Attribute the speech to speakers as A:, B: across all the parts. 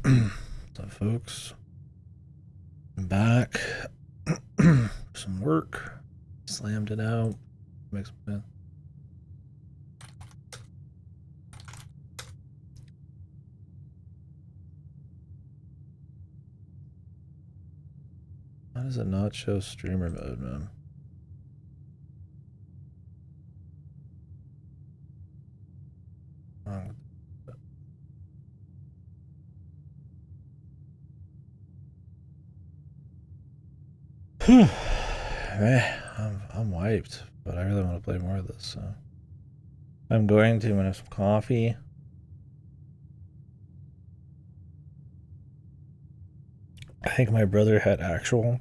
A: So, folks, I'm back. Some work. Slammed it out. Makes sense. Why does it not show streamer mode, man? Wrong. Man, I'm wiped, but I really want to play more of this, so I'm going to when I have some coffee. I think my brother had actual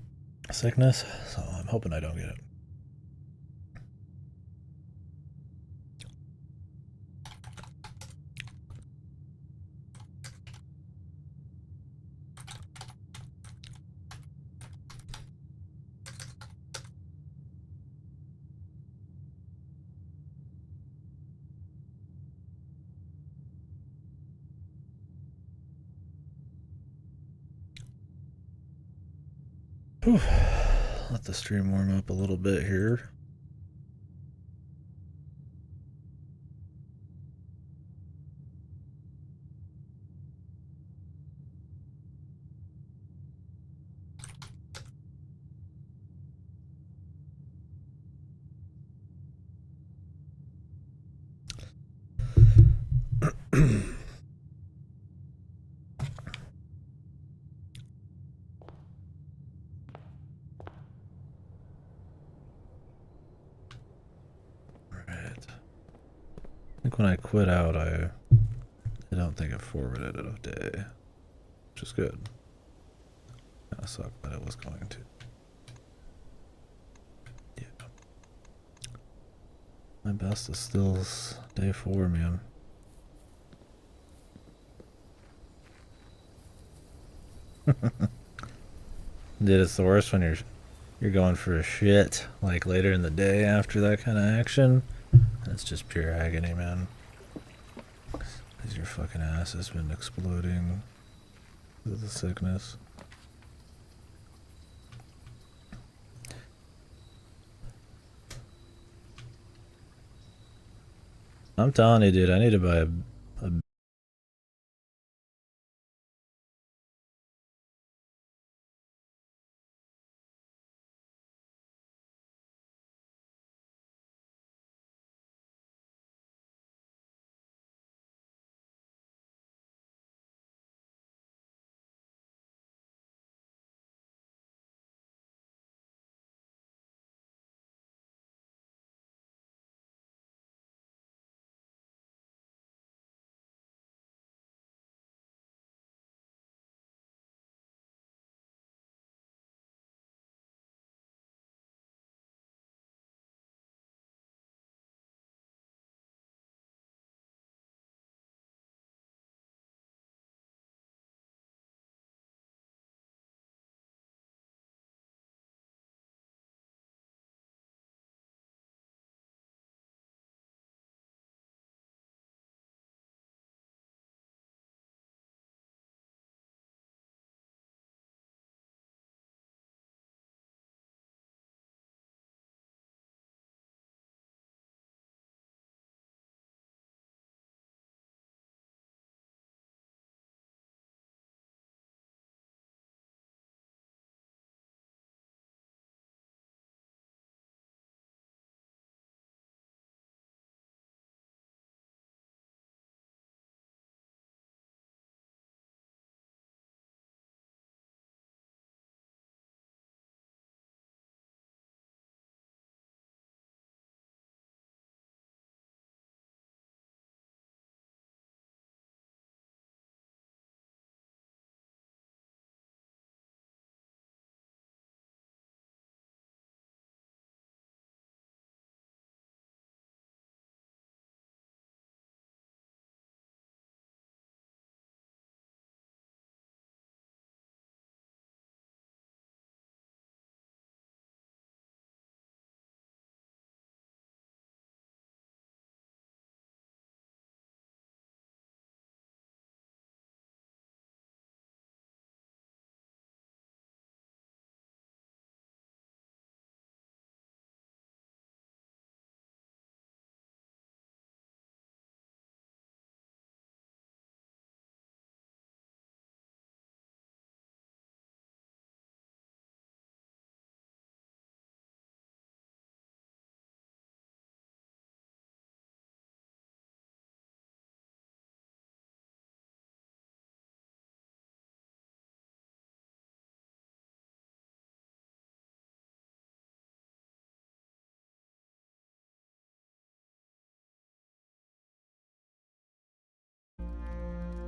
A: sickness, so I'm hoping I don't get it. Whew. Let the stream warm up a little bit here. Right. I think when I quit out, I don't think it forwarded it a day, which is good. Kind of sucked, but it was going to. Yeah. My best is still day 4, man. Dude, it's the worst when you're going for a shit like later in the day after that kind of action. And it's just pure agony, man. Because your fucking ass has been exploding with the sickness. I'm telling you, dude, I need to buy a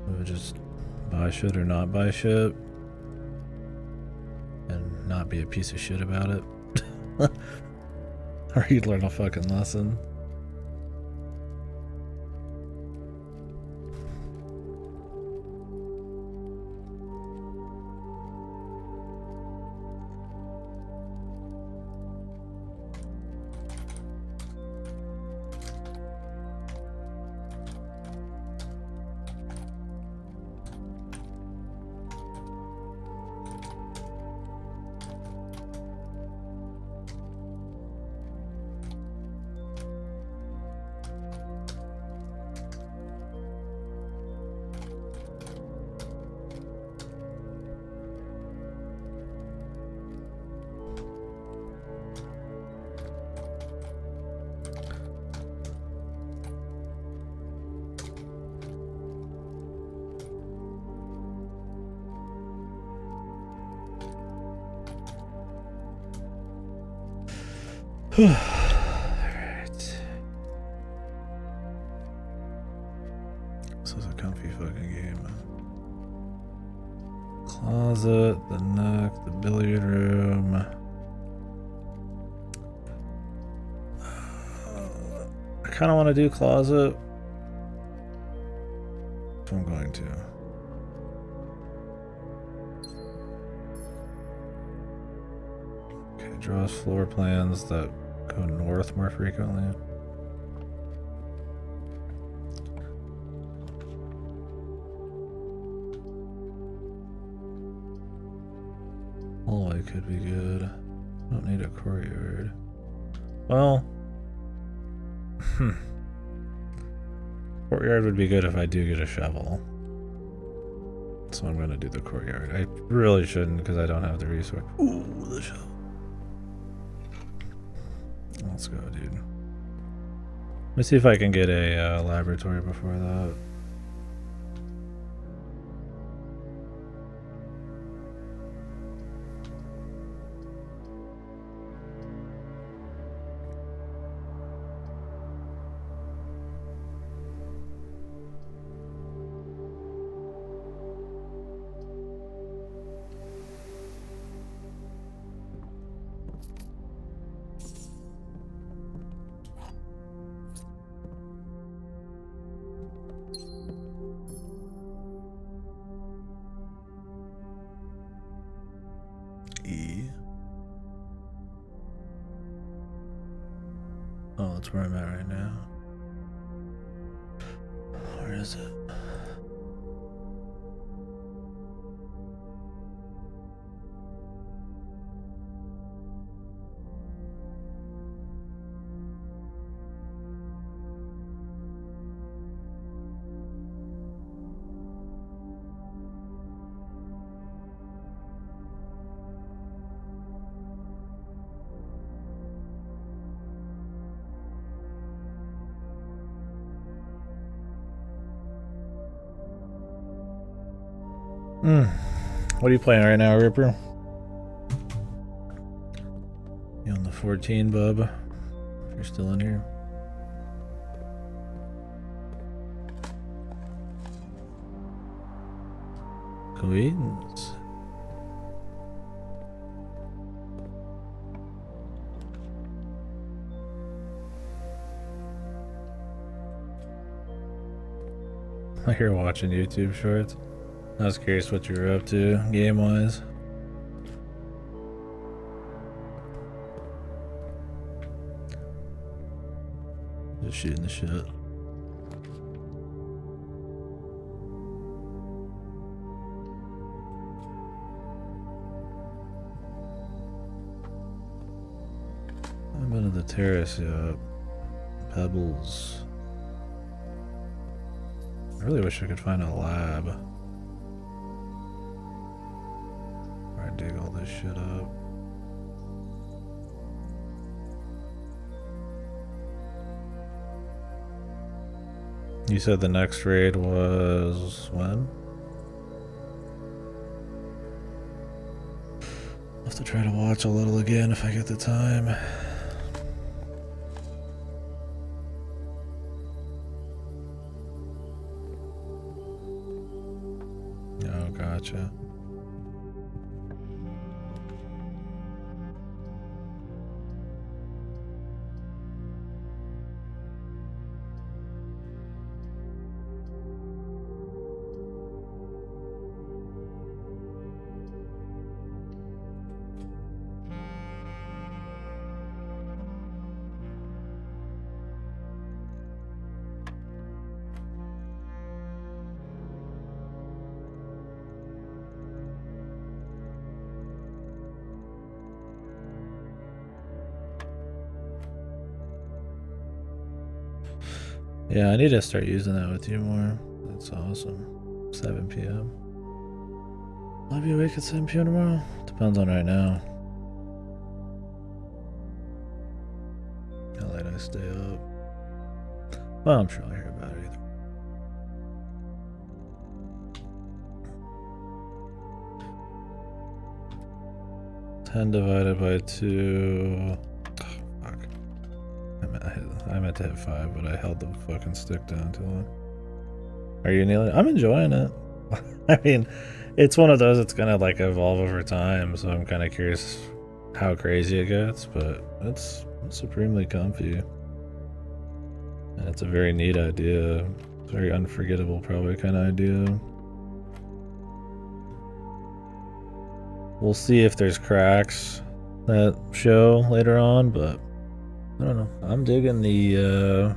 A: We would just buy shit or not buy shit. And not be a piece of shit about it. Or you'd learn a fucking lesson. Alright. This is a comfy fucking game. Closet, the nook, the billiard room. I kind of want to do closet. So I'm going to. Okay, draws floor plans that go north more frequently. Hallway could be good. Don't need a courtyard. Well, courtyard would be good if I do get a shovel. So I'm gonna do the courtyard. I really shouldn't because I don't have the resource. Ooh, the shovel. Let's go, dude. Let me see if I can get a laboratory before that. Oh, that's where I'm at right now. Where is it? What are you playing right now, Ripper? You on the 14, bub? If you're still in here. Queens. I hear watching YouTube shorts. I was curious what you were up to, game-wise. Just shooting the shit. I haven't been to the terrace yet. Pebbles. I really wish I could find a lab. Where I dig all this shit up. You said the next raid was when? I'll have to try to watch a little again if I get the time. gotcha. Yeah, I need to start using that with you more. That's awesome. 7 p.m. I'll be awake at 7 p.m. tomorrow. Depends on right now. How late I stay up. Well, I'm sure I'll hear about it either. Ten divided by 2. Oh, fuck. I meant to hit 5, but I held the fucking stick down too long. Are you kneeling? I'm enjoying it. I mean, it's one of those that's gonna like evolve over time, so I'm kind of curious how crazy it gets, but it's supremely comfy. And it's a very neat idea. It's very unforgettable, probably, kind of idea. We'll see if there's cracks that show later on, but I don't know. I'm digging the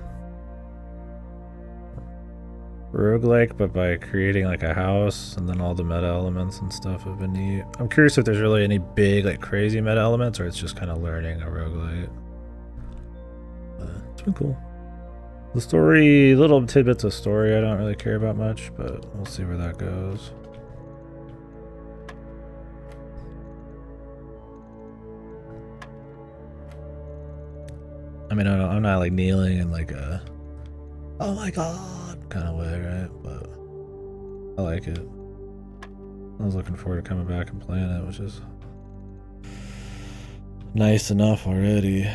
A: roguelike, but by creating like a house and then all the meta elements and stuff have been neat. I'm curious if there's really any big, like crazy meta elements, or it's just kind of learning a roguelite. It's been cool. The story, little tidbits of story I don't really care about much, but we'll see where that goes. I mean, I'm not like kneeling in like a, oh my god kind of way, right? But I like it. I was looking forward to coming back and playing it, which is nice enough already.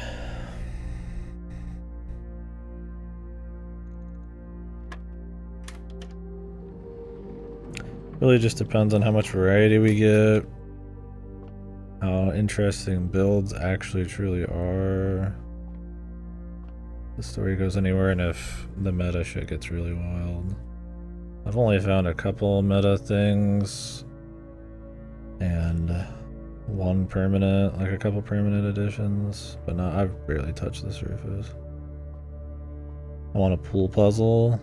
A: Really just depends on how much variety we get, how interesting builds actually truly are, the story goes anywhere, and if the meta shit gets really wild. I've only found a couple meta things and one permanent, like a couple permanent additions, but not, I've barely touched the surface. I want a pool puzzle.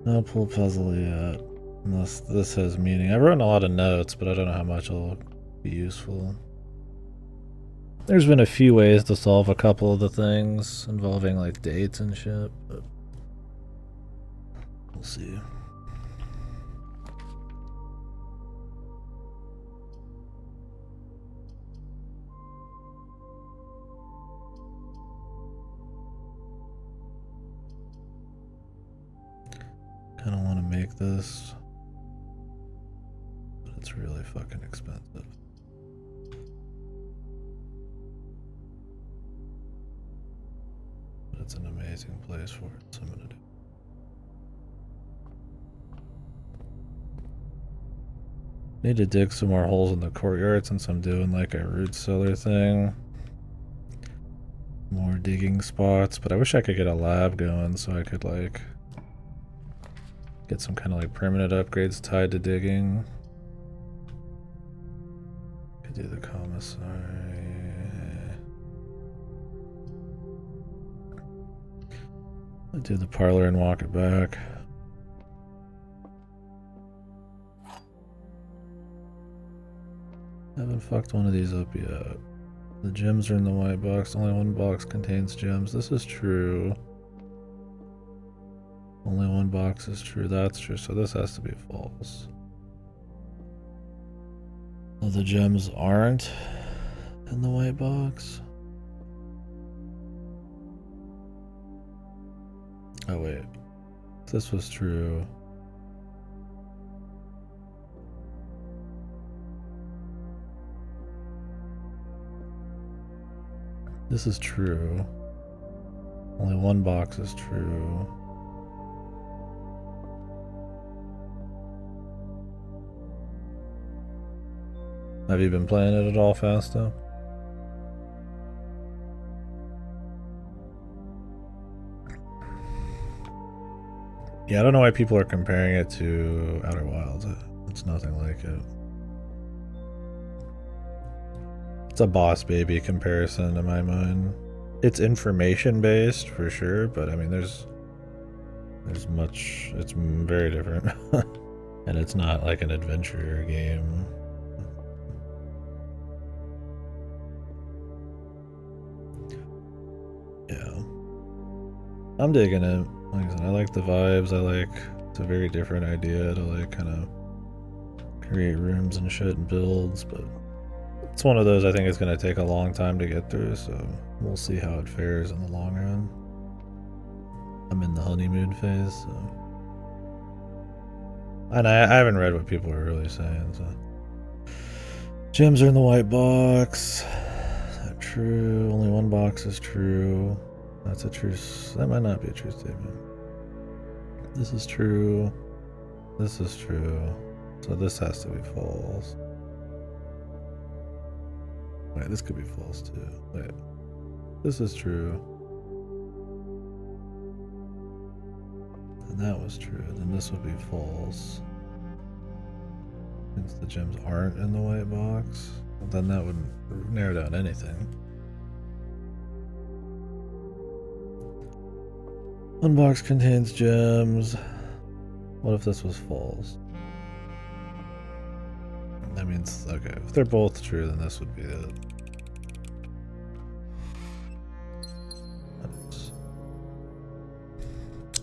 A: No pool puzzle yet. Unless this has meaning. I've written a lot of notes, but I don't know how much will be useful. There's been a few ways to solve a couple of the things involving like dates and shit, but we'll see. Kind of want to make this, but it's really fucking expensive. But it's an amazing place for it, so I'm gonna do. Need to dig some more holes in the courtyard since I'm doing like a root cellar thing. More digging spots, but I wish I could get a lab going so I could like get some kind of like permanent upgrades tied to digging. Could do the commissary. I'll do the parlor and walk it back. Haven't fucked one of these up yet. The gems are in the white box. Only one box contains gems. This is true. Only one box is true. That's true. So this has to be false. Oh, the gems aren't in the white box. Oh wait. This was true. This is true. Only one box is true. Have you been playing it at all, Fausto? Yeah, I don't know why people are comparing it to Outer Wilds. It's nothing like it. It's a Boss Baby comparison in my mind. It's information based for sure, but I mean, there's much. It's very different, and it's not like an adventure game. Yeah, I'm digging it. Like I said, I like the vibes. It's a very different idea to like kind of create rooms and shit and builds, but it's one of those I think it's going to take a long time to get through, so we'll see how it fares in the long run. I'm in the honeymoon phase, so. And I haven't read what people are really saying, so. Gems are in the white box. Is that true? Only one box is true. That's a true. That might not be a true statement. This is true. This is true. So this has to be false. Wait, this could be false too. Wait. This is true. And that was true. Then this would be false. Since the gems aren't in the white box, then that would narrow down anything. One box contains gems. What if this was false? That means, okay, if they're both true, then this would be it.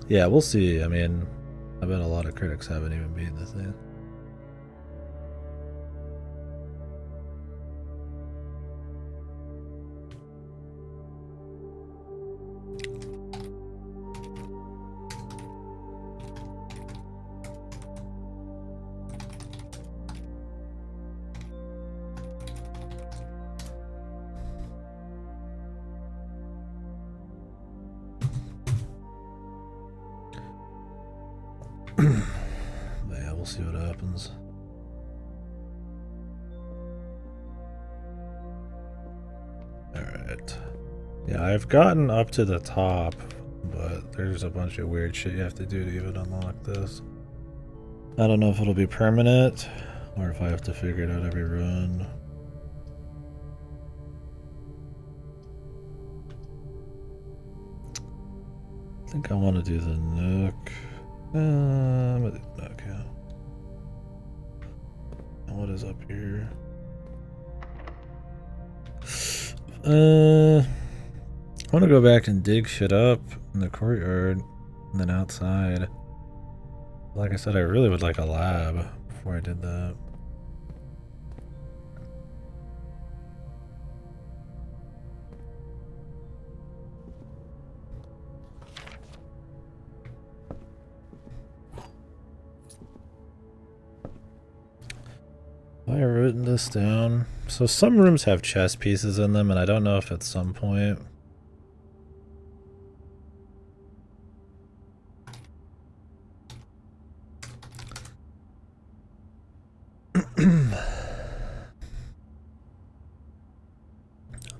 A: Yeah, we'll see. I mean, I bet a lot of critics haven't even beaten the thing. Yeah, we'll see what happens. Alright. Yeah, I've gotten up to the top, but there's a bunch of weird shit you have to do to even unlock this. I don't know if it'll be permanent, or if I have to figure it out every run. I think I want to do the Nook. I'm gonna do the Nook, yeah. And what is up here? I want to go back and dig shit up in the courtyard and then outside. Like I said, I really would like a lab before I did that. I have written this down. So some rooms have chess pieces in them, and I don't know if at some point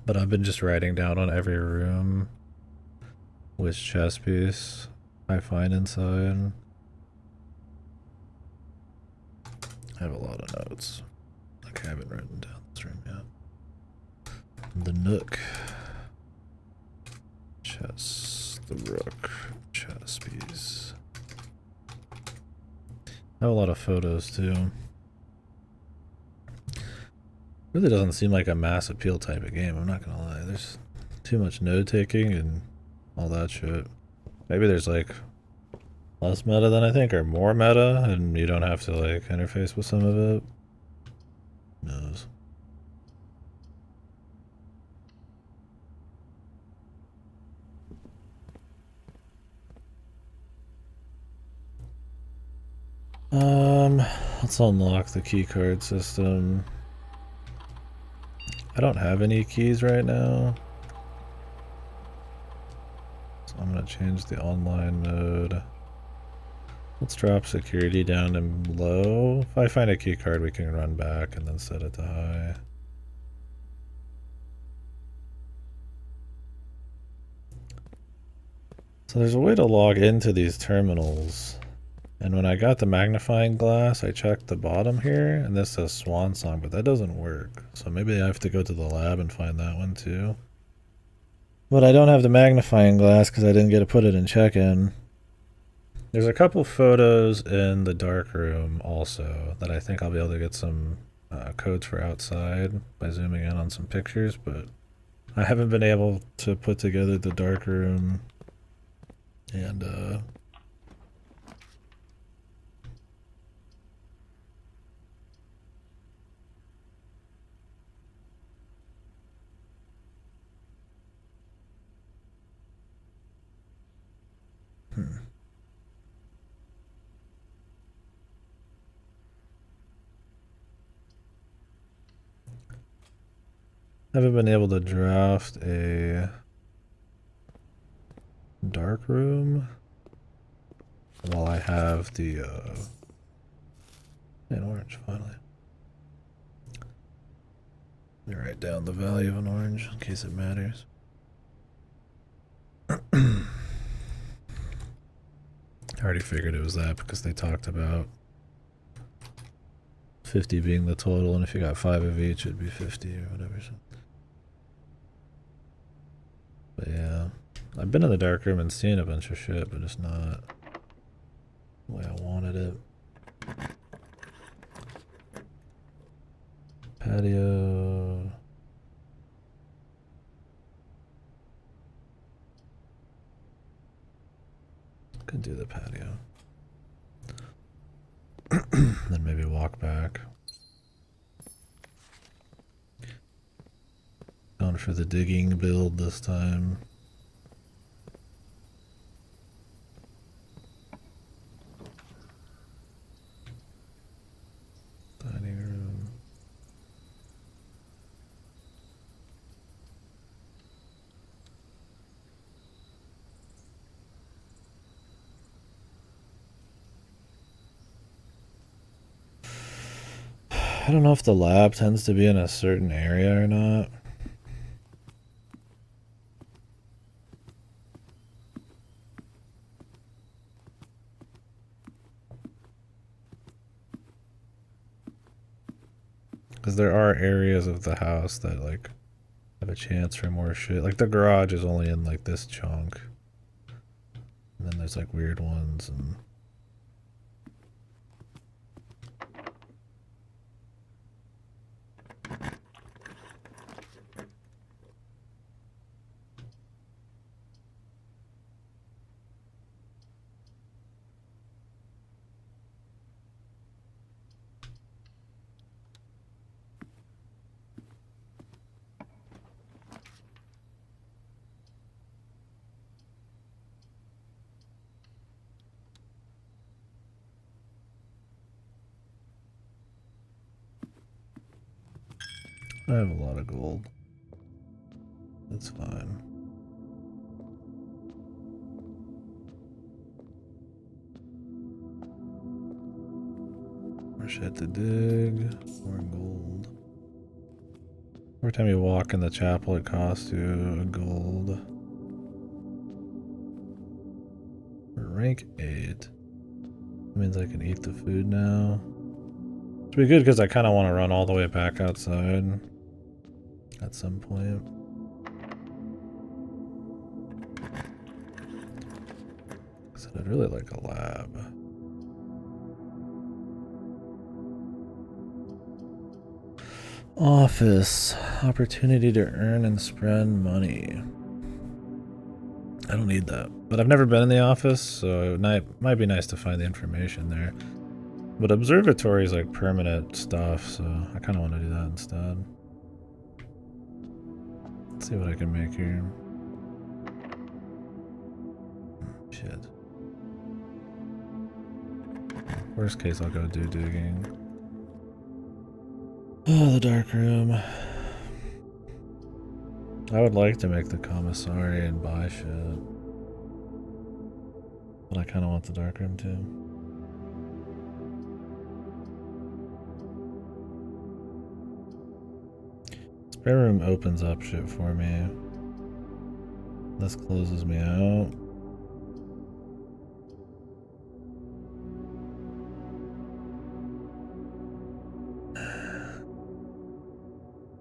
A: but I've been just writing down on every room which chess piece I find inside. I have a lot of notes. Okay, I haven't written down this room yet. The Nook. Chess. The Rook. Chess piece. I have a lot of photos too. Really doesn't seem like a mass appeal type of game, I'm not gonna lie. There's too much note taking and all that shit. Maybe there's like less meta than I think, or more meta, and you don't have to like interface with some of it. Who knows? Let's unlock the key card system. I don't have any keys right now, so I'm gonna change the online mode Let's drop security down to low. If I find a key card, we can run back and then set it to high. So there's a way to log into these terminals. And when I got the magnifying glass, I checked the bottom here, and this says Swan Song, but that doesn't work. So maybe I have to go to the lab and find that one too. But I don't have the magnifying glass because I didn't get to put it in check-in. There's a couple photos in the dark room also that I think I'll be able to get some codes for outside by zooming in on some pictures, but I haven't been able to put together the dark room and haven't been able to draft a dark room while I have the in orange finally. Let me write down the value of an orange in case it matters. I already figured it was that because they talked about 50 being the total, and if you got 5 of each, it'd be 50 or whatever. So. But yeah, I've been in the dark room and seen a bunch of shit, but it's not the way I wanted it. Patio. Could do the patio. Then maybe walk back. Going for the digging build this time. Dining room. I don't know if the lab tends to be in a certain area or not. Because there are areas of the house that like have a chance for more shit. Like the garage is only in like this chunk. And then there's like weird ones and I have a lot of gold. That's fine. More shit to dig. More gold. Every time you walk in the chapel, it costs you a gold. Rank 8. That means I can eat the food now. It'll be good because I kind of want to run all the way back outside at some point. So I'd really like a lab. Office. Opportunity to earn and spend money. I don't need that. But I've never been in the office, so it might be nice to find the information there. But observatory is like permanent stuff, so I kind of want to do that instead. Let's see what I can make here. Shit. Worst case, I'll go do digging. Oh, the dark room. I would like to make the commissary and buy shit. But I kind of want the dark room too. Spare room opens up shit for me. This closes me out.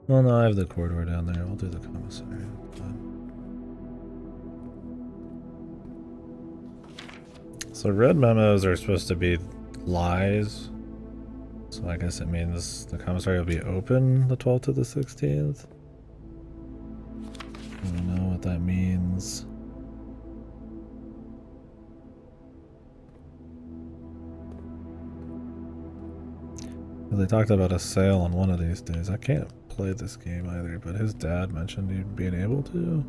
A: Well, no, I have the corridor down there. We'll do the commissary. So red memos are supposed to be lies. So I guess it means the commissary will be open the 12th to the 16th. I don't know what that means. They talked about a sale on one of these days. I can't play this game either, but his dad mentioned he'd being able to.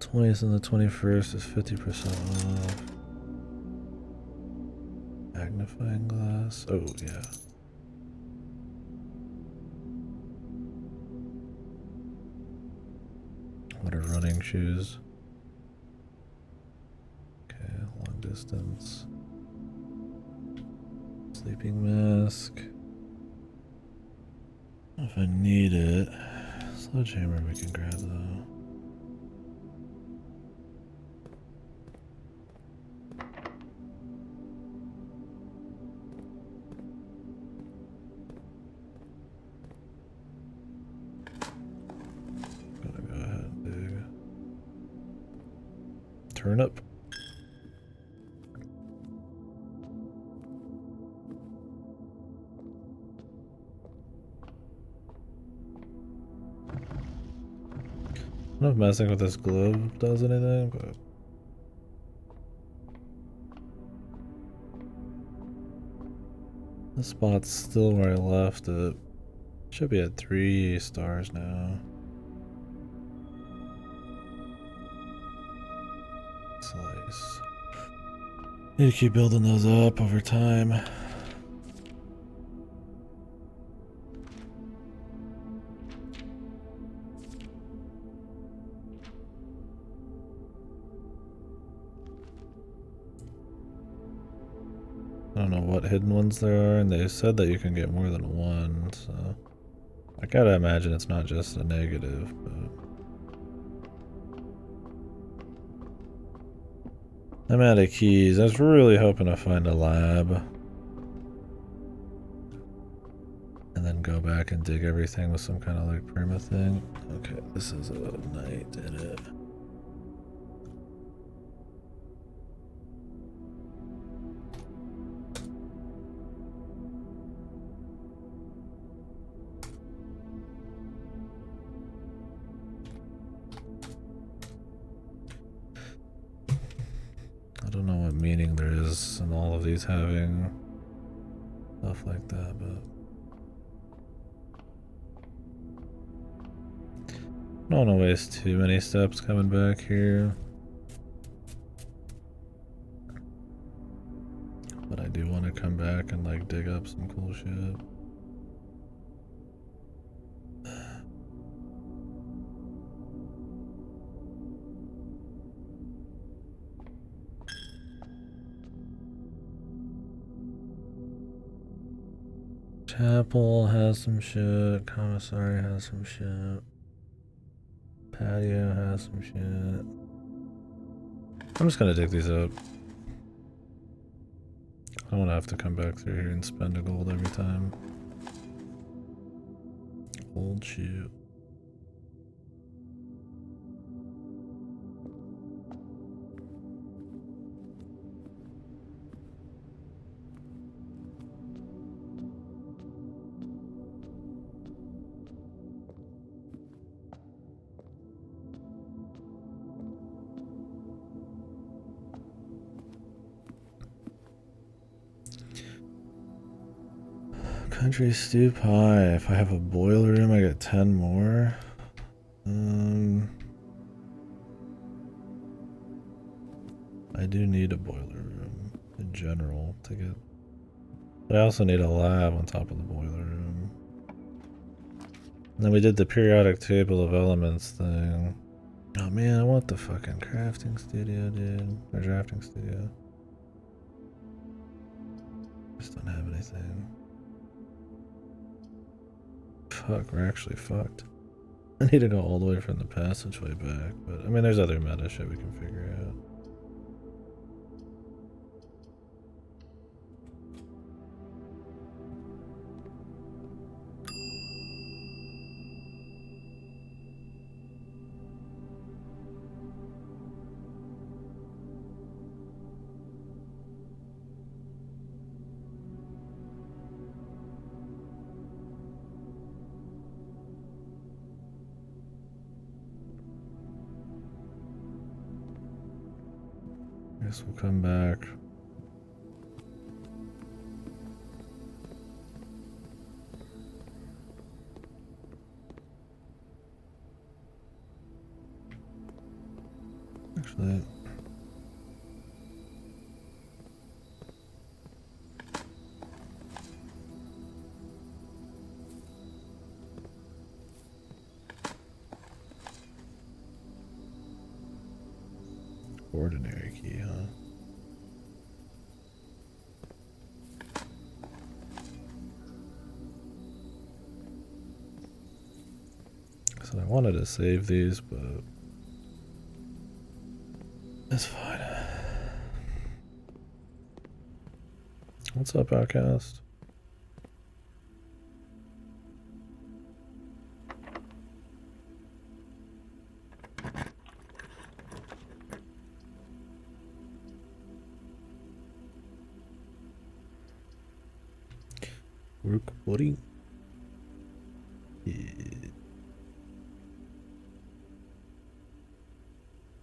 A: 20th and the 21st is 50% off. Magnifying glass. Oh, yeah. What are running shoes? Okay, long distance. Sleeping mask. If I need it. Sledgehammer we can grab though. Gotta go ahead and dig. Turnip. I don't know if messing with this glove does anything, but this spot's still where I left it. Should be at 3 stars now. Slice. Need to keep building those up over time. I don't know what hidden ones there are, and they said that you can get more than one, so I gotta imagine it's not just a negative, but I'm out of keys. I was really hoping to find a lab and then go back and dig everything with some kind of like perma thing. Okay, this is a night in it. I don't know what meaning there is in all of these having stuff like that, but I don't want to waste too many steps coming back here. But I do want to come back and like dig up some cool shit. Chapel has some shit. Commissary has some shit. Patio has some shit. I'm just gonna dig these up. I don't want to have to come back through here and spend a gold every time. Old shoot. Country stew pie. If I have a boiler room, I get 10 more. I do need a boiler room in general to get. But I also need a lab on top of the boiler room. And then we did the periodic table of elements thing. Oh man, I want the fucking crafting studio, dude. Or drafting studio. Just don't have anything. fuck, we're actually fucked. I need to go all the way from the passageway back, but I mean, there's other meta shit we can figure out. Guess we'll come back. Actually, ordinary key, huh? So I wanted to save these, but it's fine. What's up, Outcast? Rook buddy. Yeah.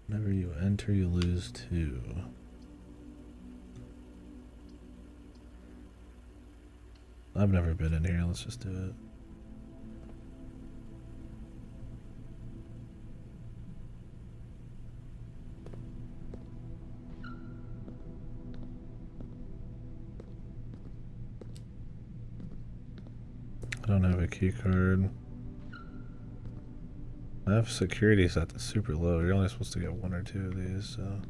A: Whenever you enter, you lose 2. I've never been in here. Let's just do it. I don't have a key card. I have security set to super low. You're only supposed to get 1 or 2 of these, so.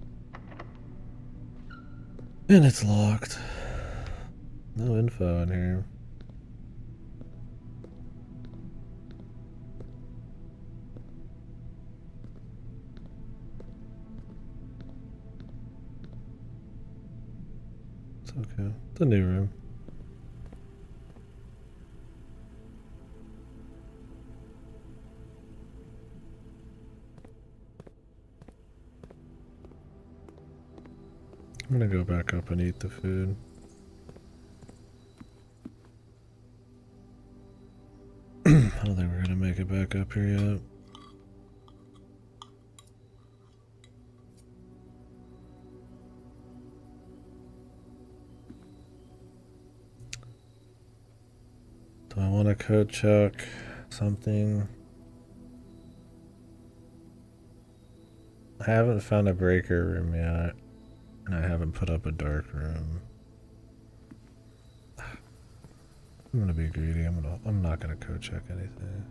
A: And it's locked. No info in here. It's okay. It's a new room. I'm gonna go back up and eat the food. I don't think we're gonna make it back up here yet. Do I want to code check something? I haven't found a breaker room yet, and I haven't put up a dark room. I'm gonna be greedy. I'm not gonna code check anything.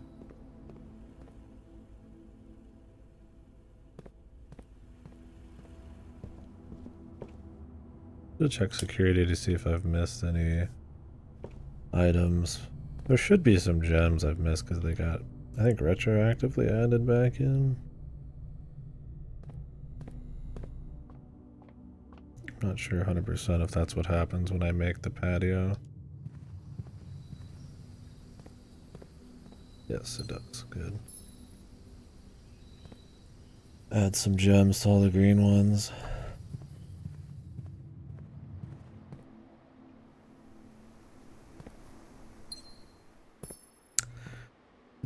A: I'll check security to see if I've missed any items. There should be some gems I've missed because they got, I think, retroactively added back in. I'm not sure 100% if that's what happens when I make the patio. Yes, it does. Good. Add some gems to all the green ones.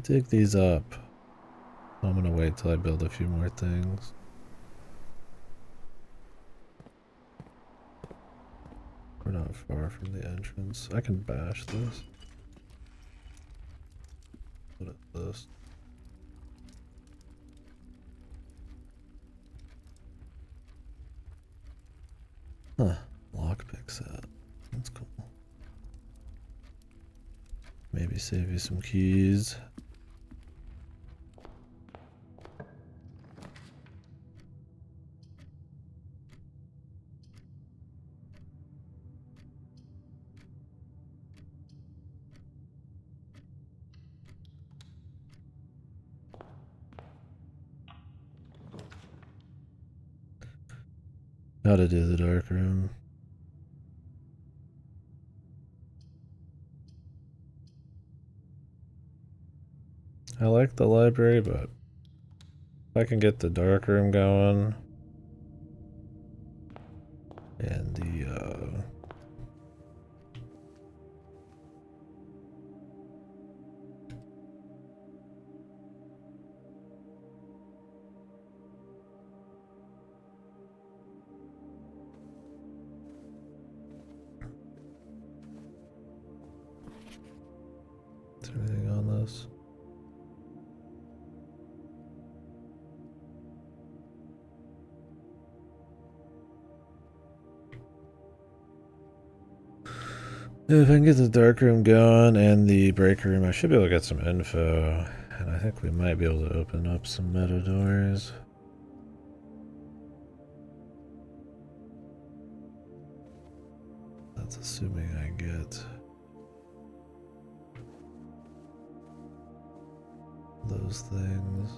A: Dig these up. I'm gonna wait till I build a few more things. We're not far from the entrance. I can bash this. What is this? Huh. Lockpick set. That's cool. Maybe save you some keys. How to do the dark room. I like the library, but if I can get the dark room going and the is there anything on this? If I can get the dark room going and the break room, I should be able to get some info. And I think we might be able to open up some meta doors. That's assuming I get those things.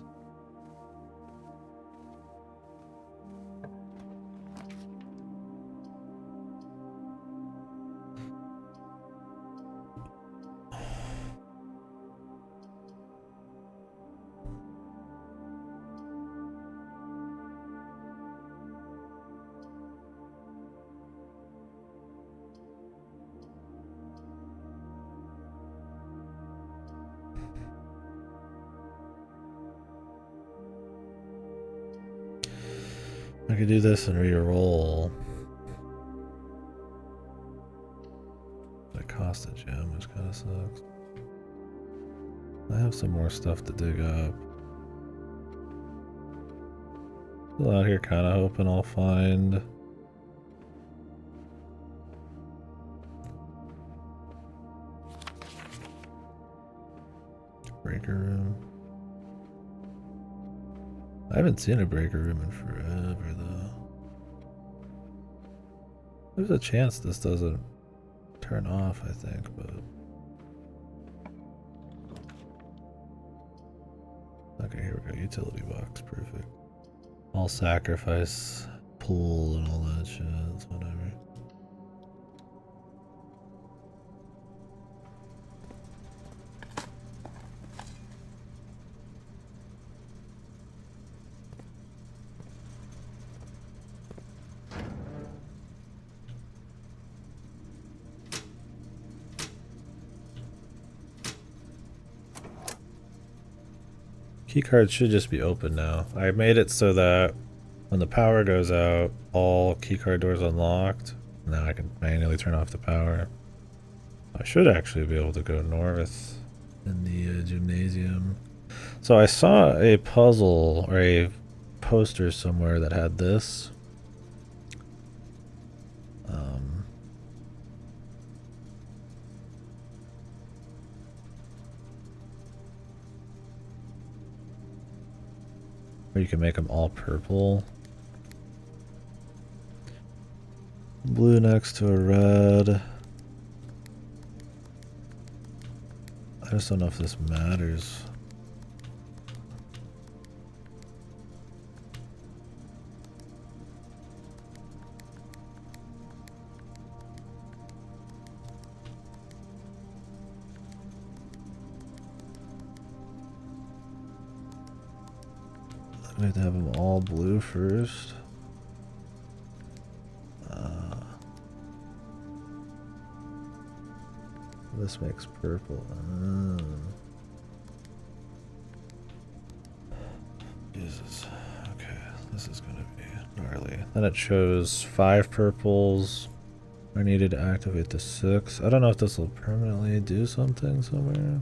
A: I could do this and re-roll. That cost a gem, which kind of sucks. I have some more stuff to dig up. Still out here kind of hoping I'll find breaker room. I haven't seen a breaker room in forever though. There's a chance this doesn't turn off, I think, but okay, here we go. Utility box, perfect. I'll sacrifice pool and all that shit. It's whatever. Keycards should just be open now. I made it so that when the power goes out, all keycard doors unlocked. Now I can manually turn off the power. I should actually be able to go north in the gymnasium. So I saw a puzzle or a poster somewhere that had this. Where you can make them all purple. Blue next to a red. I just don't know if this matters. We have to have them all blue first. This makes purple. Jesus. Okay, this is gonna be gnarly. Then it shows 5 purples are needed to activate the 6. I don't know if this will permanently do something somewhere.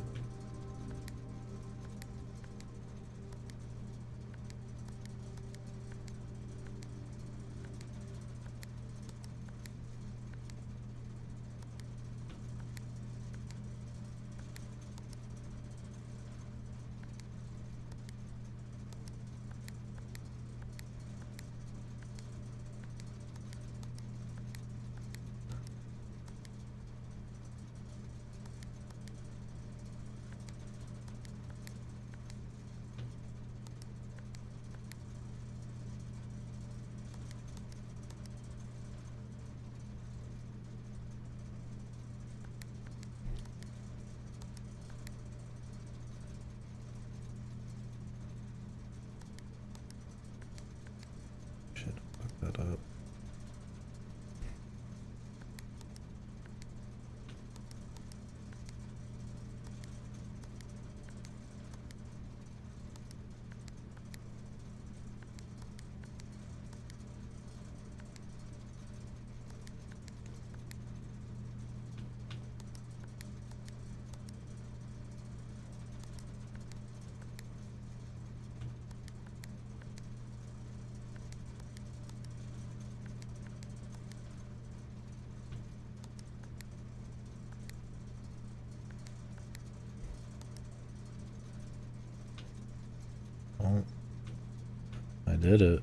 A: did it.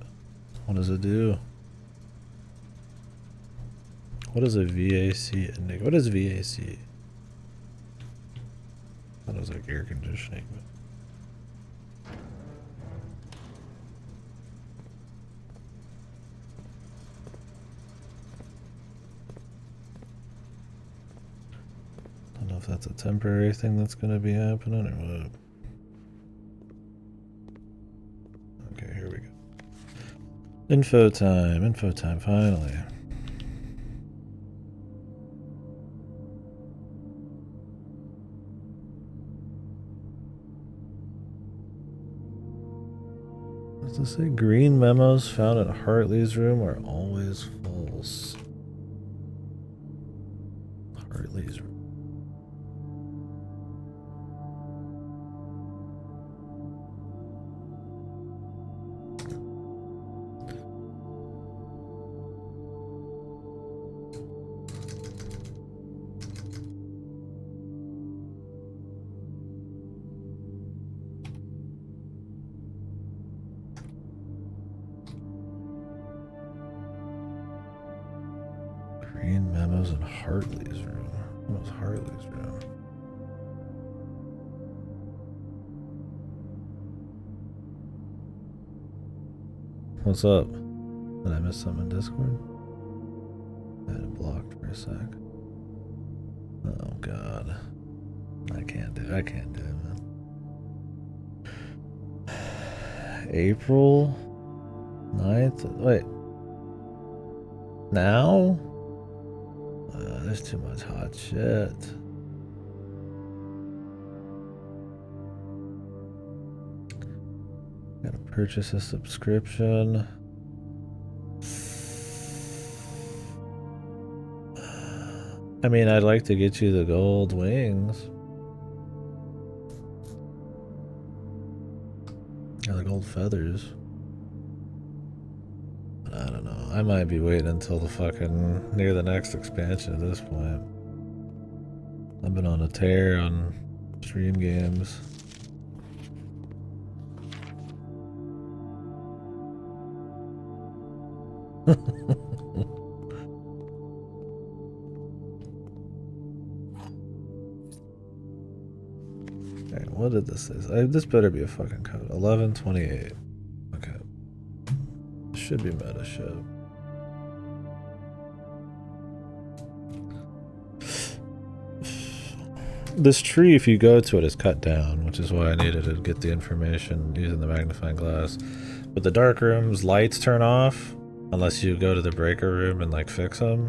A: What does it do? What is a VAC ending? What is VAC? I thought it was like air conditioning. I don't know if that's a temporary thing that's going to be happening or what. Okay, here we go. Info time, finally. What does it say? Green memos found in Hartley's room are always false. Hartley's room. Green memos in Hartley's room. What was Hartley's room? What's up? Did I miss something in Discord? I had it blocked for a sec. Oh god. I can't do it, man. April 9th? Wait. Now? There's too much hot shit. Gotta purchase a subscription. I mean, I'd like to get you the gold wings. Or the gold feathers. But I don't know. I might be waiting until the fucking near the next expansion at this point. I've been on a tear on stream games. Alright, what did this say? This better be a fucking code. 1128. Okay. Should be meta ship. This tree, if you go to it, is cut down, which is why I needed to get the information using the magnifying glass. But the dark rooms, lights turn off unless you go to the breaker room and like fix them.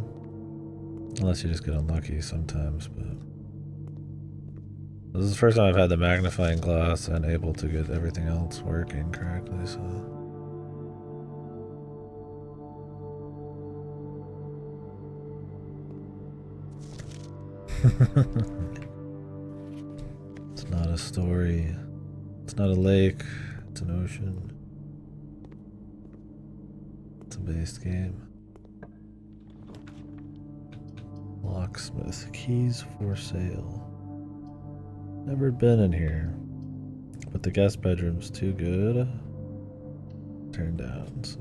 A: Unless you just get unlucky sometimes, but this is the first time I've had the magnifying glass and able to get everything else working correctly, so. It's not a story. It's not a lake. It's an ocean. It's a base game. Locksmith. Keys for sale. Never been in here. But the guest bedroom's too good. Turned down, so.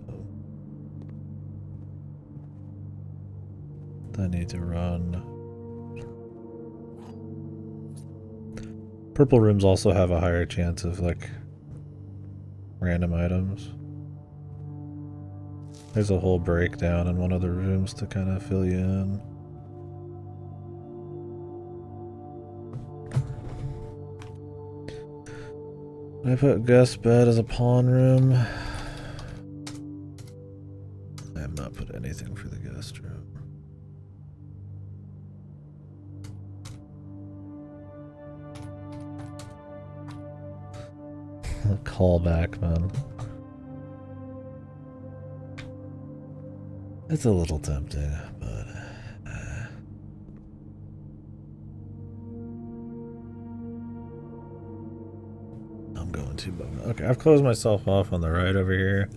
A: I need to run. Purple rooms also have a higher chance of like random items. There's a whole breakdown in one of the rooms to kind of fill you in. I put guest bed as a pawn room. I have not put anything for the guest room. Call back, man. It's a little tempting, but I'm going too bummed. Okay, I've closed myself off on the right over here.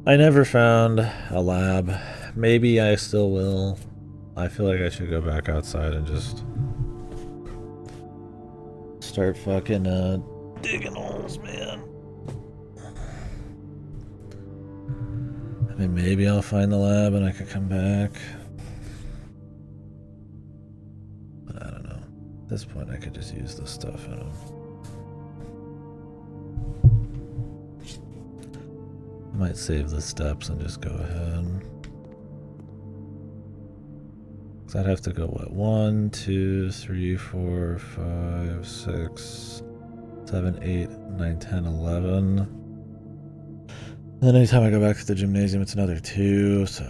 A: I never found a lab. Maybe I still will. I feel like I should go back outside and just start fucking digging holes, man. I mean, maybe I'll find the lab and I could come back. But I don't know. At this point, I could just use this stuff in them. I might save the steps and just go ahead. So I'd have to go, what, 1, 2, 3, 4, 5, 6, 7, 8, 9, 10, 11. Then anytime I go back to the gymnasium, it's another 2, so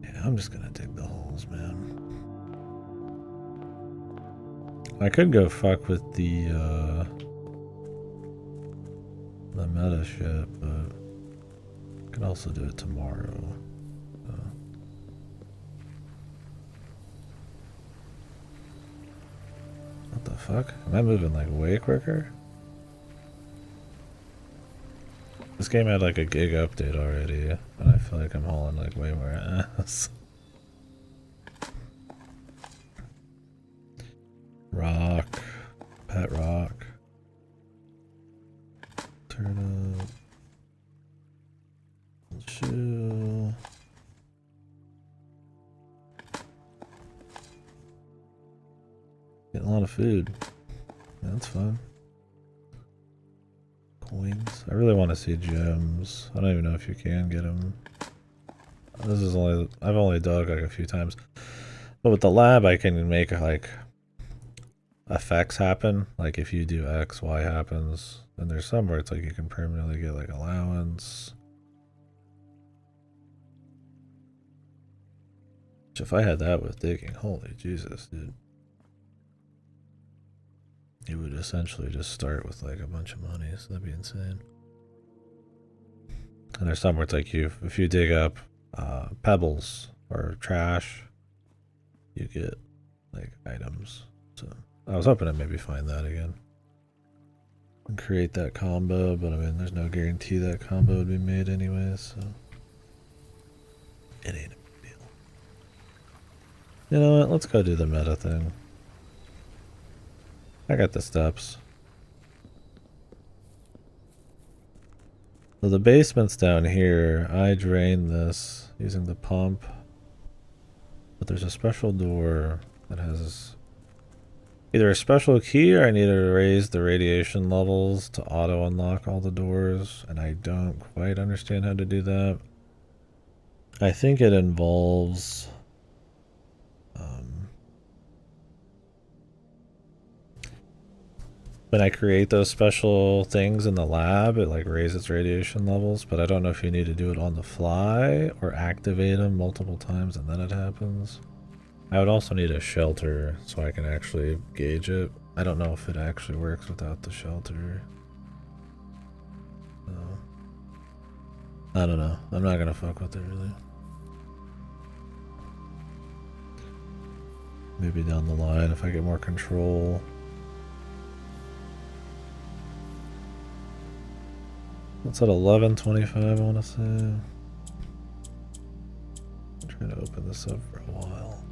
A: yeah, I'm just gonna dig the holes, man. I could go fuck with the meta shit, but I can also do it tomorrow. What the fuck? Am I moving like way quicker? This game had like a gig update already, and I feel like I'm hauling like way more ass. Rock. Pet rock. Turnip. Shoe. Getting a lot of food. Yeah, that's fun. Coins. I really want to see gems. I don't even know if you can get them. This is only, I've only dug like a few times. But with the lab, I can make like effects happen. Like if you do X, Y happens. And there's somewhere it's like you can permanently get like allowance. Which if I had that with digging, holy Jesus, dude. It would essentially just start with like a bunch of money, so that'd be insane. And there's somewhere it's like if you dig up pebbles or trash, you get like items. So I was hoping to maybe find that again and create that combo, but I mean there's no guarantee that combo would be made anyway, so it ain't a big deal. You know what, let's go do the meta thing. I got the steps. So the basement's down here. I drained this using the pump. But there's a special door that has either a special key or I need to raise the radiation levels to auto unlock all the doors. And I don't quite understand how to do that. I think it involves when I create those special things in the lab, it like raises radiation levels, but I don't know if you need to do it on the fly or activate them multiple times and then it happens. I would also need a shelter so I can actually gauge it. I don't know if it actually works without the shelter. So, I don't know. I'm not gonna fuck with it really. Maybe down the line if I get more control. What's at 11:25, I want to say. I'm trying to open this up for a while.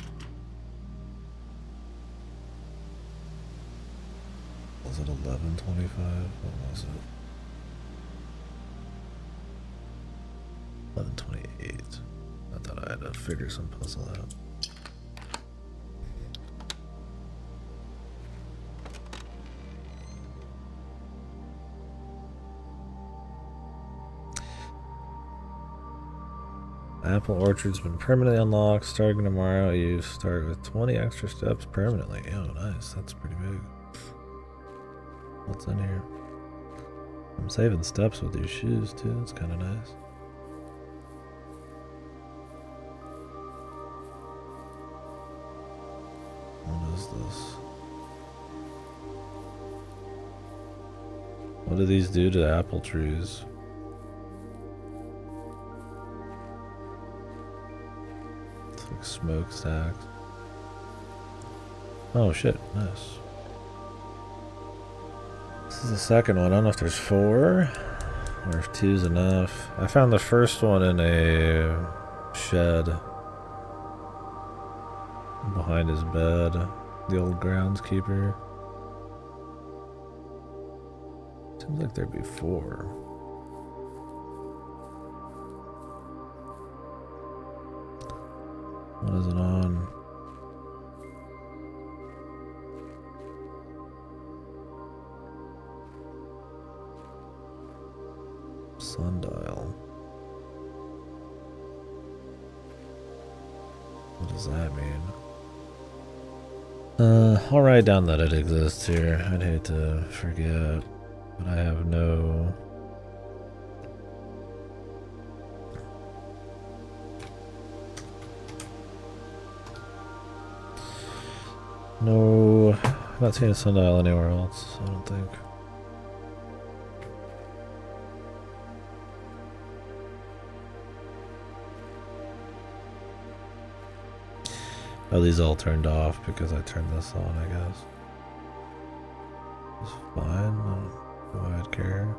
A: Was it 11:25? What was it? 11:28. I thought I had to figure some puzzle out. Apple Orchard's been permanently unlocked. Starting tomorrow, you start with 20 extra steps permanently. Oh, nice. That's pretty big. What's in here? I'm saving steps with these shoes, too. That's kind of nice. What is this? What do these do to apple trees? Like smokestacks. Oh shit, nice. This is the second one. I don't know if there's 4 or if 2's enough. I found the first one in a shed behind his bed. The old groundskeeper. Seems like there'd be 4. What is it on? Sundial. What does that mean? I'll write down that it exists here. I'd hate to forget, but I have no... No, I'm not seeing a sundial anywhere else, I don't think. Oh, these all turned off because I turned this on, I guess. It's fine, I don't know why I'd care.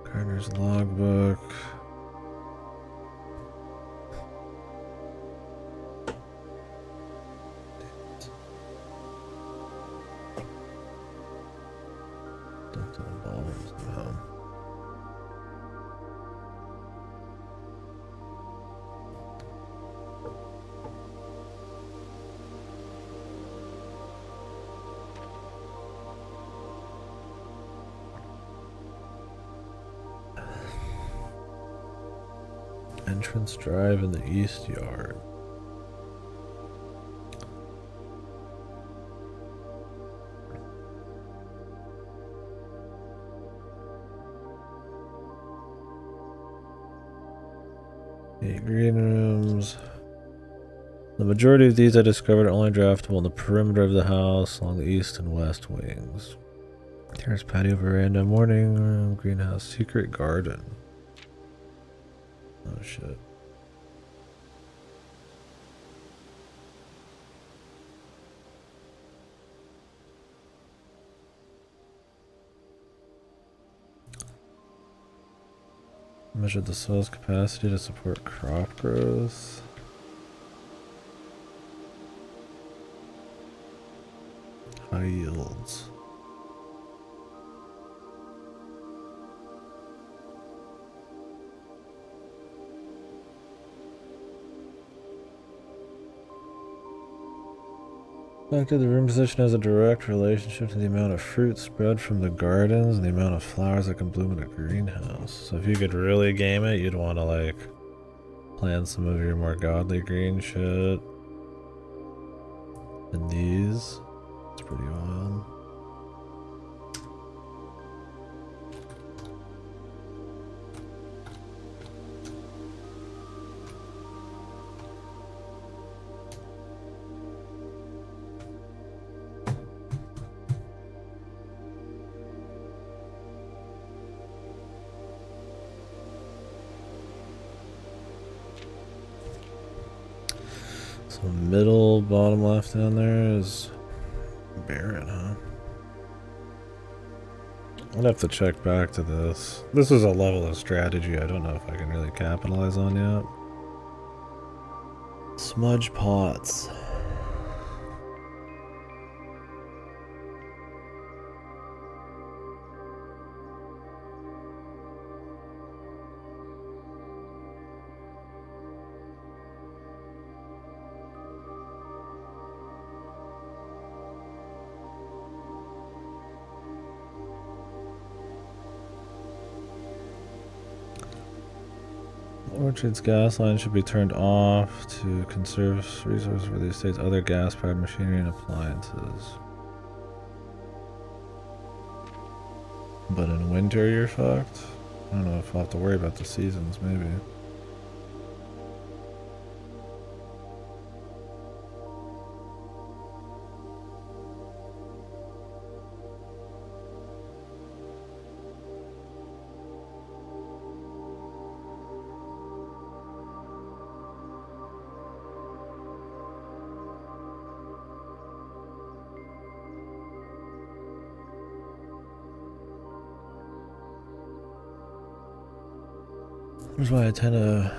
A: Carter's logbook. Ductile bulbs, no. Entrance drive in the east yard. Green rooms. The majority of these I discovered are only draftable in the perimeter of the house along the east and west wings. Terrace, patio, veranda, morning room, greenhouse, secret garden. Oh shit. Measured the soil's capacity to support crop growth. High yields. The fact that the room position has a direct relationship to the amount of fruit spread from the gardens and the amount of flowers that can bloom in a greenhouse. So if you could really game it, you'd want to like plant some of your more godly green shit in these. It's pretty wild. So middle, bottom left down there is barren, huh? I'd have to check back to this. This is a level of strategy I don't know if I can really capitalize on yet. Smudge pots. Orchard's gas line should be turned off to conserve resources for the estate's other gas-powered machinery and appliances. But in winter, you're fucked? I don't know if I'll have to worry about the seasons, maybe. Here's why I tend to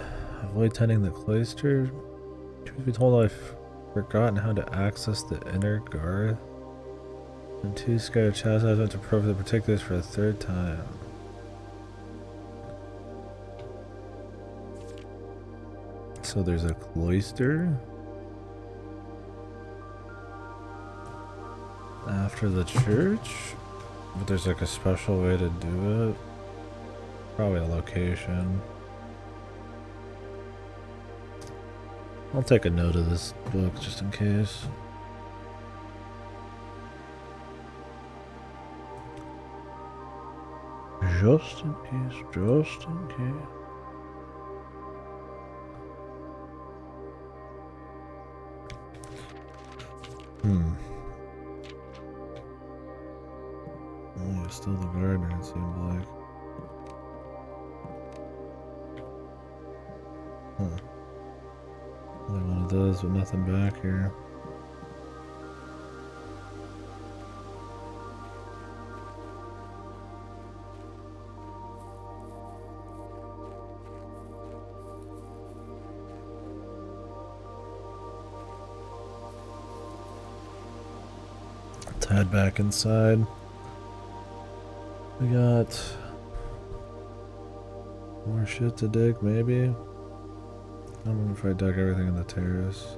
A: avoid tending the cloister. Truth be told, I've forgotten how to access the inner garth. And too scared of chastisement to prove the particulars for a third time. So there's a cloister after the church, but there's like a special way to do it. Probably a location. I'll take a note of this book just in case. Just in case, just in case. Oh, you're still the gardener, it seemed like. Huh. Another one of those with nothing back here. Let's head back inside. We got more shit to dig, maybe? I don't remember if I dug everything in the terrace.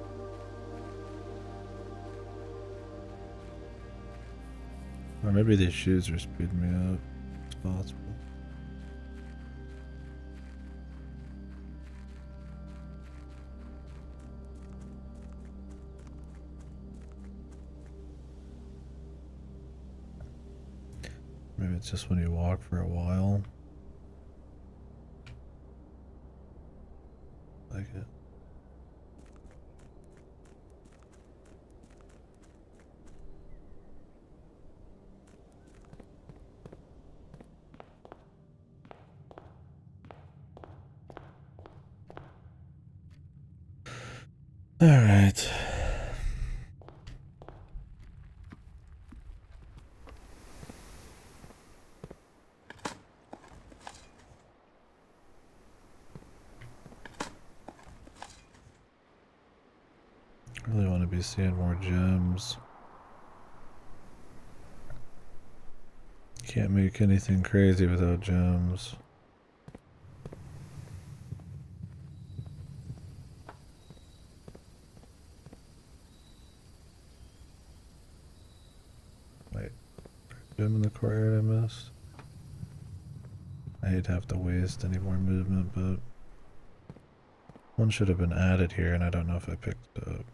A: Or maybe these shoes are speeding me up. It's possible. Maybe it's just when you walk for a while. Like it. All right. I really want to be seeing more gems. Can't make anything crazy without gems. Wait, gem in the courtyard I missed? I hate to have to waste any more movement, but one should have been added here, and I don't know if I picked it up.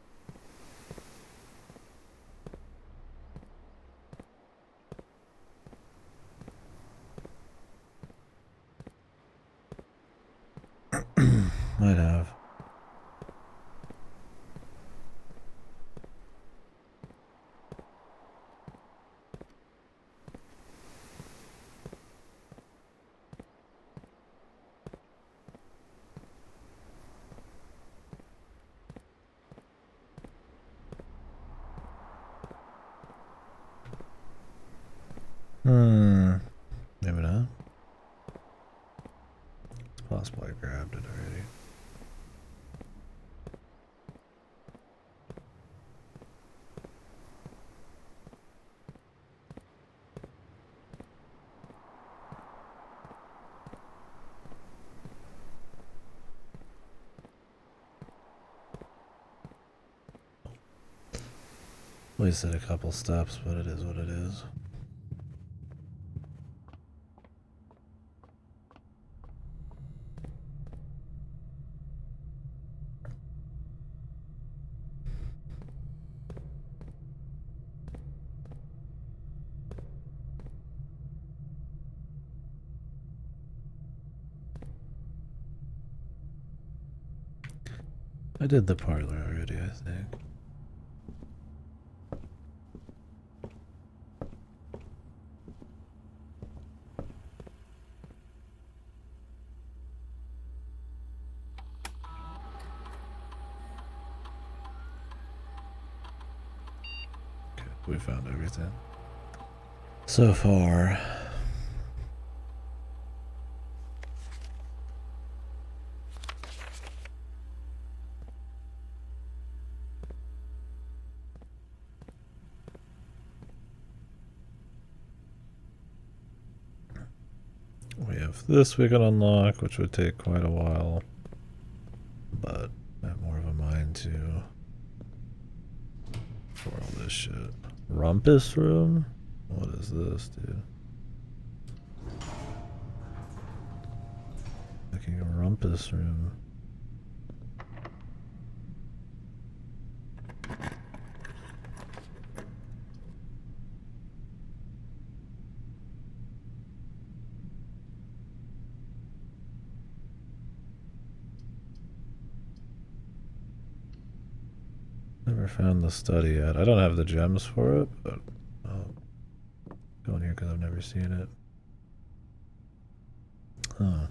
A: Might have. Maybe not. It's possible I grabbed it already. Wasted a couple steps, but it is what it is. I did the parlor already, I think. Okay, we found everything. So far. of this we can unlock, which would take quite a while. But I have more of a mind to for all this shit. Rumpus room? What is this, dude? Making a rumpus room. Never found the study yet. I don't have the gems for it, but I'll go in here because I've never seen it. Huh.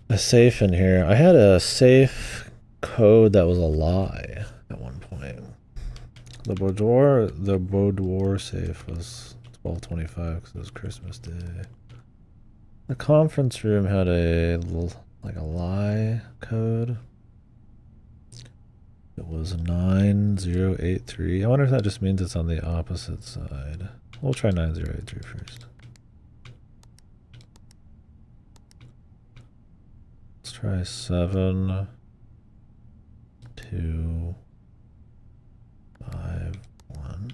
A: A safe in here. I had a safe code that was a lie at one point. The boudoir safe was 1225 because it was Christmas Day. The conference room had a lie code. It was 9083. I wonder if that just means it's on the opposite side. We'll try 9083 first. Let's try 7 2 5 1.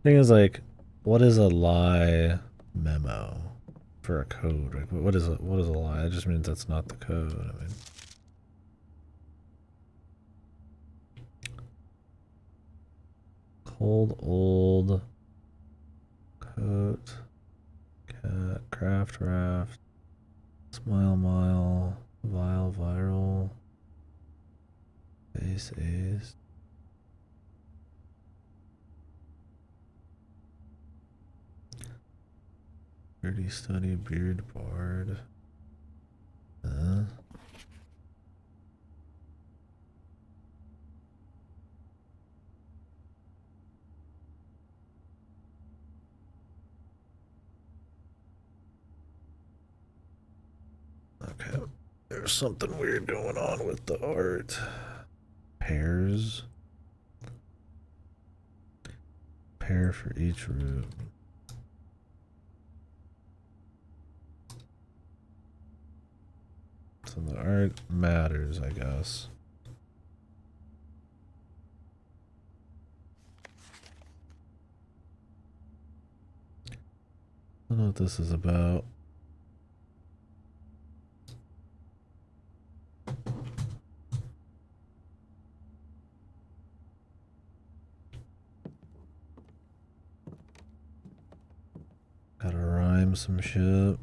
A: Thing is, like, what is a lie memo for a code? Like, what is a lie? It just means that's not the code. I mean, cold old coat, cat, craft raft, smile mile, vile viral, face ace. Dirty study, beard bard. Okay, there's something weird going on with the art. Pairs. Pair for each room. So the art matters, I guess. I don't know what this is about. Gotta rhyme some shit.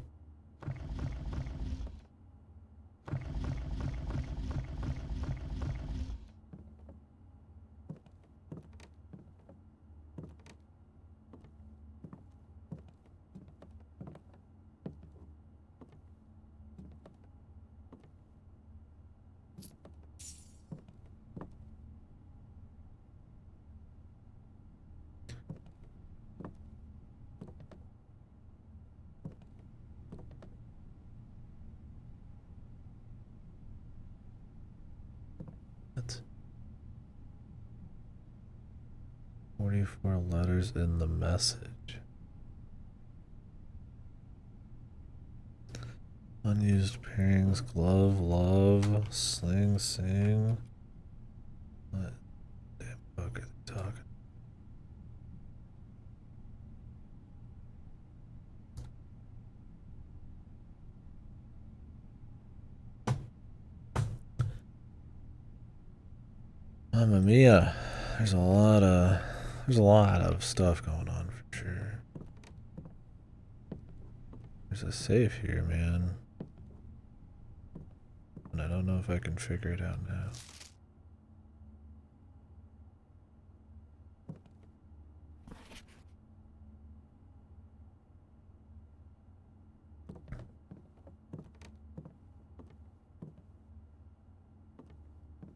A: What? 44 letters in the message. Unused pairings, glove, love, sling, sing. What damn fuck are they talking? Mamma mia. There's a lot of stuff going on for sure. There's a safe here, man. And I don't know if I can figure it out now.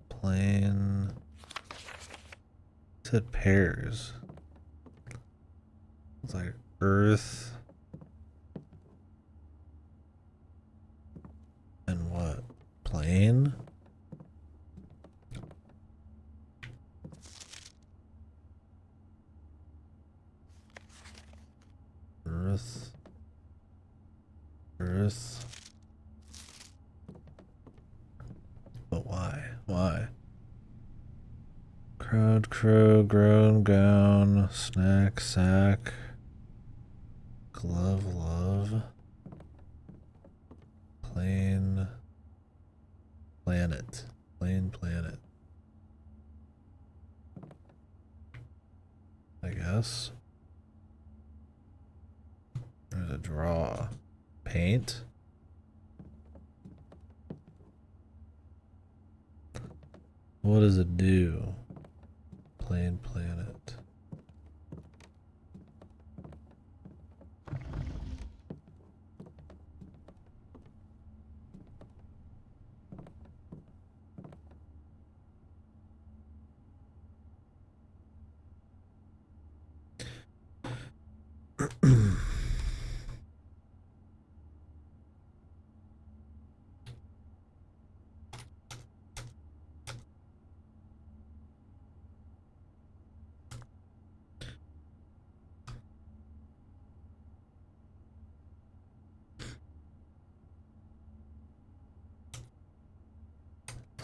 A: Plane. It said pairs. It's like Earth. And what? Plane? Earth. But why? Why? Crowd, crow, grown, gown, snack, sack, glove, love, plane, planet, plane, planet. I guess. There's a draw. Paint. What does it do? Plane, planet.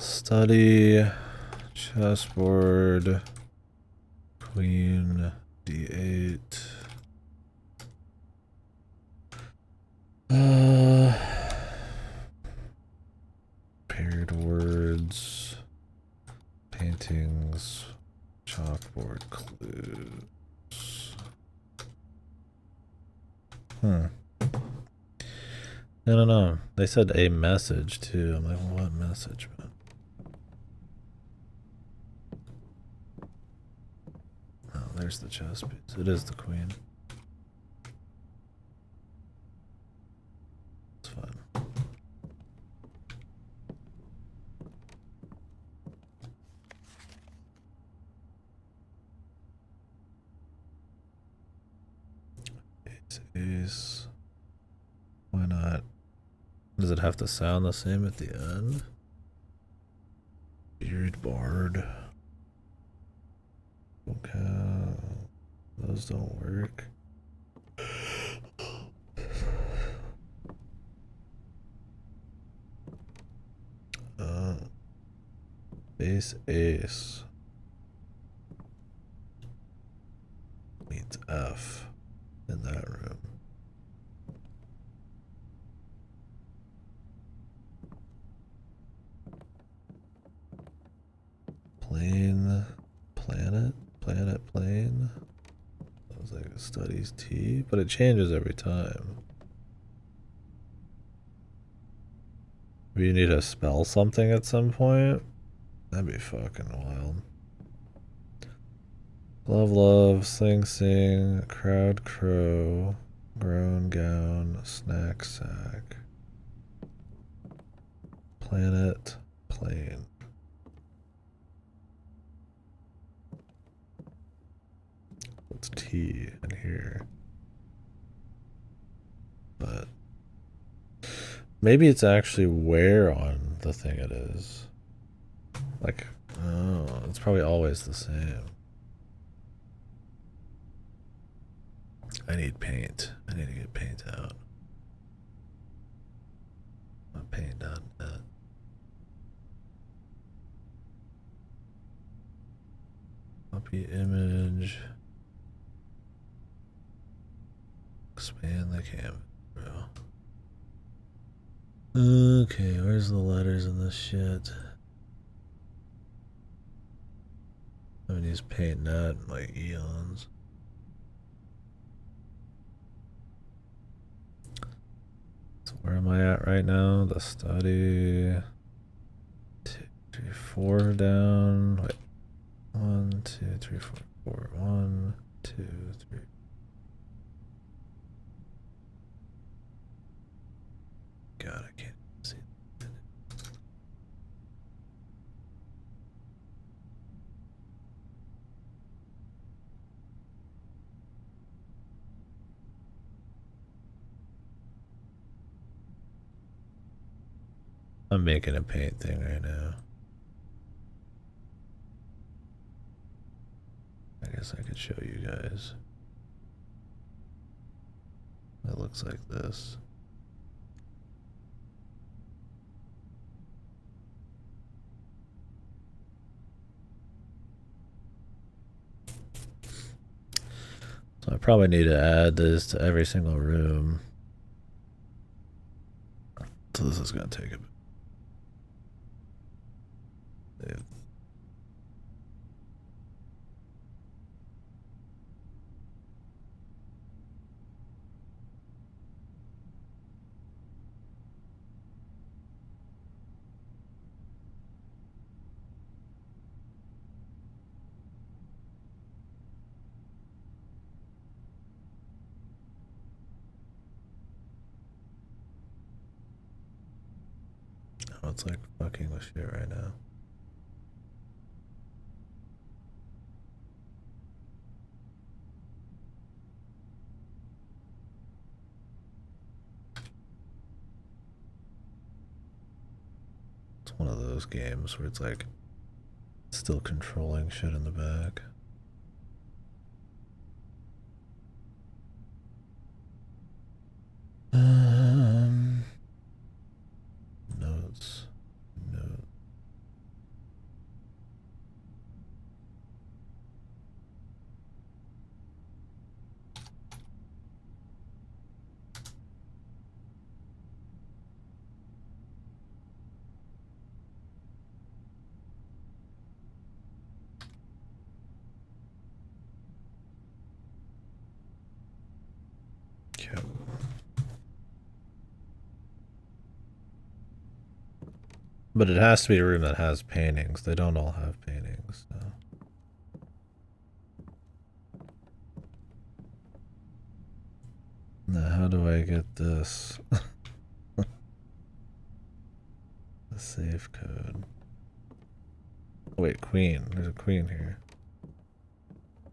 A: Study, chessboard, queen, d8. Paired words, paintings, chalkboard clues. I don't know. They said a message too. I'm like, what message, man? Oh, there's the chess piece. It is the queen. It's fine. Ace. Why not? Does it have to sound the same at the end? Beard bard. Okay. Those don't work. Base ace meets F in that room. Plane, planet, planet, plane. That was like studies T, but it changes every time. Maybe you need to spell something at some point. That'd be fucking wild. Love, love, sing, sing, crowd, crow, grown, gown, snack, sack, planet, plane. What's T in here? But maybe it's actually where on the thing it is. Like, oh, it's probably always the same. I need paint. I need to get paint out. Paint.net. Copy image. Expand the canvas, bro. Okay, where's the letters in this shit? I haven't used paint.net in like eons. So where am I at right now? The study. 2, 3, 4 down. Wait. 1, 2, 3, 4, 4. 1, 2, 3. God, I can't see. I'm making a paint thing right now. I guess I could show you guys. It looks like this. So I probably need to add this to every single room. So this is going to take a bit. Oh, it's like fucking with shit right now. It's one of those games where it's like still controlling shit in the back. Notes. Note. Yep. But it has to be a room that has paintings. They don't all have paintings. So. Now, how do I get this? The safe code. Oh, wait, queen. There's a queen here.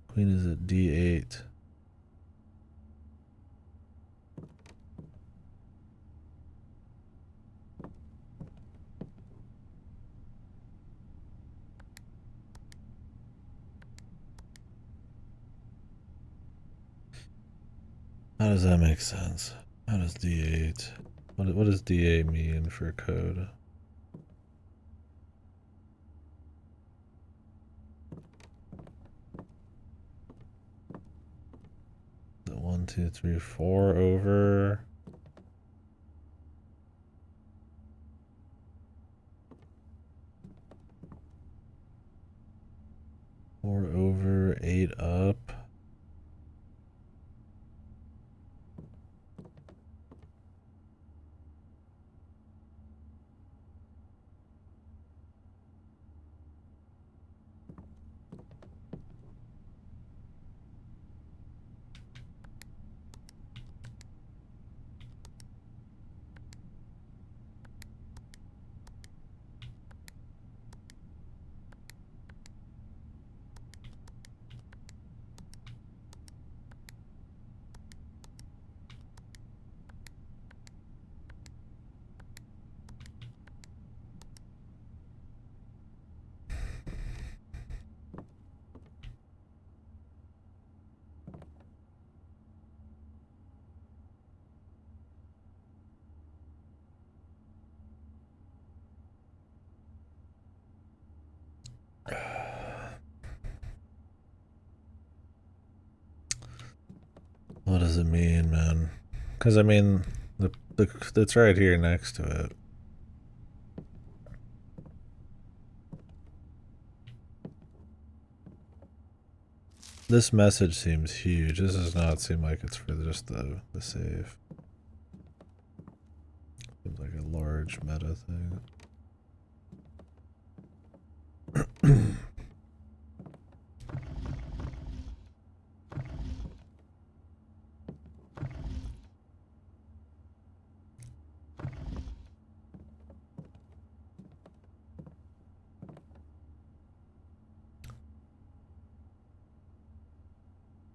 A: Queen is at D8. How does that make sense? How does D8? What does D8 mean for code? The 1, 2, 3, 4 over. Four over, 8 up. What does it mean, man? Because I mean, it's right here next to it. This message seems huge. This does not seem like it's for just the save. Seems like a large meta thing.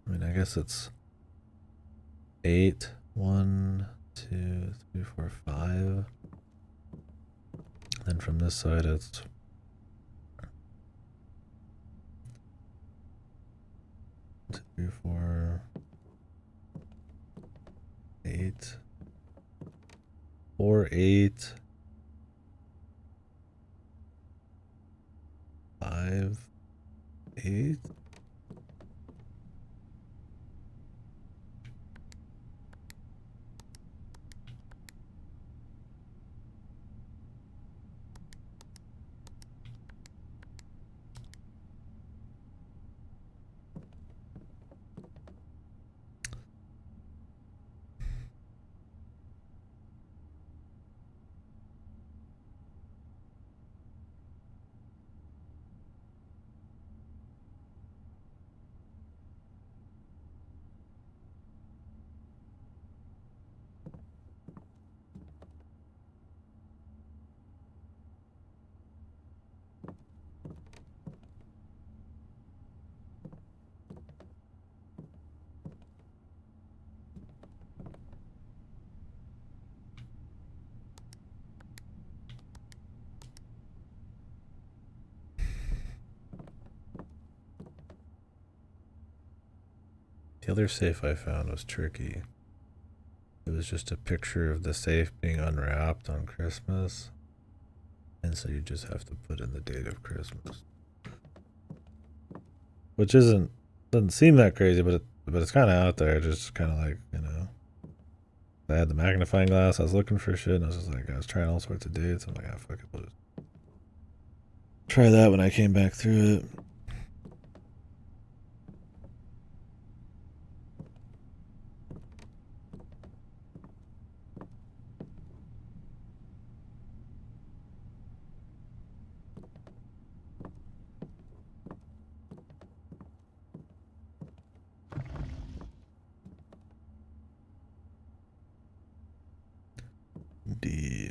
A: I mean, I guess it's 8, 1, 2, 3, 4, 5. Then from this side, it's 2, 3, 4, 8, 4, 8, 5, 8. The other safe I found was tricky. It was just a picture of the safe being unwrapped on Christmas. And so you just have to put in the date of Christmas. Which doesn't seem that crazy, but it's kind of out there. Just kind of like, I had the magnifying glass. I was looking for shit, and I was just like, I was trying all sorts of dates. I'm like, ah, fuck it, we'll just try that when I came back through it. D.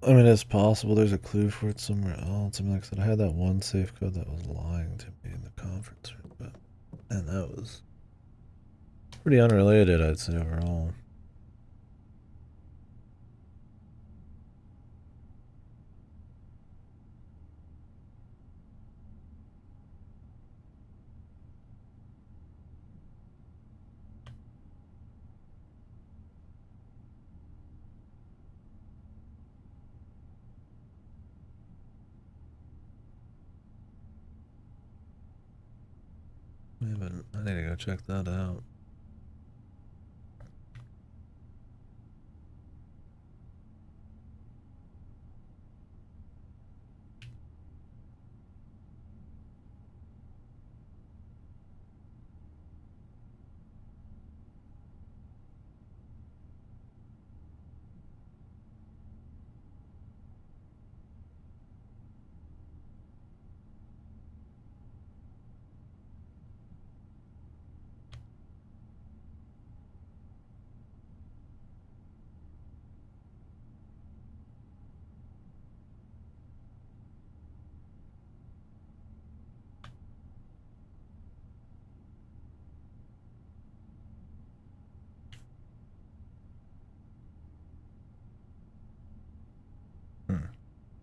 A: I mean, it's possible there's a clue for it somewhere else. I mean, like I said, I had that one safe code that was lying to me in the conference room, and that was pretty unrelated, I'd say, overall. I need to go check that out.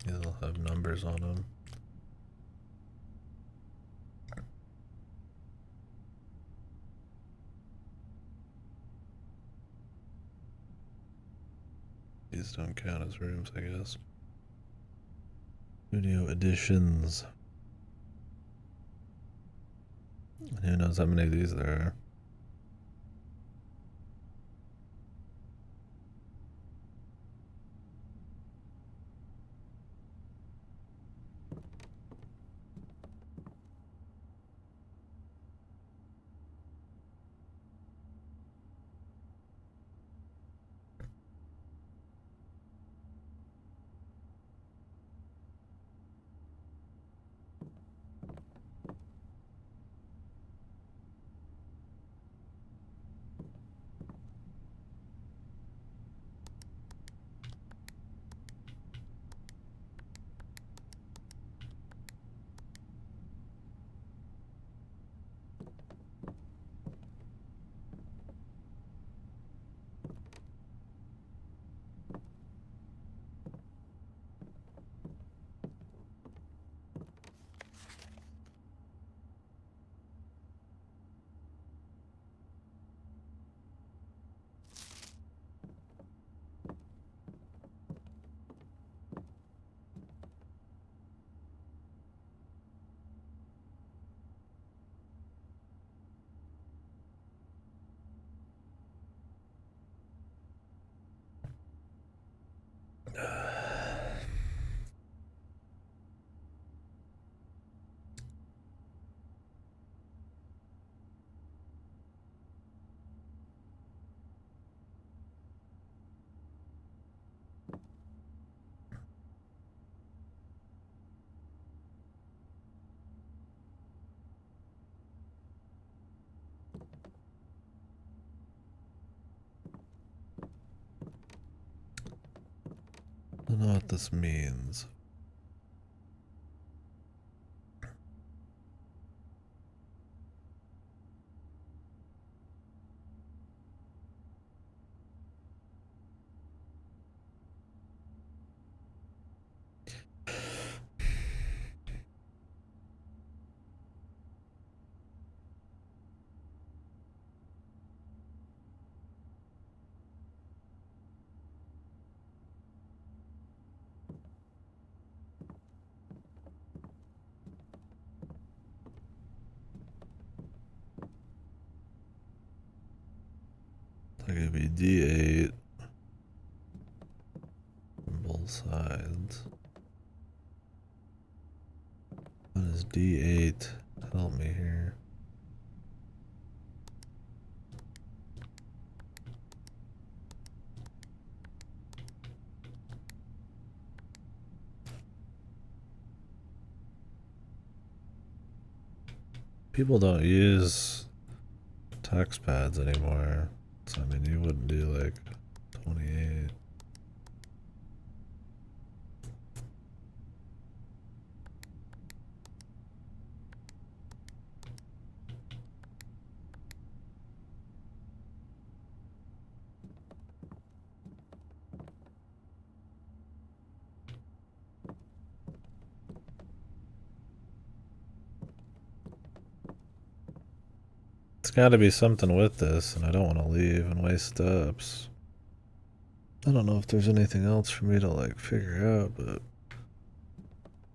A: They'll have numbers on them. These don't count as rooms, I guess. Studio editions. Who knows how many of these there are? I don't know what this means. That could be D8 from both sides. What does D8 help me here? People don't use text pads anymore. So, I mean, you wouldn't do like 28. It's gotta be something with this, and I don't want to leave and waste steps. I don't know if there's anything else for me to like figure out, but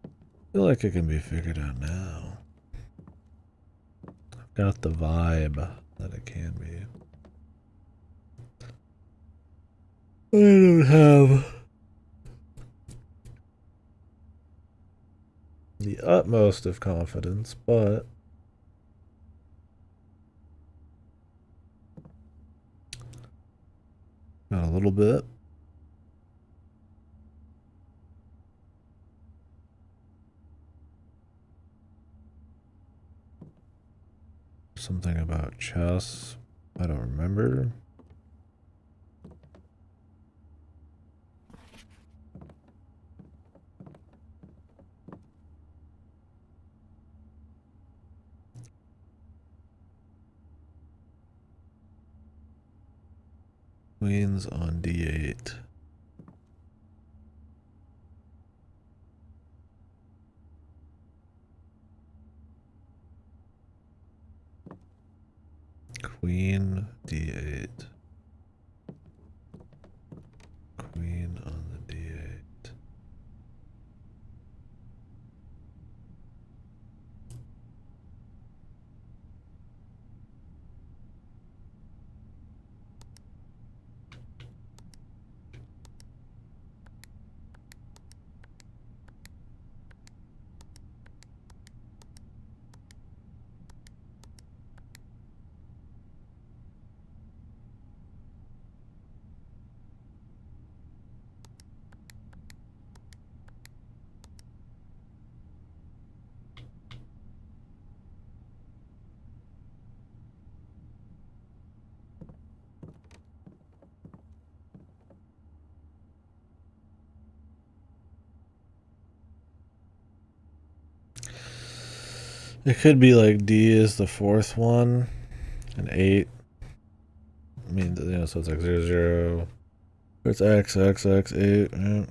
A: I feel like it can be figured out now. I've got the vibe that it can be. I don't have the utmost of confidence, but got a little bit. Something about chess. I don't remember. Queens on D8. Queen D8. Queen on the D8. It could be like D is the fourth one, and 8. I mean, you know, so it's like 0, 0. It's X, X, X, 8. Yeah.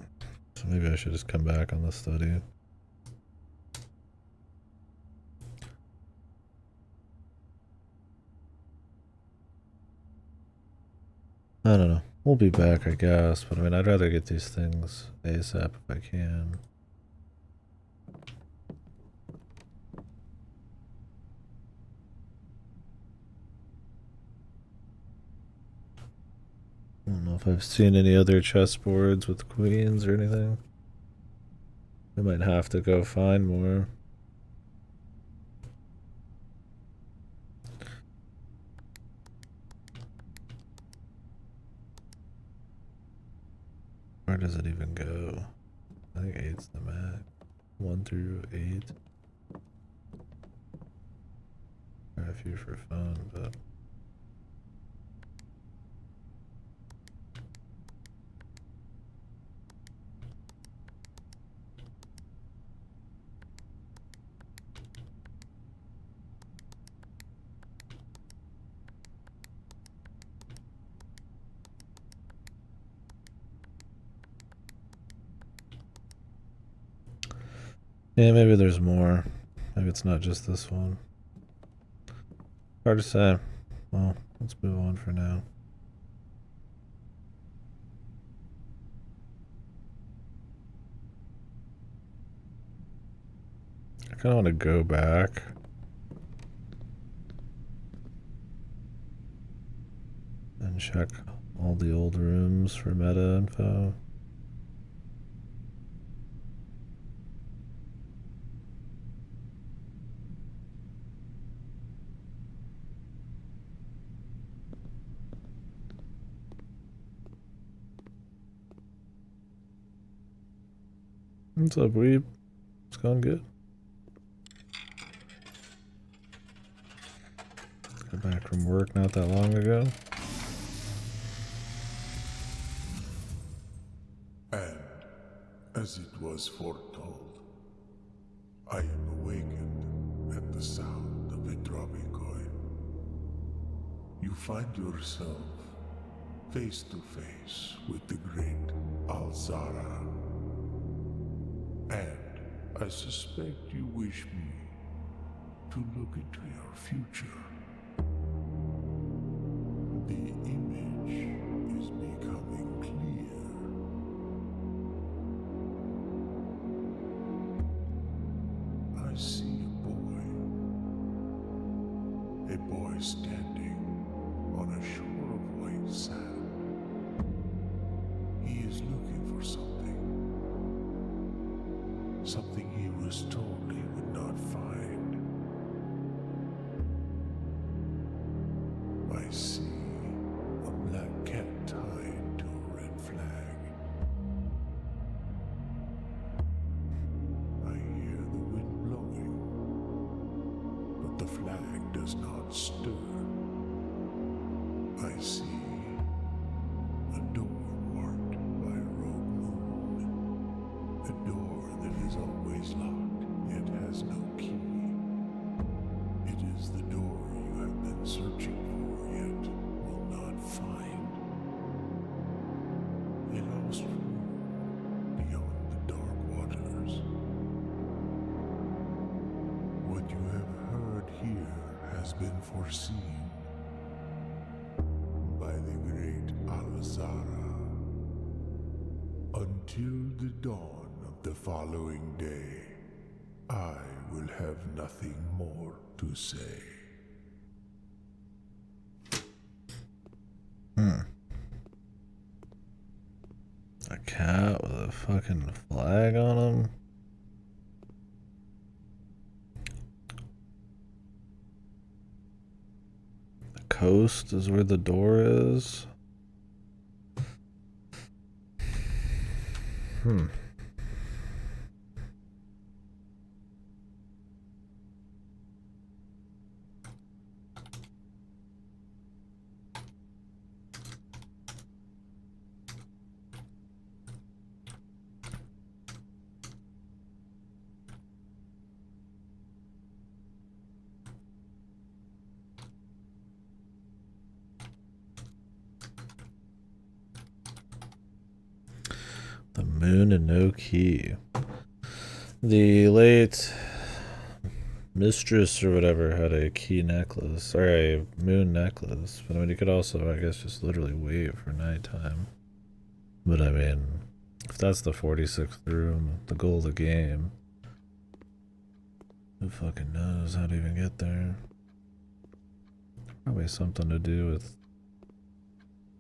A: So maybe I should just come back on the study. I don't know. We'll be back, I guess. But I mean, I'd rather get these things ASAP if I can. I don't know if I've seen any other chessboards with queens or anything. I might have to go find more. Where does it even go? I think 8's the max. 1 through 8. Try a few for fun, but yeah, maybe there's more. Maybe it's not just this one. Hard to say. Well, let's move on for now. I kind of want to go back and check all the old rooms for meta info. What's up, Weeb? It's going good. Got back from work not that long ago.
B: And, as it was foretold, I am awakened at the sound of a dropping coin. You find yourself face to face with the great Alzara. And I suspect you wish me to look into your future. The image is becoming clear. I see a boy standing on a shore of white sand. He is looking for something he was told he would not find. I see a black cat tied to a red flag. I hear the wind blowing, but the flag does not stir. I see a door marked by a rogue moon. A door that is always locked, yet has no key. It is the door you have been searching for, yet will not find. A lost room beyond the dark waters. What you have heard here has been foreseen by the great Alzara. Until the dawn of the following day, I will have nothing more to say.
A: A cat with a fucking flag on him. The coast is where the door is. The moon and no key. The late mistress or whatever had a key necklace, or a moon necklace. But I mean, you could also, I guess, just literally wait for nighttime. But I mean, if that's the 46th room, the goal of the game, who fucking knows how to even get there? Probably something to do with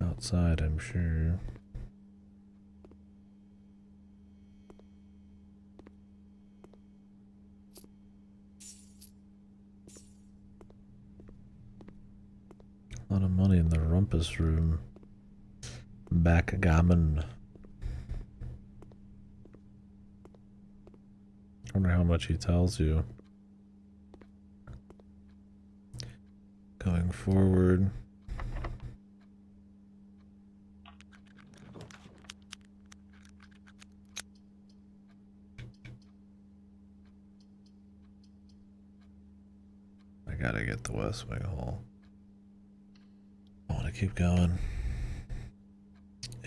A: outside, I'm sure. A lot of money in the rumpus room. Backgammon. I wonder how much he tells you. Going forward. I gotta get the West Wing Hall. I wanna keep going.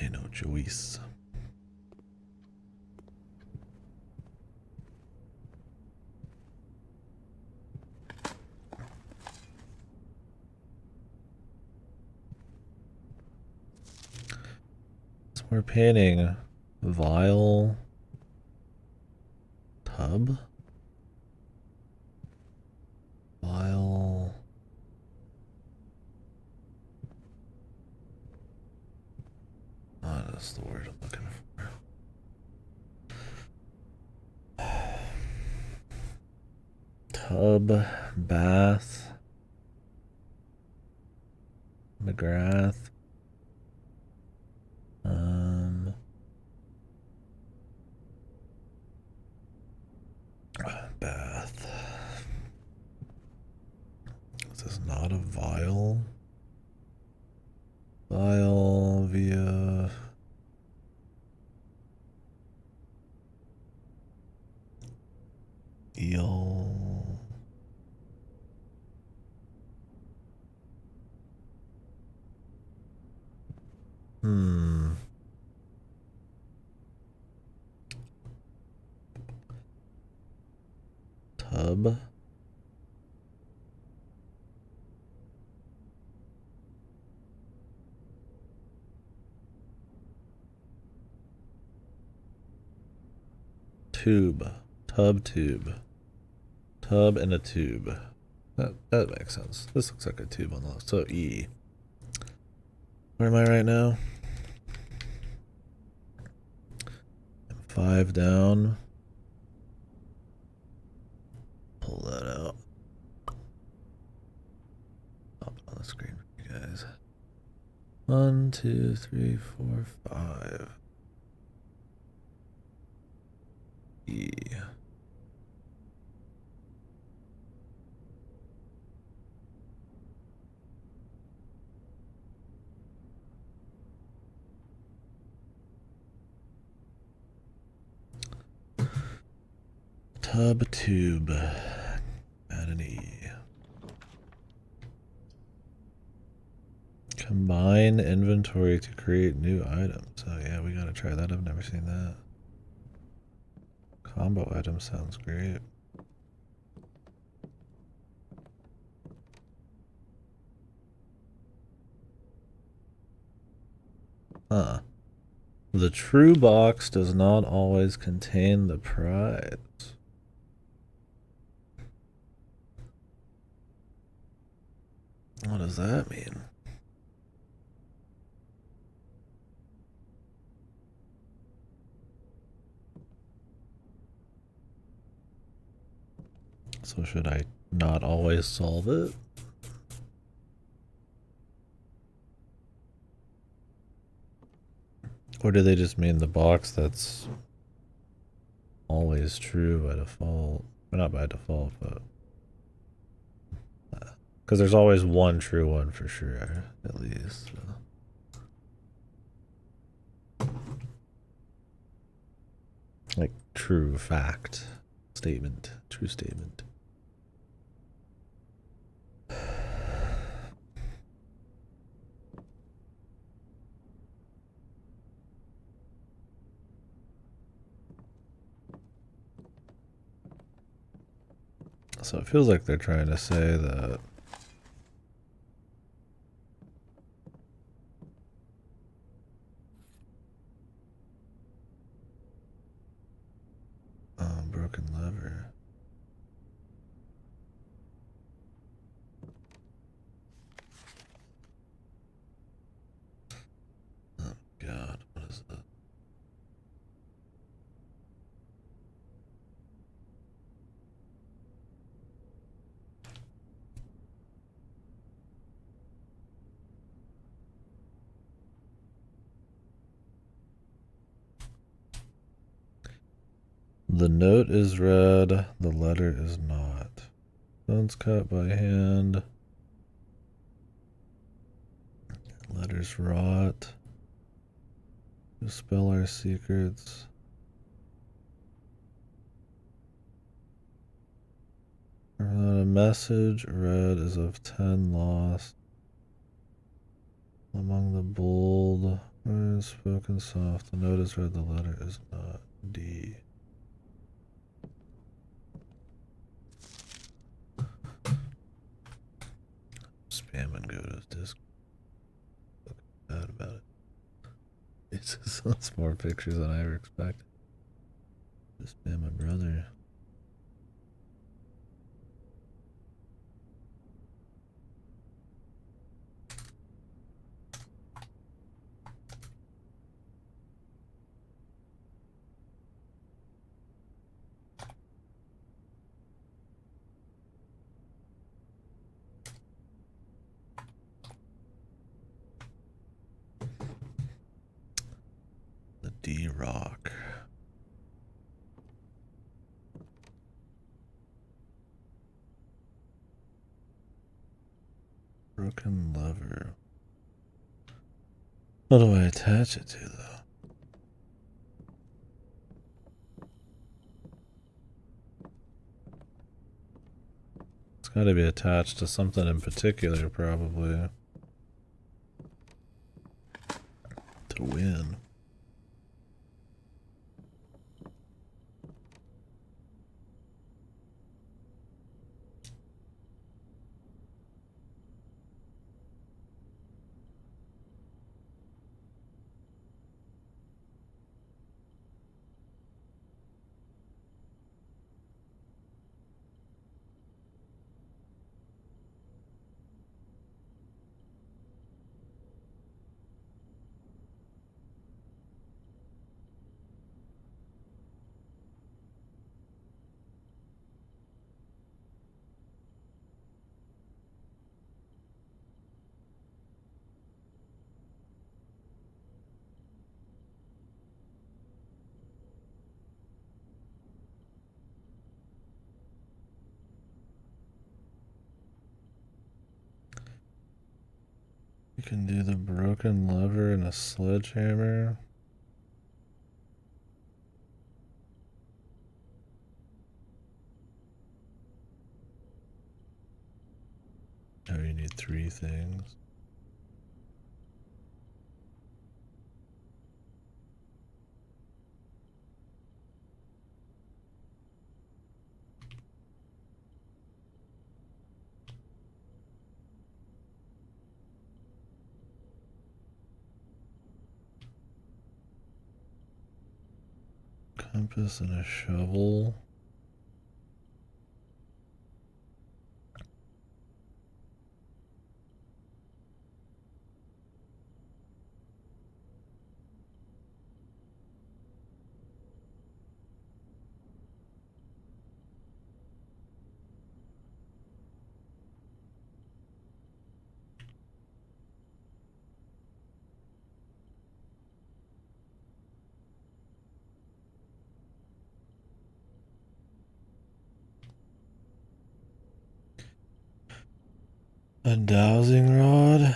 A: Ain't no choice. So we're painting Vile Tub. Vile. Oh, that's the word I'm looking for. Tub, bath, McGrath. Bath. This is not a vial. Vial via eel. Tub. Tube. Tub tube. Tub and a tube. That makes sense. This looks like a tube on the left. So E. Where am I right now? 5 down. Pull that out. Pop it on the screen for you guys. 1, 2, 3, 4, 5. E. Tub tube. Add an E. Combine inventory to create new items. Oh yeah, we gotta try that. I've never seen that. Combo item sounds great. Huh. The true box does not always contain the prize. What does that mean? So should I not always solve it? Or do they just mean the box that's always true by default? Or not by default, but... Because there's always one true one for sure, at least. Like, true fact. Statement. True statement. So it feels like they're trying to say that broken lever. The note is red, the letter is not. Stones cut by hand. Letters rot. Dispel our secrets. Without a message, red is of 10 lost. Among the bold words spoken soft, the note is red, the letter is not. D. Spam and go to his disc. Bad about it. It's just more pictures than I ever expected. Just spam my brother. The D rock. Broken lever. What do I attach it to, though? It's got to be attached to something in particular, probably. To win. You can do the broken lever and a sledgehammer. Oh, you need 3 things. Compass and a shovel. A dowsing rod.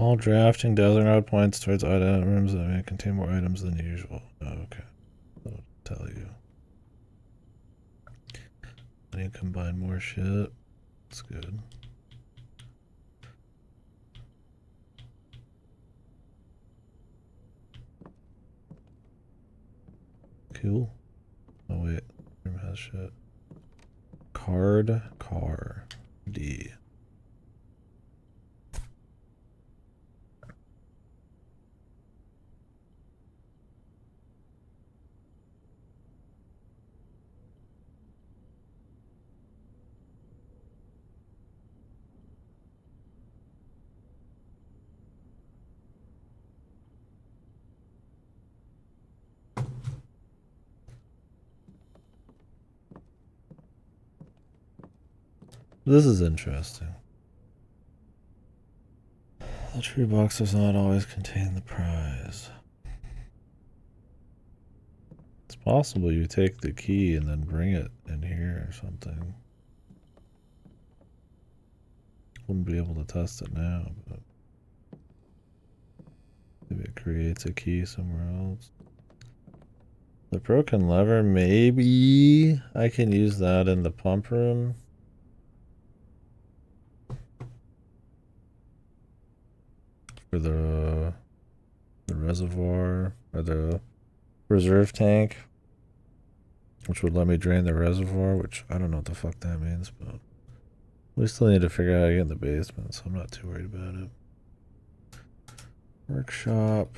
A: All drafting doesn't route points towards items that may contain more items than usual. Oh, okay. That'll tell you. When you combine more shit, that's good. Cool. Oh wait, room has shit. Car, D. This is interesting. The tree box does not always contain the prize. It's possible you take the key and then bring it in here or something. Wouldn't be able to test it now, but maybe it creates a key somewhere else. The broken lever, maybe I can use that in the pump room. For the reservoir or the reserve tank, which would let me drain the reservoir, which I don't know what the fuck that means, but we still need to figure out how to get in the basement, so I'm not too worried about it. Workshop.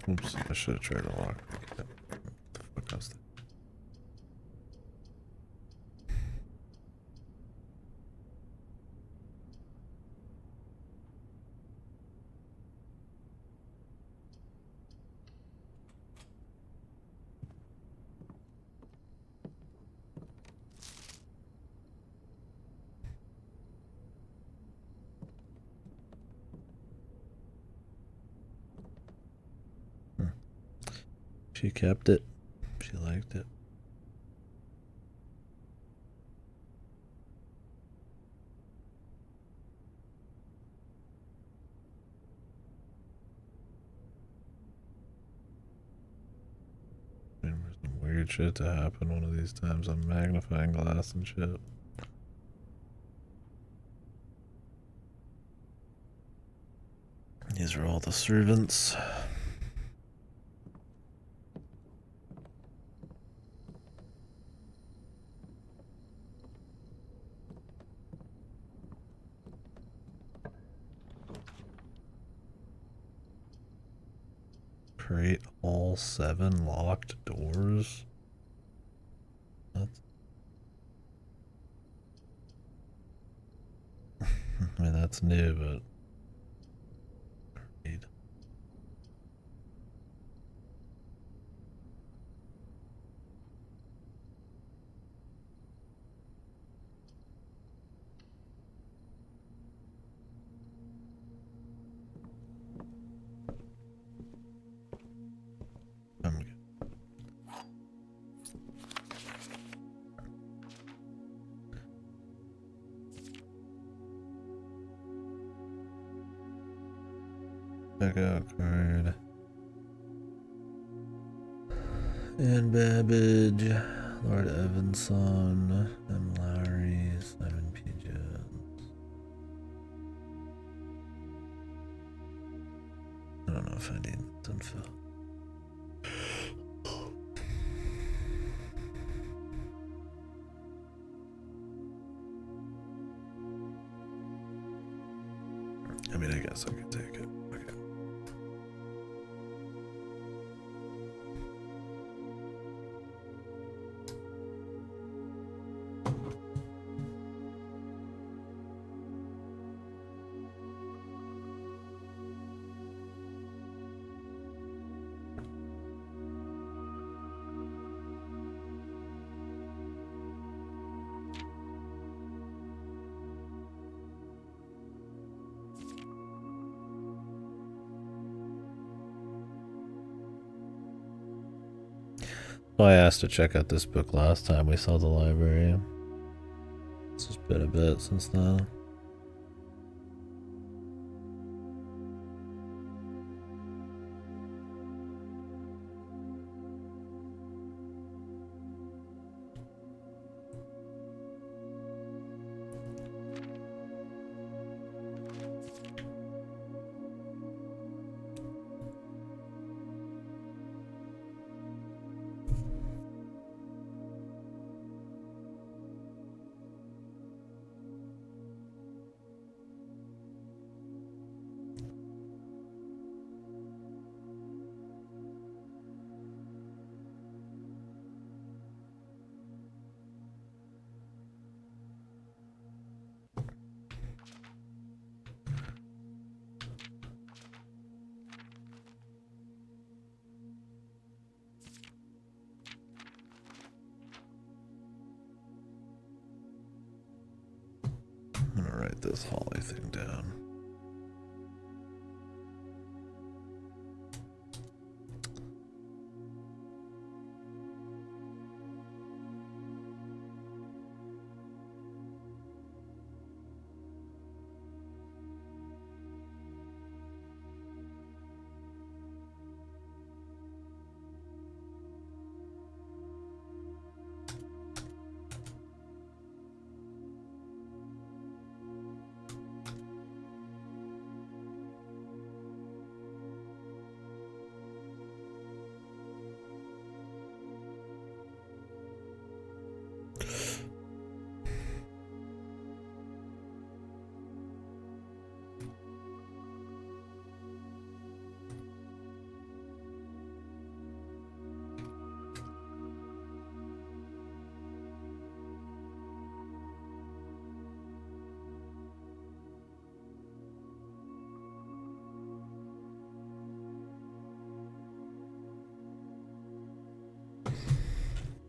A: Oops, I should have tried to lock it. What the fuck else? She kept it. She liked it. There's some weird shit to happen one of these times. I'm magnifying glass and shit. These are all the servants. Create all 7 locked doors. What? I mean, that's new, but create. I'm good. Checkout card. Anne Babbage, Lord Evanson, M. Lowry, Simon P. Jones. I don't know if I need this info. I mean, I guess I could take it. Okay. Well, I asked to check out this book last time we saw the library. It's just been a bit since then. I'm gonna write this Holly thing down.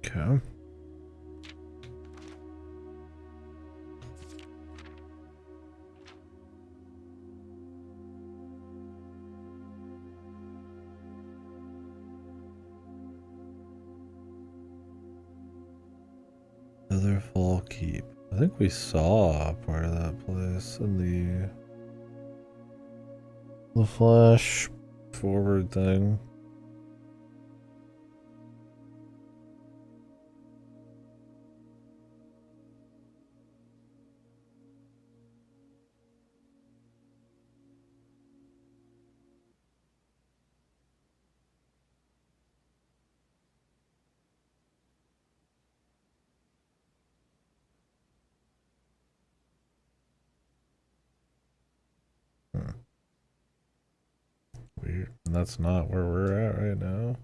A: Okay. Featherfall Keep. I think we saw part of that place in the flash forward thing. Weird. And that's not where we're at right now.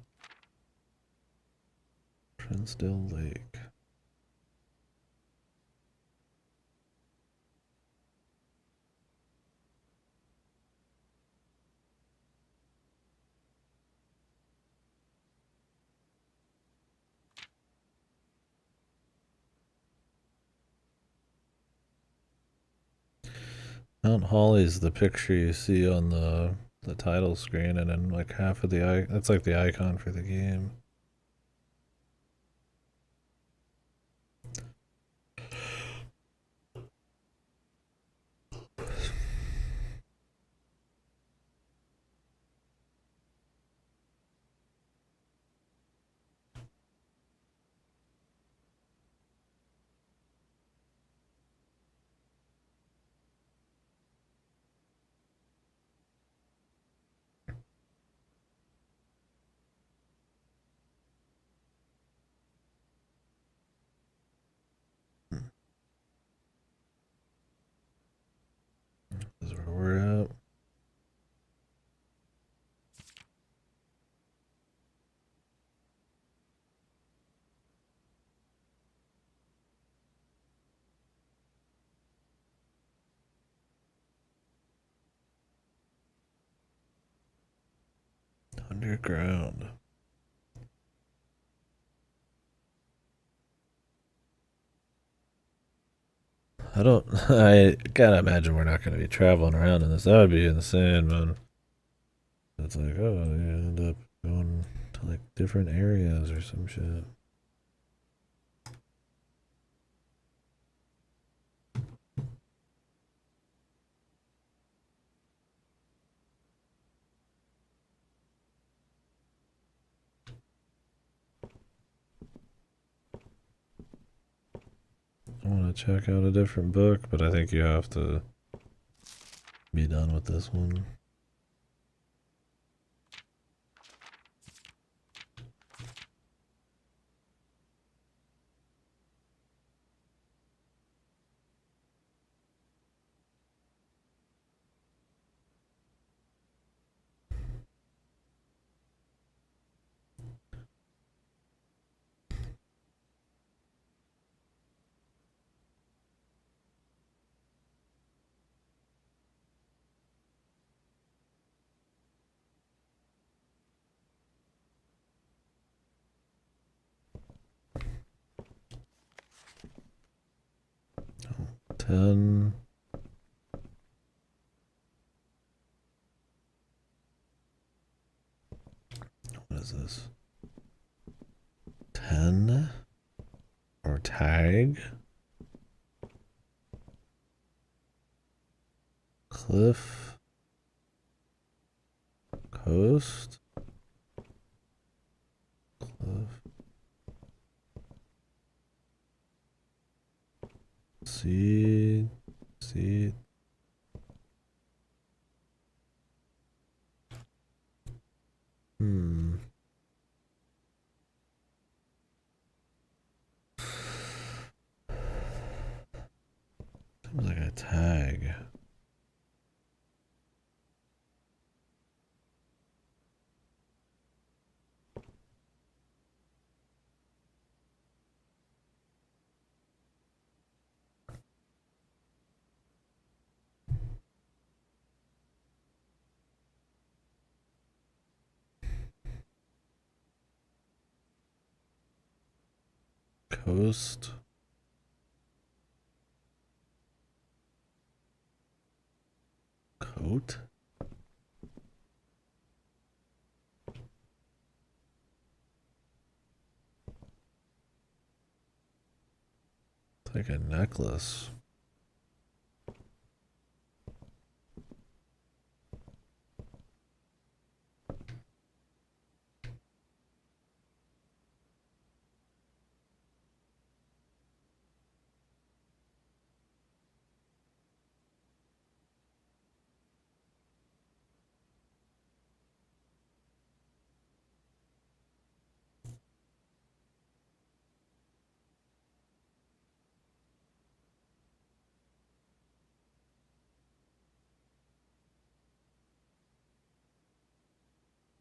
A: Trinsdale Lake. Mount Holly is the picture you see on the title screen, and then like half of the that's like the icon for the game. This is where we're at. Underground. I gotta imagine we're not gonna be traveling around in this. That would be insane, man. It's like, oh, you end up going to like different areas or some shit. I want to check out a different book, but I think you have to be done with this one. Oh, 10. What is this? 10 or tag? Cliff? Coast? Cliff? Seed? Seed? Hmm. Seems like a tag. Coast? Coat? It's like a necklace.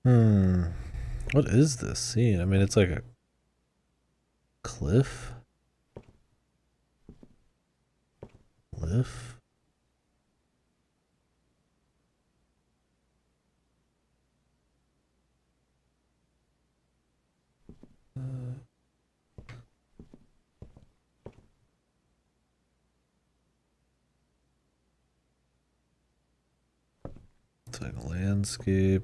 A: Hmm. What is this scene? I mean, it's like a cliff? Cliff? Uh, it's like landscape.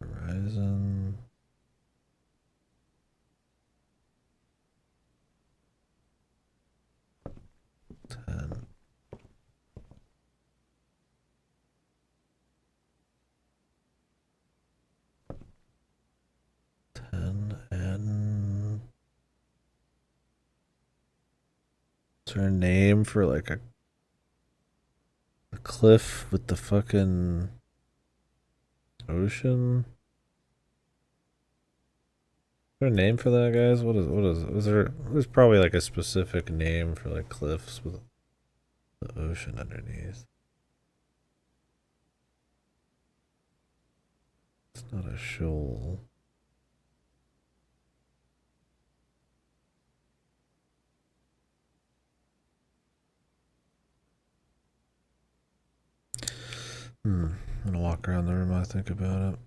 A: Horizon. Ten. And is there a name for like a cliff with the fucking ocean? Is there a name for that, guys? Is there? There's probably like a specific name for like cliffs with the ocean underneath. It's not a shoal. I'm gonna walk around the room while I think about it.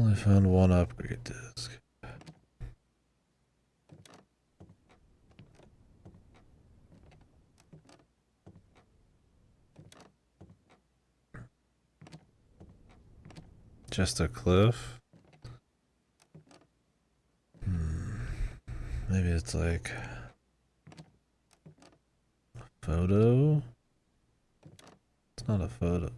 A: Only found one upgrade disc. Just a cliff? Maybe it's like a photo? It's not a photo.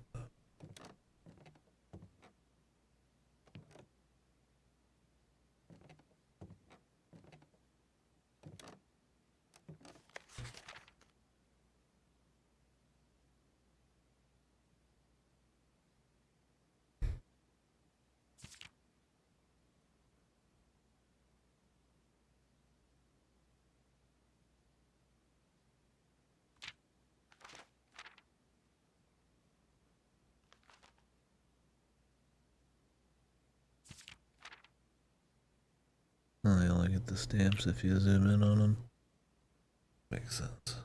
A: Oh, you only get the stamps if you zoom in on them. Makes sense.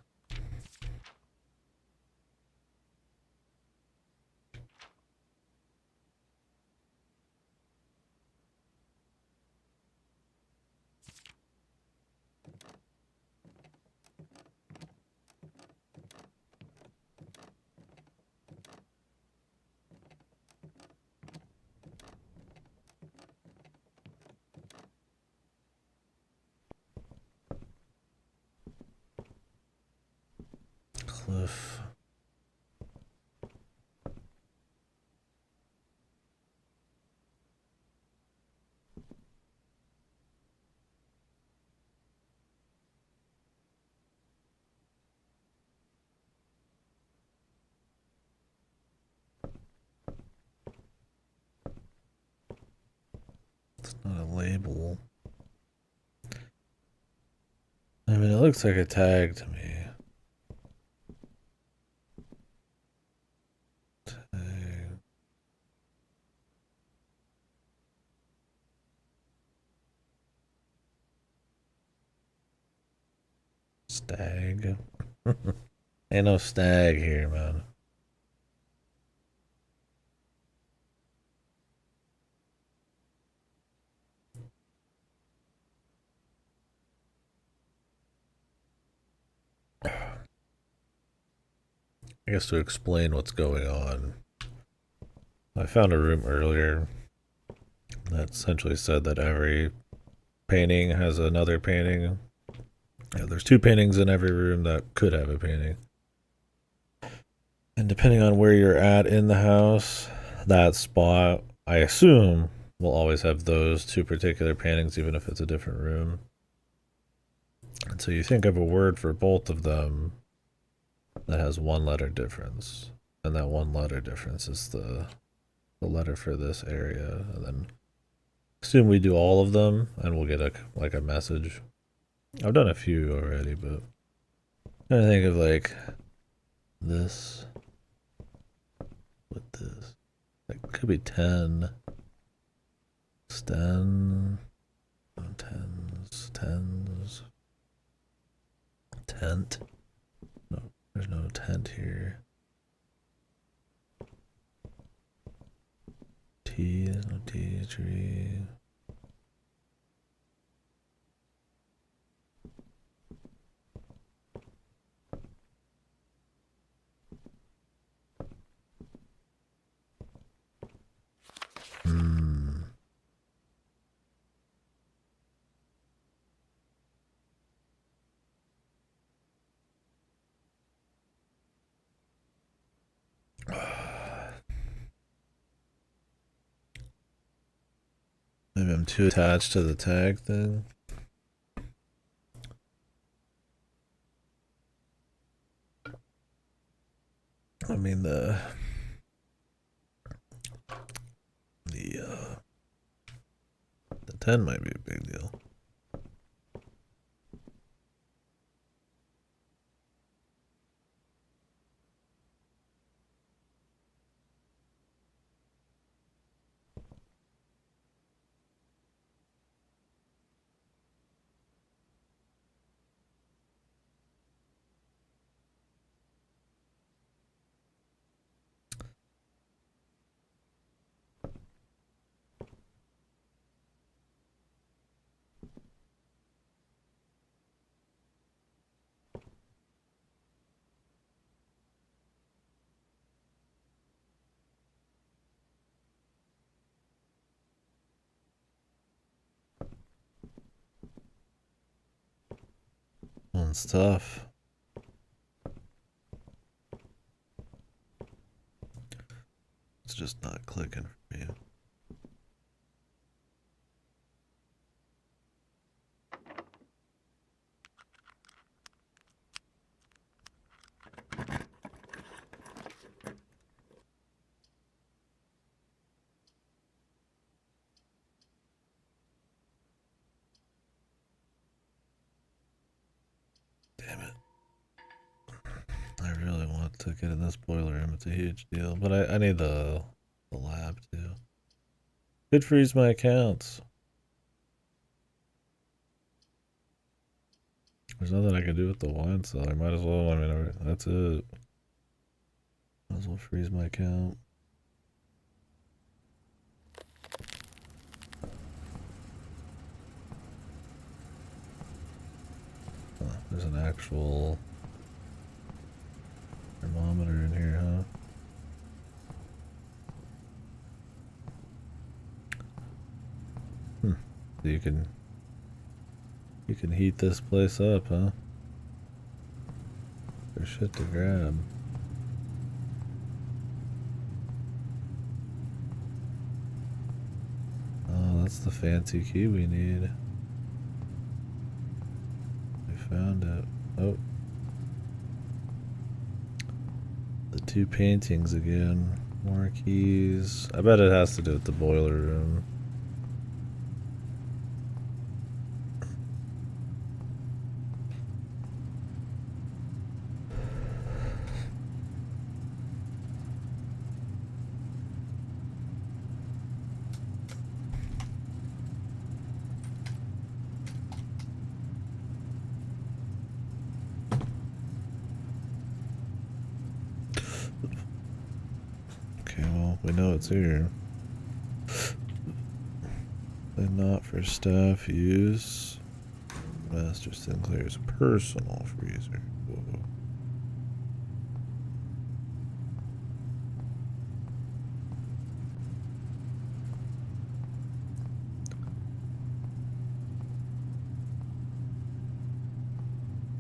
A: Cliff. It's not a label. I mean, it looks like a tag to me. Tag. Stag. Ain't no stag here, man. I guess to explain what's going on, I found a room earlier that essentially said that every painting has another painting. Yeah, there's two paintings in every room that could have a painting. And depending on where you're at in the house, that spot, I assume, will always have those two particular paintings, even if it's a different room. And so you think of a word for both of them that has one letter difference. And that one letter difference is the letter for this area. And then assume we do all of them and we'll get a message. I've done a few already, but I'm trying to think of like this with this. It could be 10. Sten. Tens. Tent. No, there's no tent here. Tea, no tea tree. Hmm. Maybe I'm too attached to the tag thing. I mean the 10 might be a big deal. one's tough. It's just not clicking for me. Damn it. I really want to get in this boiler room. It's a huge deal. But I need the lab too. Could freeze my accounts. There's nothing I can do with the wine cellar. I might as well. I mean, that's it. Might as well freeze my account. There's an actual thermometer in here, huh? So you can heat this place up, huh? There's shit to grab. Oh, that's the fancy key we need. We found it. Oh. The two paintings again. More keys. I bet it has to do with the boiler room. We know it's here. And not for staff use. Master Sinclair's personal freezer. Whoa.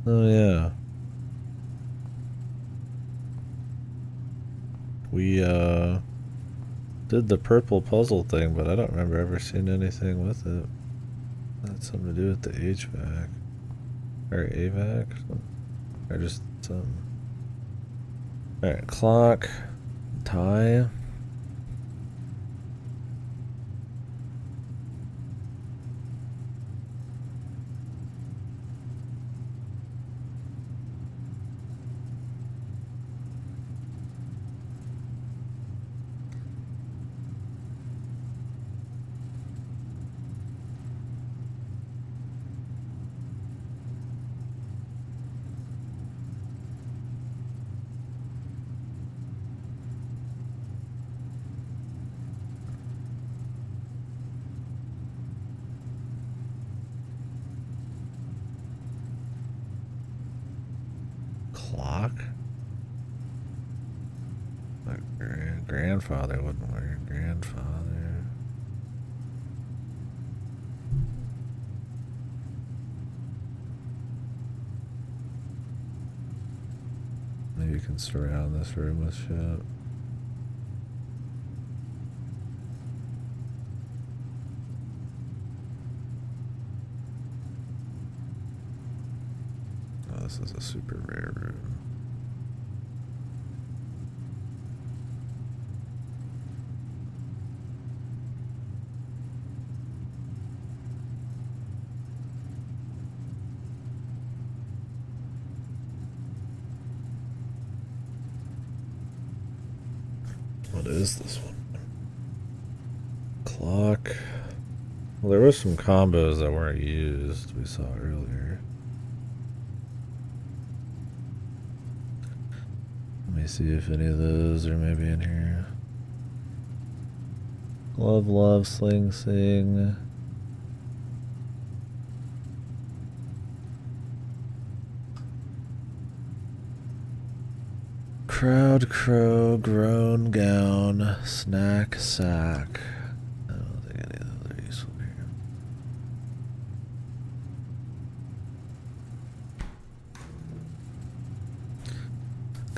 A: Oh yeah. We did the purple puzzle thing, but I don't remember ever seeing anything with it. That had something to do with the HVAC. Or AVAC? Or just some. Alright, clock. Tie. Clock? My grandfather wouldn't wear your grandfather. Maybe you can surround this room with shit. Oh, this is a super rare room. What is this one? Clock. Well, there were some combos that weren't used. We saw earlier. Let me see if any of those are maybe in here. Love, love, sling, sing. Crowd, crow, groan, gown, snack, sack. I don't think any of those are useful here.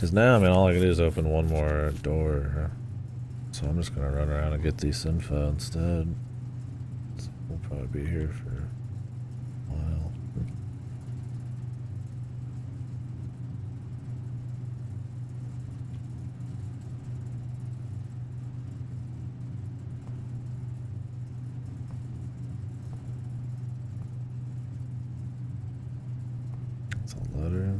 A: Because now, I mean, all I can do is open one more door. So I'm just gonna run around and get these info instead. So we'll probably be here for a while. It's a letter.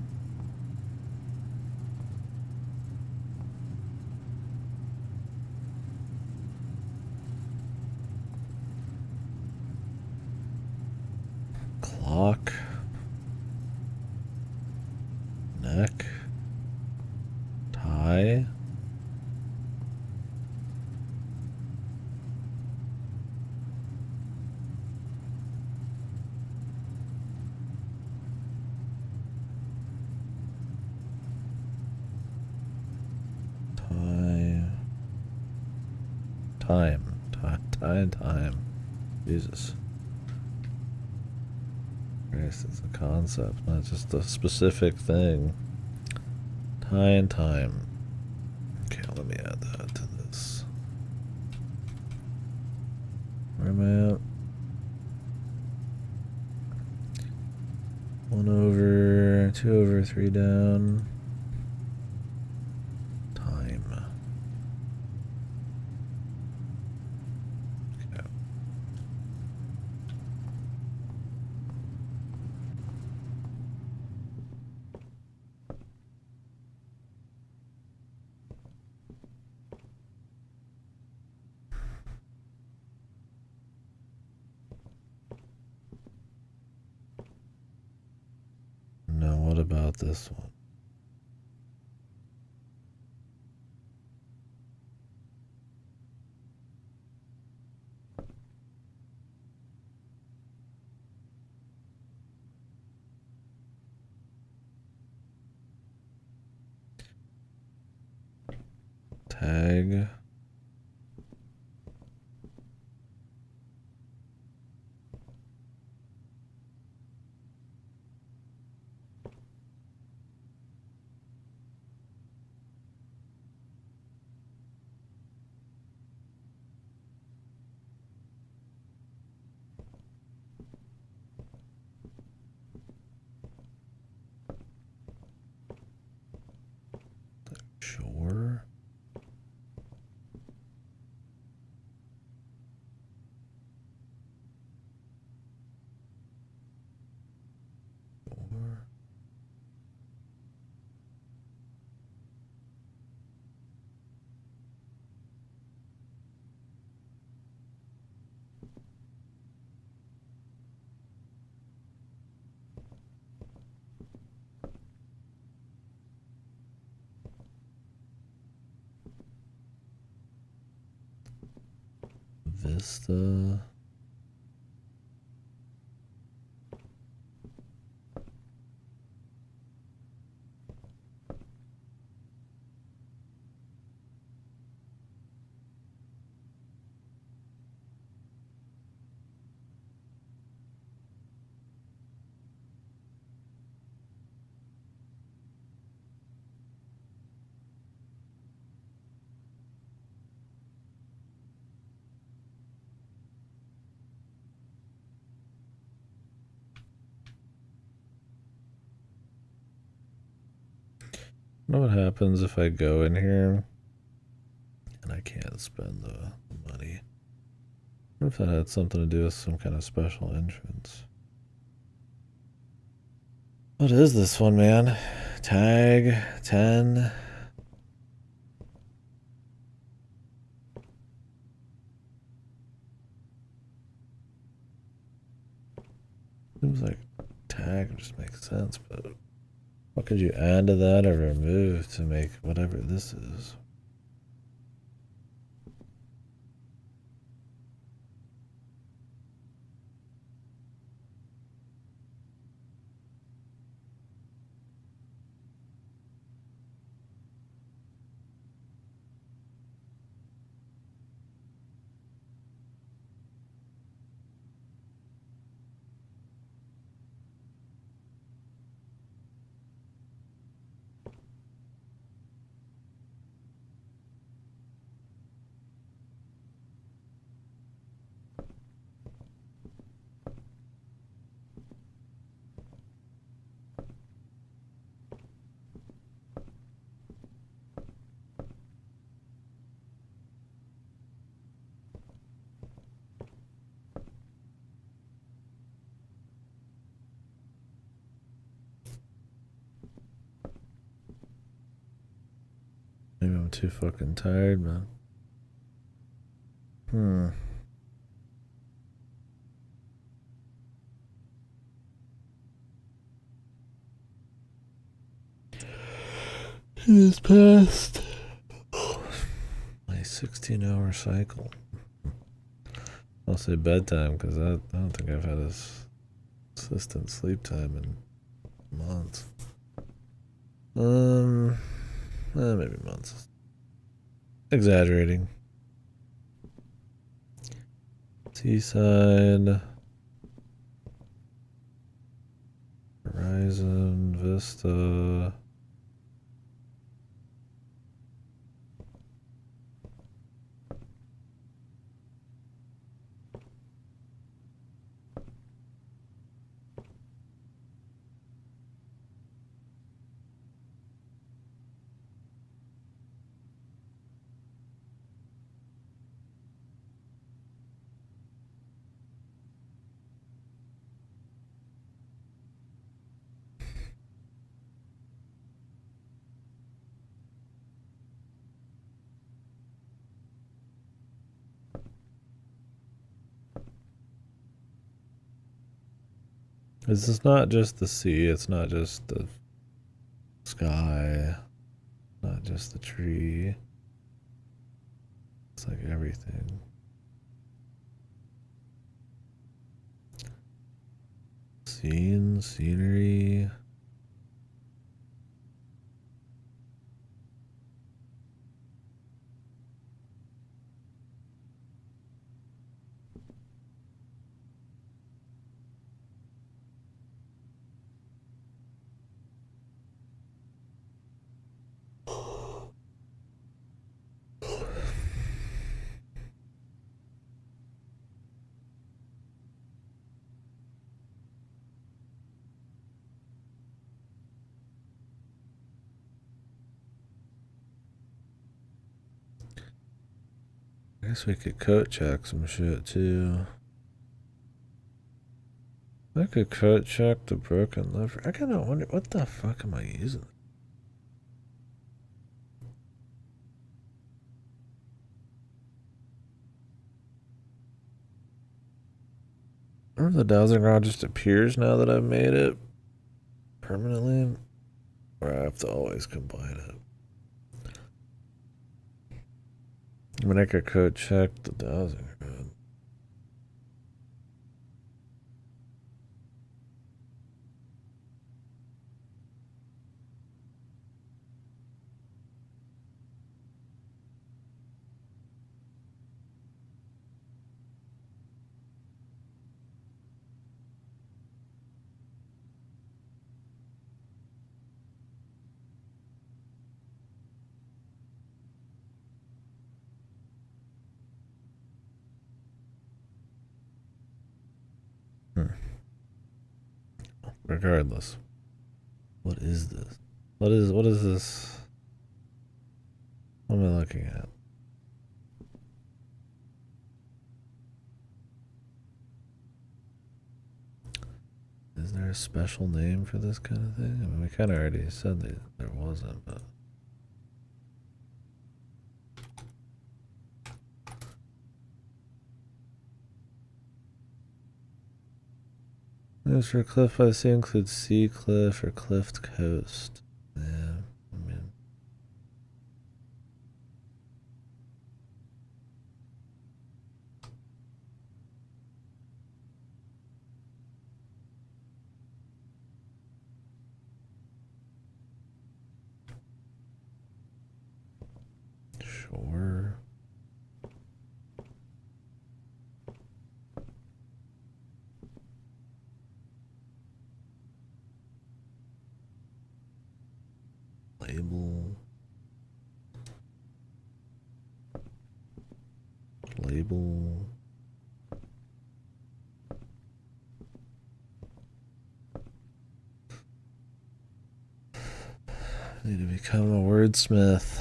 A: Clock. Neck. Tie. Tie and time. Jesus. Christ, it's a concept, not just a specific thing. Tie and time. Okay, let me add that to this. Where am I at? 1 over, 2 over, 3 down. Time. Okay. Now, what about this one? Tag. Sure. Sure. Vista. Know what happens if I go in here and I can't spend the money? What if that had something to do with some kind of special entrance? What is this one, man? Tag 10. Seems like tag just makes sense, but what could you add to that or remove to make whatever this is? I'm too fucking tired, man. It is past my 16-hour cycle. I'll say bedtime because I don't think I've had a consistent sleep time in months. Maybe months. Exaggerating. Seaside, Horizon, Vista. This is not just the sea, it's not just the sky, not just the tree. It's like everything. Scene, scenery. I guess we could coat check some shit too. I could coat check the broken liver. I kinda wonder what the fuck am I using? Or the dowsing rod just appears now that I've made it permanently? Or I have to always combine it. I mean, I could code check the dowsing rod. Regardless. What is this? What is this? What am I looking at? Is there a special name for this kind of thing? I mean, we kind of already said that there wasn't, but. Names for a cliff by the sea include Sea Cliff or Cliffed Coast. Yeah, I mean. Sure. Label. Label. Need to become a wordsmith.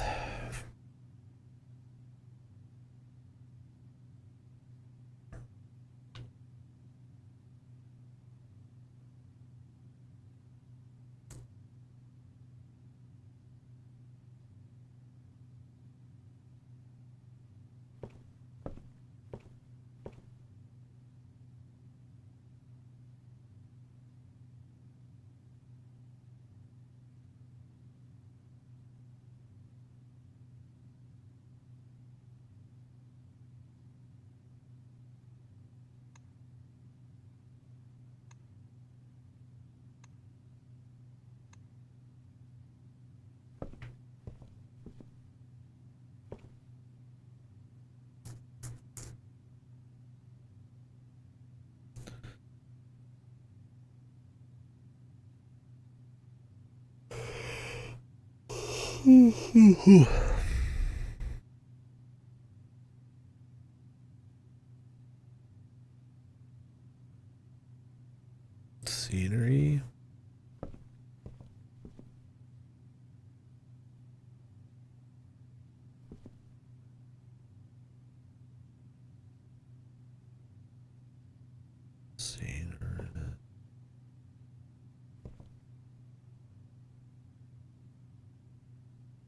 A: Scenery. Scenery.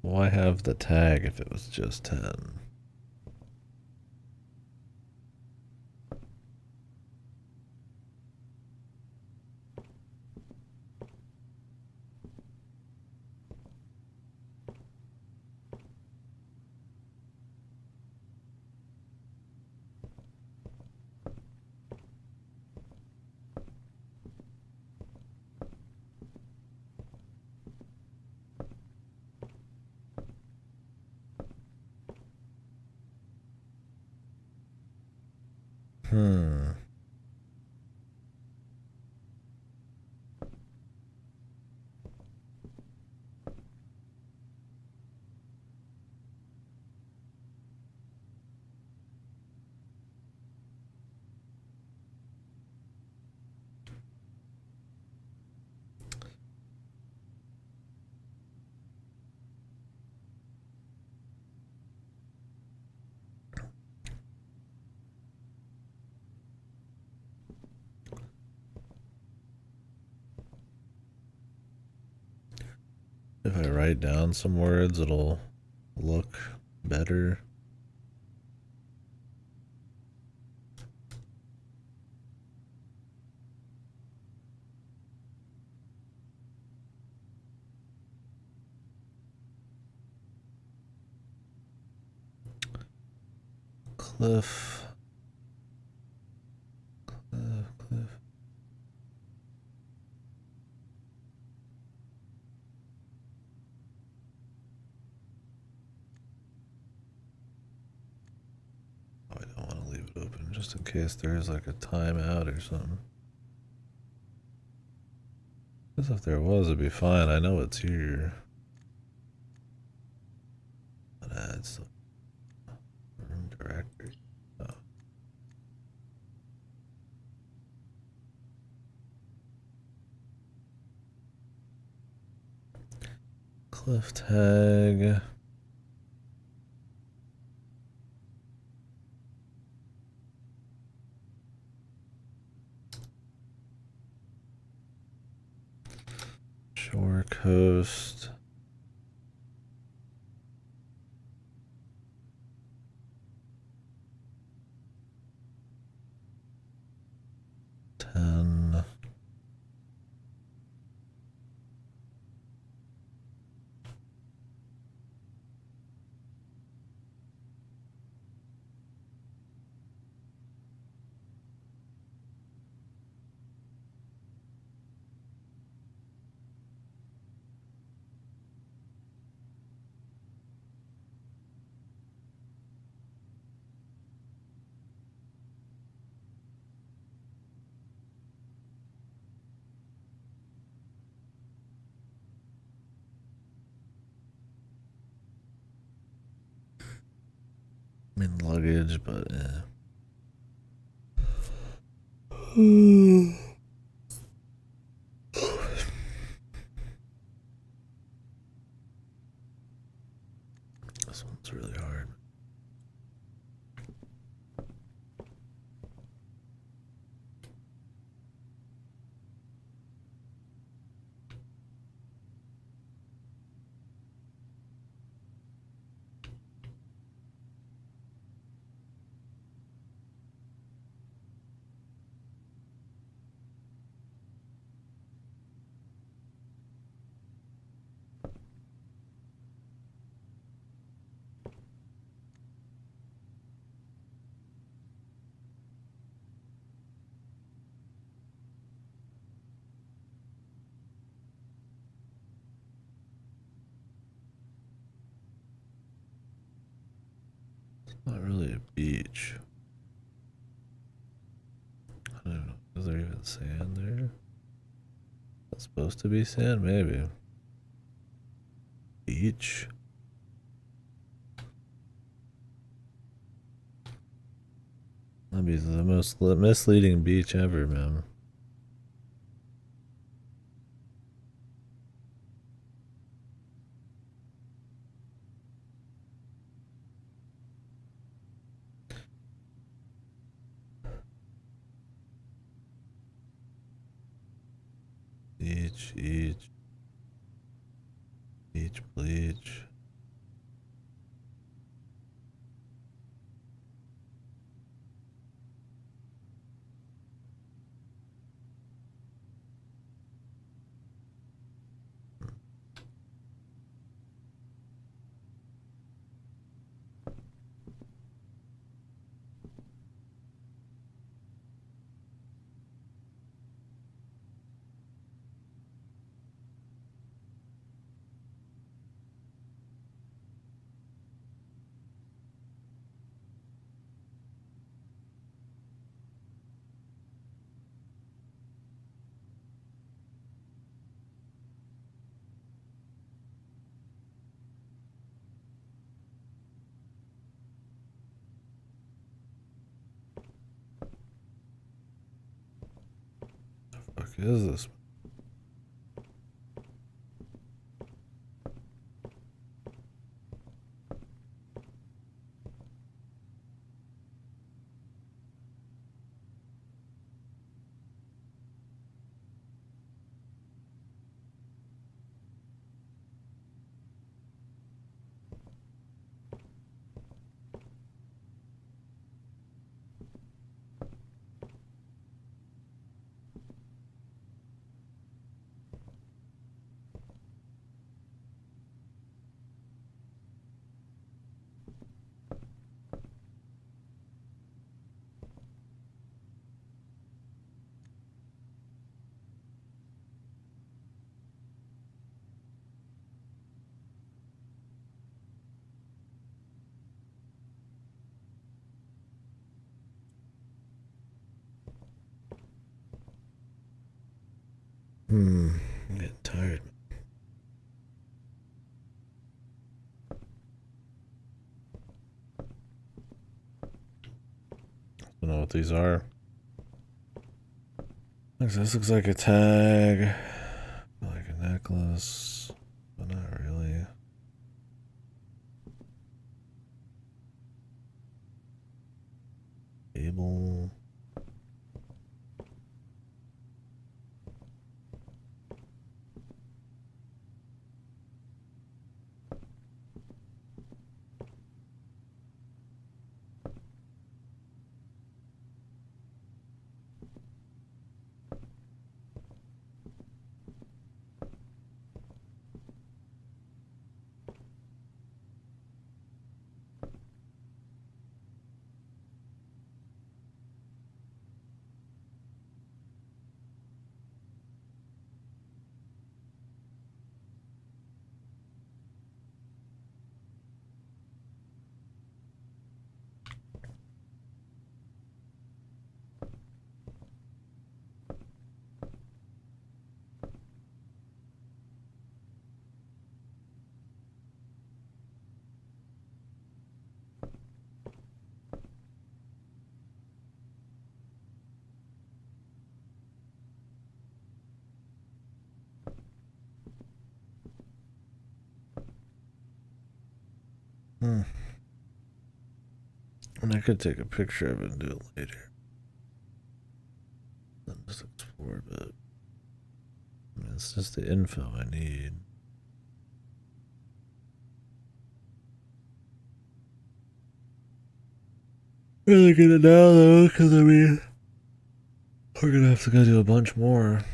A: Why have the tag if it was just 10? Hmm. If I write down some words, it'll look better. Cliff. Cliff. Oh, I don't want to leave it open just in case there's like a timeout or something. Because if there was, it'd be fine. I know it's here. But add some room directory. Oh. Cliff tag. Shore coast. Ten. I'm in luggage, but this one's really hard. Not really a beach. I don't know. Is there even sand there? That's supposed to be sand, maybe. Beach. That'd be the most misleading beach ever, man. Beach, bleach. What the fuck is this? I'm getting tired. I don't know what these are. This looks like a tag, like a necklace, but not really. Cable. And I could take a picture of it and do it later. Then just explore a bit. I mean, it's just the info I need. Really get it now though, because I mean, we're gonna have to go do a bunch more.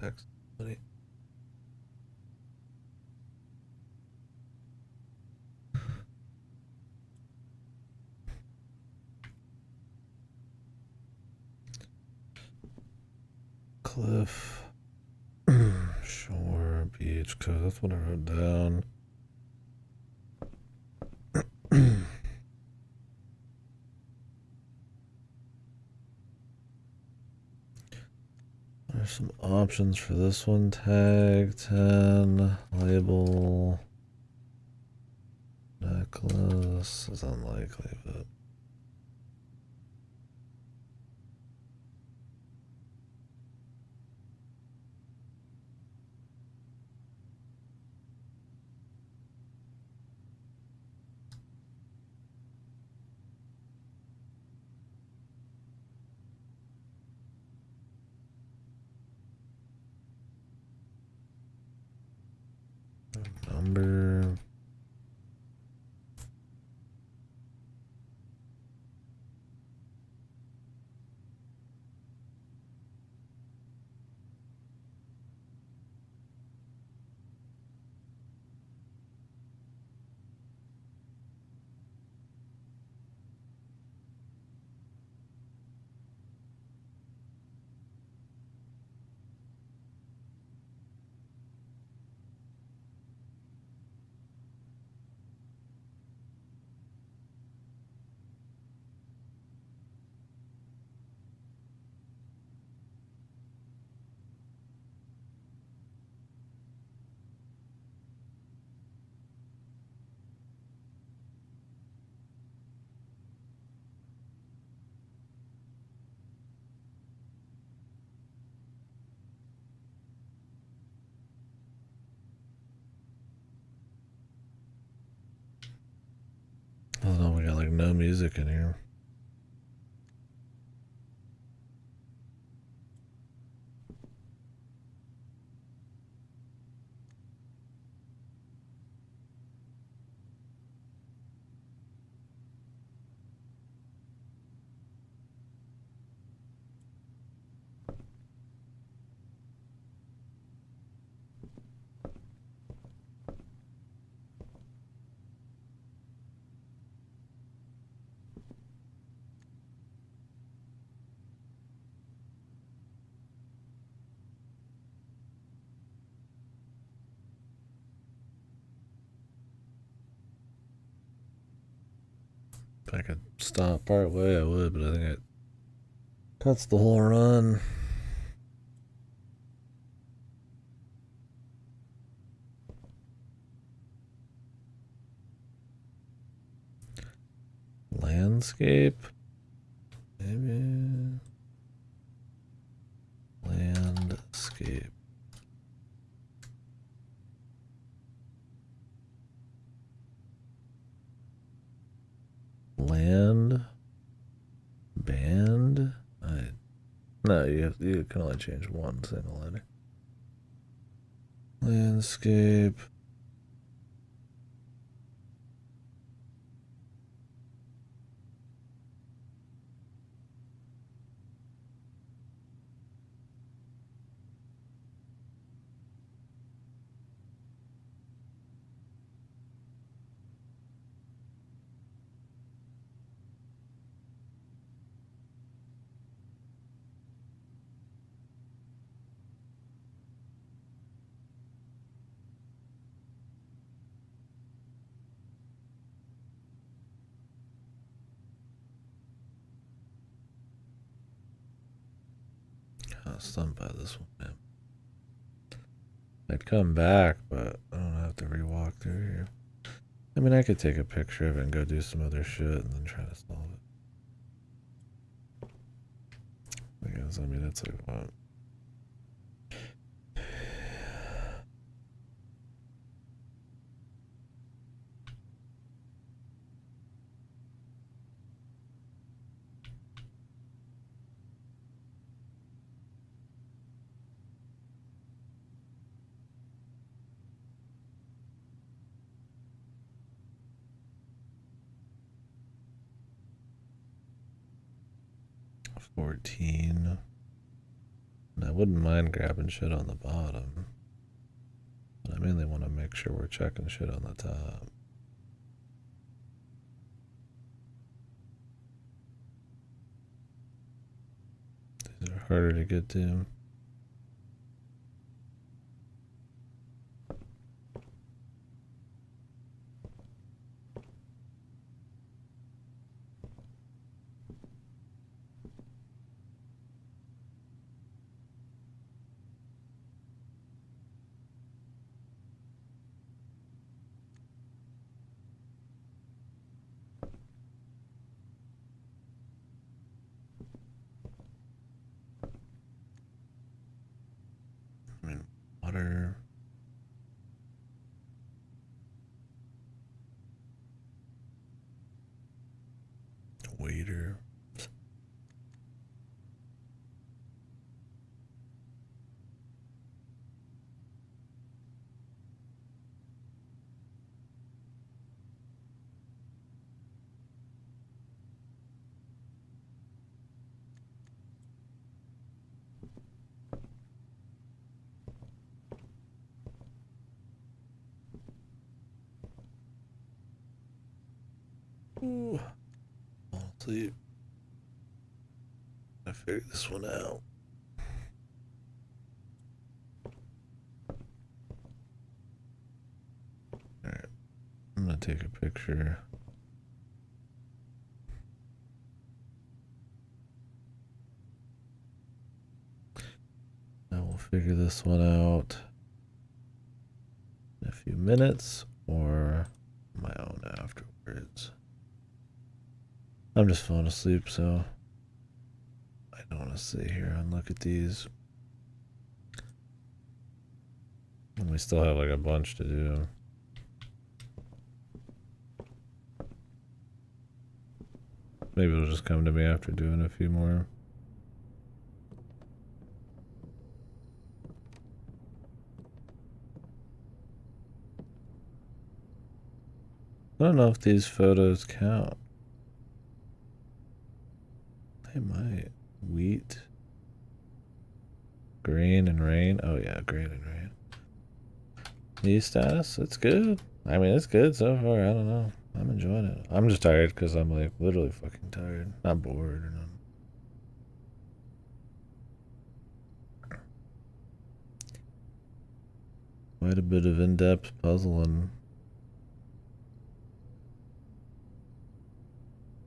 A: Text somebody. Cliff. Shore, beach, cause that's what I wrote down. There's some options for this one. Tag 10, label, necklace is unlikely, but number. Oh no, we got like no music in here. If I could stop part way, I would, but I think it cuts the whole run. Landscape? Maybe. Landscape. Land? Band? No, you can only change one single letter. Landscape. I was stunned by this one, man. I'd come back, but I don't have to rewalk through here. I mean, I could take a picture of it and go do some other shit and then try to solve it. Because, I mean, it's like, what? $14. And I wouldn't mind grabbing shit on the bottom. But I mainly want to make sure we're checking shit on the top. These are harder to get to. I mean, water. Waiter. Ooh. I'll sleep. I figured this one out. Alright. I'm gonna take a picture. I will figure this one out in a few minutes or my own afterwards. I'm just falling asleep, so I don't want to sit here and look at these. And we still have like a bunch to do. Maybe it'll just come to me after doing a few more. I don't know if these photos count. They might. Wheat. Grain and rain. Oh yeah, grain and rain. Knee status? It's good. I mean, it's good so far. I don't know. I'm enjoying it. I'm just tired because I'm like literally fucking tired. Not bored or nothing. Quite a bit of in-depth puzzling.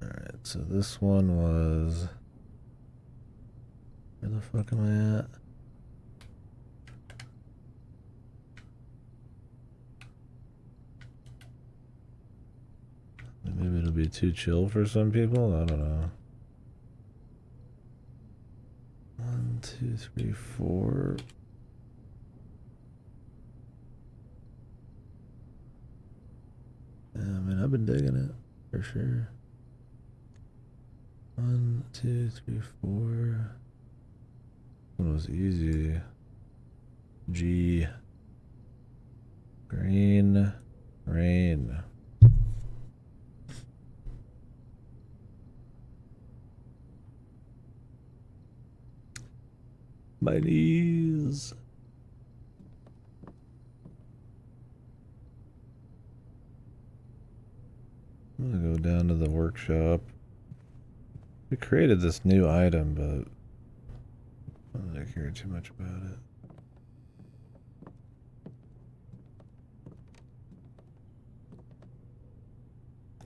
A: Alright, so this one was... Where the fuck am I at? Maybe it'll be too chill for some people? I don't know. 1, 2, 3, 4... Yeah, I mean, I've been digging it, for sure. 1, 2, 3, 4... One was easy. G. Green. Rain. My knees. I'm gonna go down to the workshop. We created this new item, but I don't really care too much about it.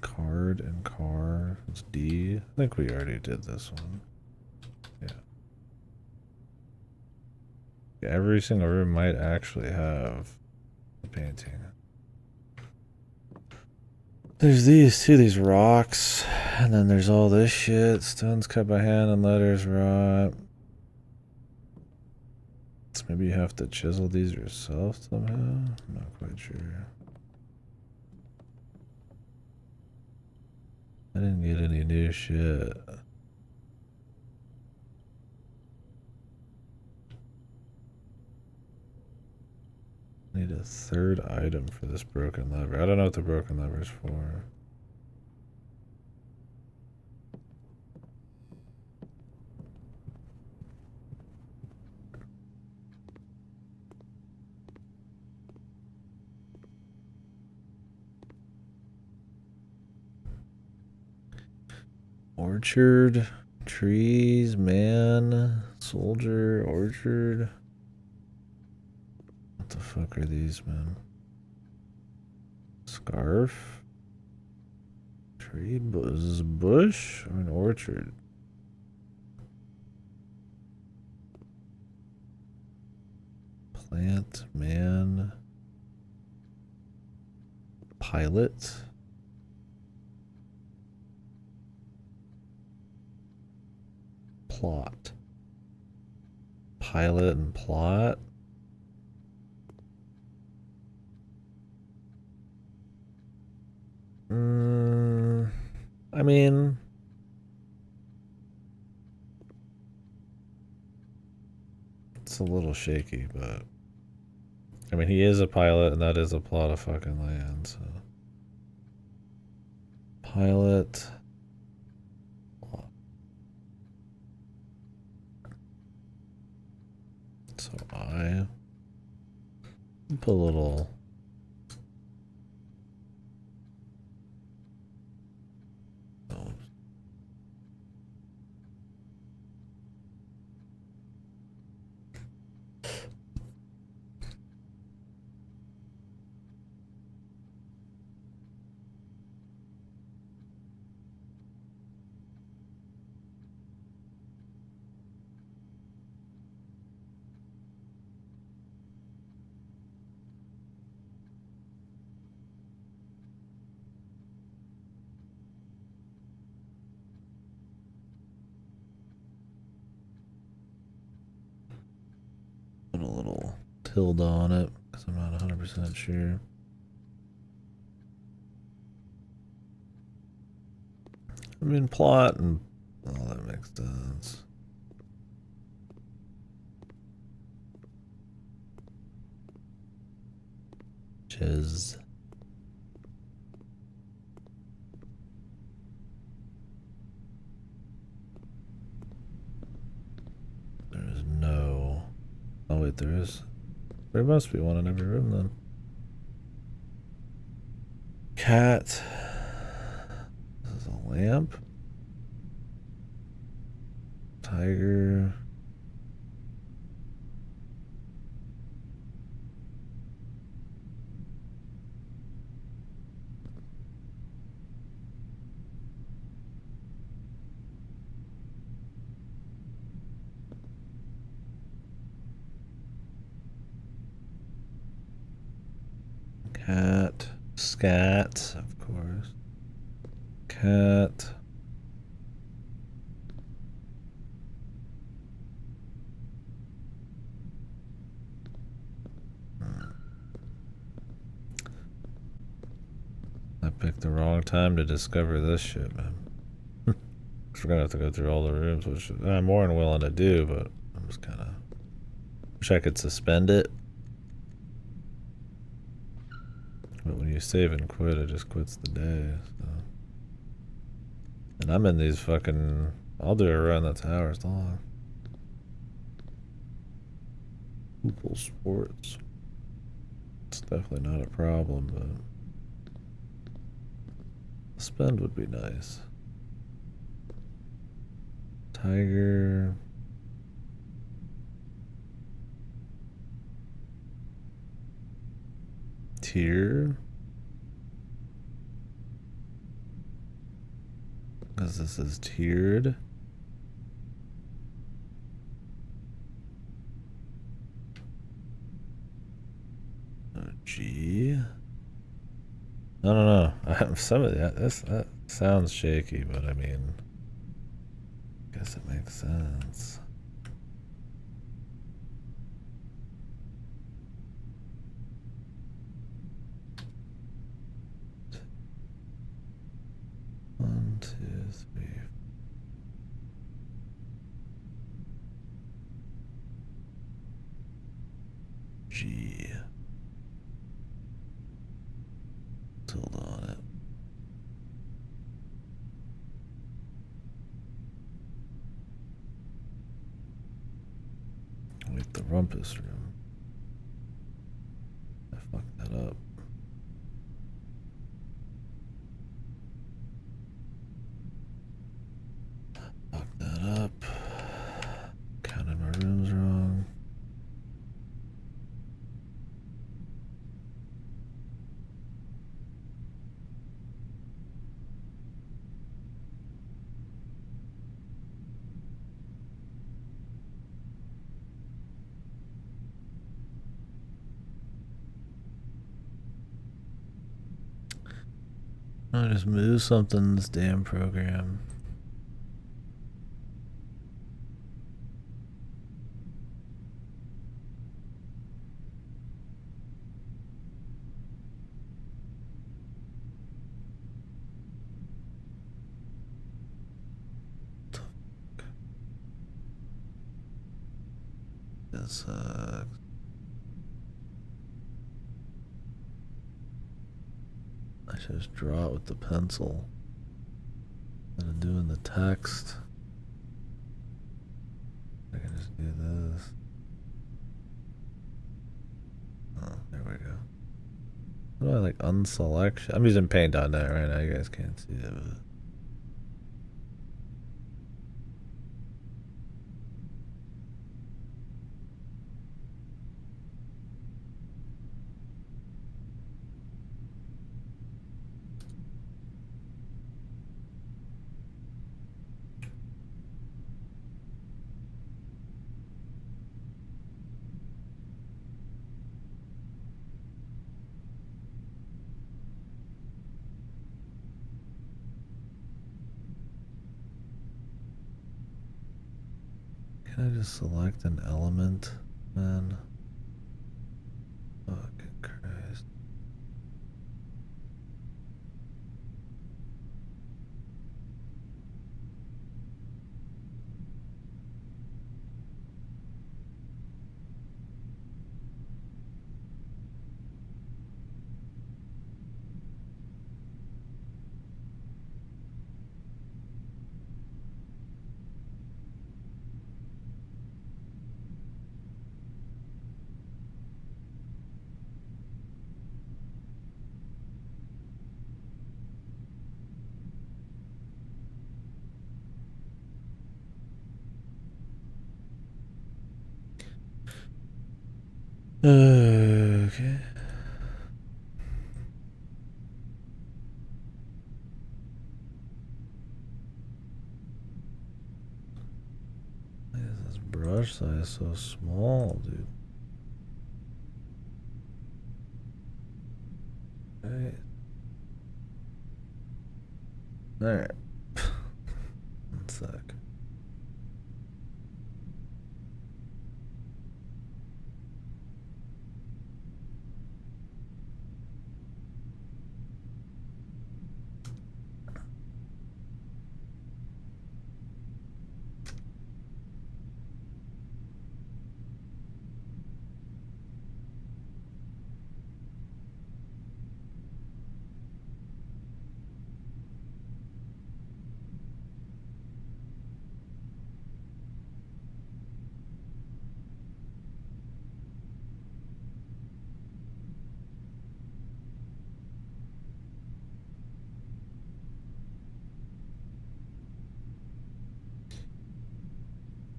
A: Card and car. It's D. I think we already did this one. Yeah. Every single room might actually have a painting. There's these too, these rocks, and then there's all this shit. Stones cut by hand and letters rot. So maybe you have to chisel these yourself somehow? I'm not quite sure. I didn't get any new shit. Need a third item for this broken lever. I don't know what the broken lever is for. Orchard, trees, man, soldier, orchard. What the fuck are these, man? Scarf? Tree? Is this a bush or an orchard? Plant, man. Pilot. Plot. Pilot and plot. I mean, it's a little shaky, but I mean, he is a pilot, and that is a plot of fucking land. So, pilot. So I put a little. Oh. Put a little tilde on it because I'm not 100% sure. I mean, plot and all that makes sense. Chiz. There's no. Oh, wait, there is. There must be one in every room then. Cat. This is a lamp. Tiger. Cat. Scat, of course. Cat. I picked the wrong time to discover this shit, man. We're gonna have to go through all the rooms, which I'm more than willing to do, but I'm just kind of wish I could suspend it. But when you save and quit, it just quits the day. So. And I'm in these fucking. I'll do a run that's hours long. Pupil sports. It's definitely not a problem, but a spend would be nice. Tiger. Tier. Because this is tiered. G. I don't know. Some of that sounds shaky, but I mean, I guess it makes sense. One, two, three. G. Tilde on it. Wait, the rumpus room. I fucked that up. Lock that up. Counted my rooms wrong. I just move something in this damn program. That sucks. I should just draw it with the pencil instead of doing the text. I can just do this. Oh, there we go. How do I like unselect? I'm using paint.net right now. You guys can't see it. But... Can I just select an element, man? Fucking Christ. Okay. Why is this brush size so small, dude? Right. Alright. One sec.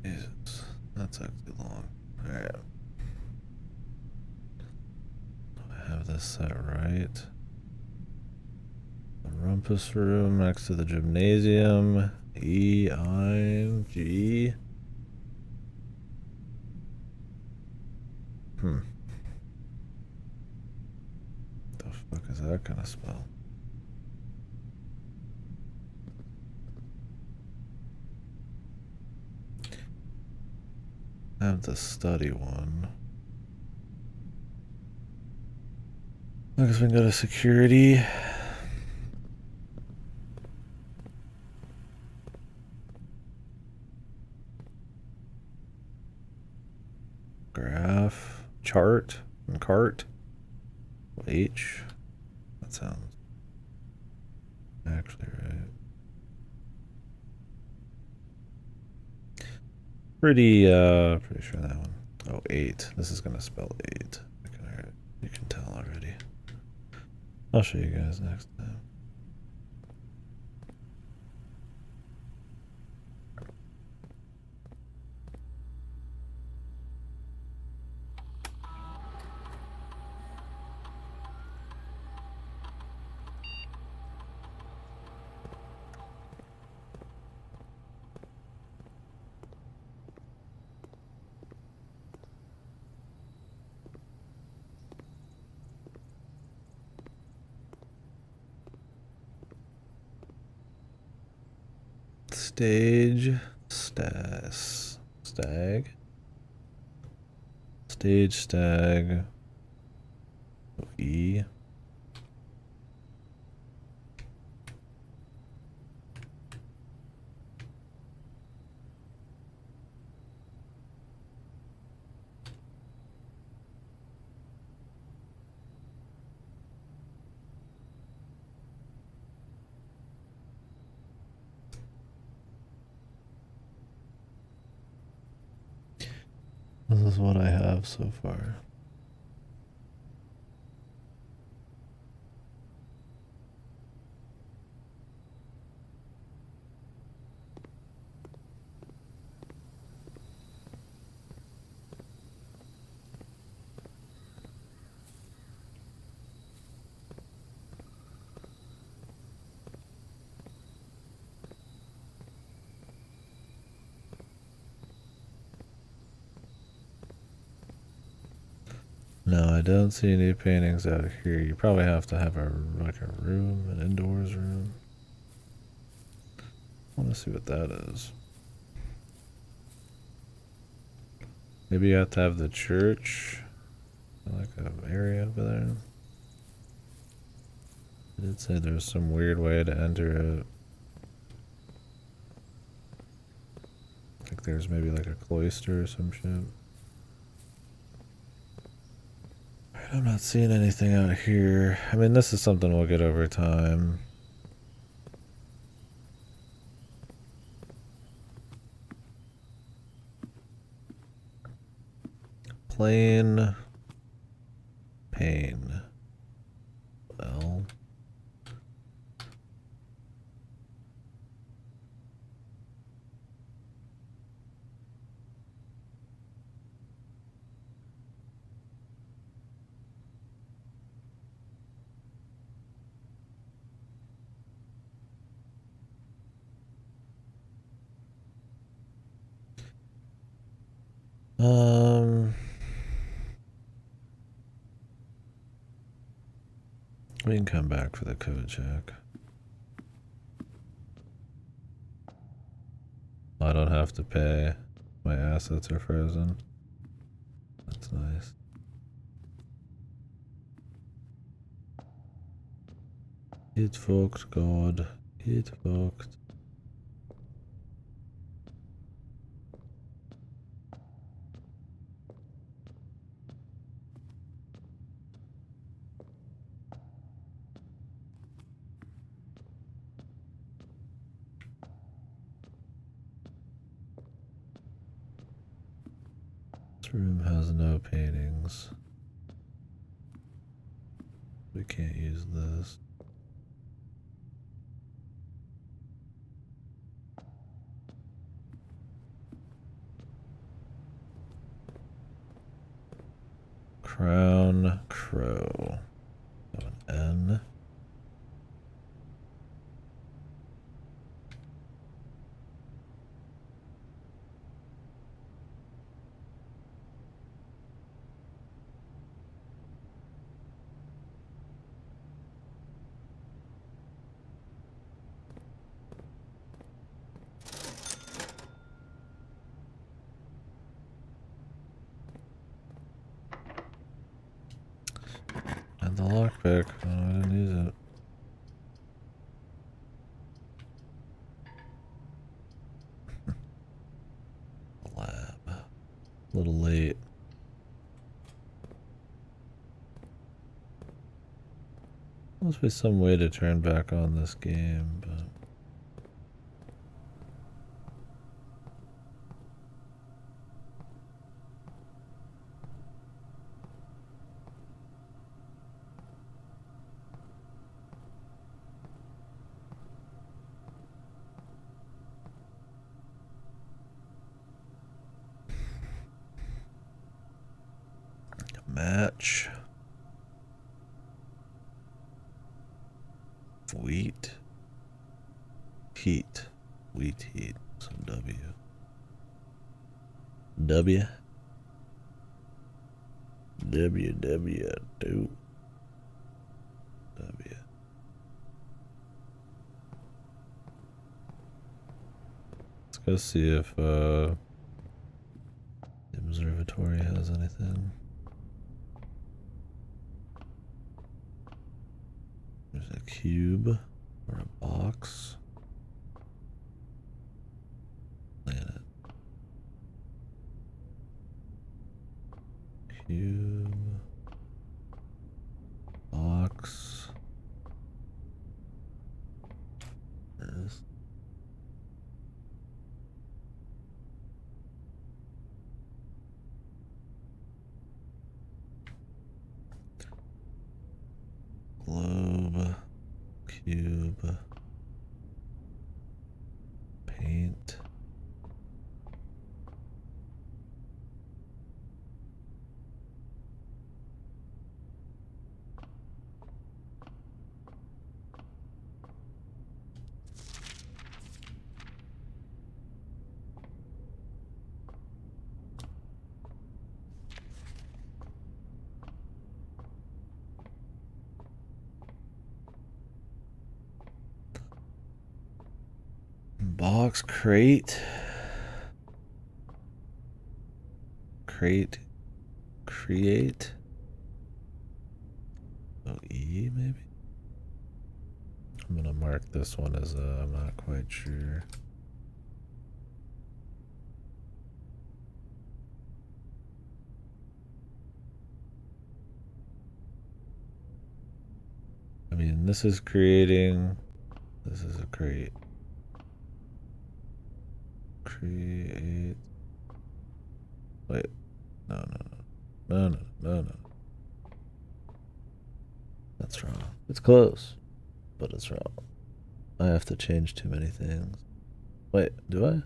A: Jesus, that took too long. Alright. I have this set right. The rumpus room next to the gymnasium. E-I-G. The fuck is that gonna spell? I have the study one. I guess we can go to security. Graph, chart, and cart. H. That sounds actually right. Pretty sure that one. Oh, 8. This is gonna spell 8. You can tell already. I'll show you guys next time. Stage stag. E. This is what I have so far. No, I don't see any paintings out here. You probably have to have a room, an indoors room. I want to see what that is. Maybe you have to have the church, like an area over there. I did say there's some weird way to enter it. Like there's maybe like a cloister or some shit. I'm not seeing anything out here. I mean, this is something we'll get over time. Plain pain. Well. We can come back for the code check. I don't have to pay. My assets are frozen. That's nice. It fucked, God. It fucked. This room has no paintings. We can't use this. Crown Crow. An N. And the lockpick. Oh, I didn't use it. Lab. A little late. Must be some way to turn back on this game, but match. Wheat. Heat. Wheat heat. So W. W. W. W. W. W. Let's see if the observatory has anything. There's a cube or a box. Planet. Cube. Box. There's globe, cube, paint. Box, crate. Crate, create. Oh, E maybe? I'm gonna mark this one as I'm not quite sure. I mean, this is creating. This is a crate. Create. Wait. No. That's wrong. It's close, but it's wrong. I have to change too many things. Wait, do I?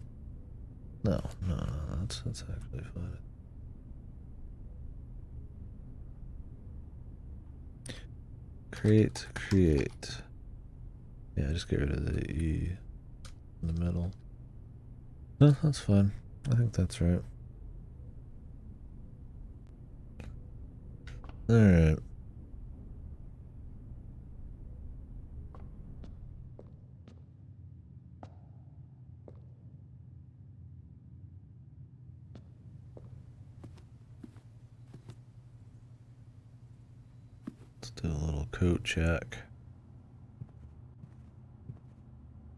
A: No. That's actually fine. Create. Yeah, just get rid of the E in the middle. No, that's fine. I think that's right. Alright. Let's do a little coat check.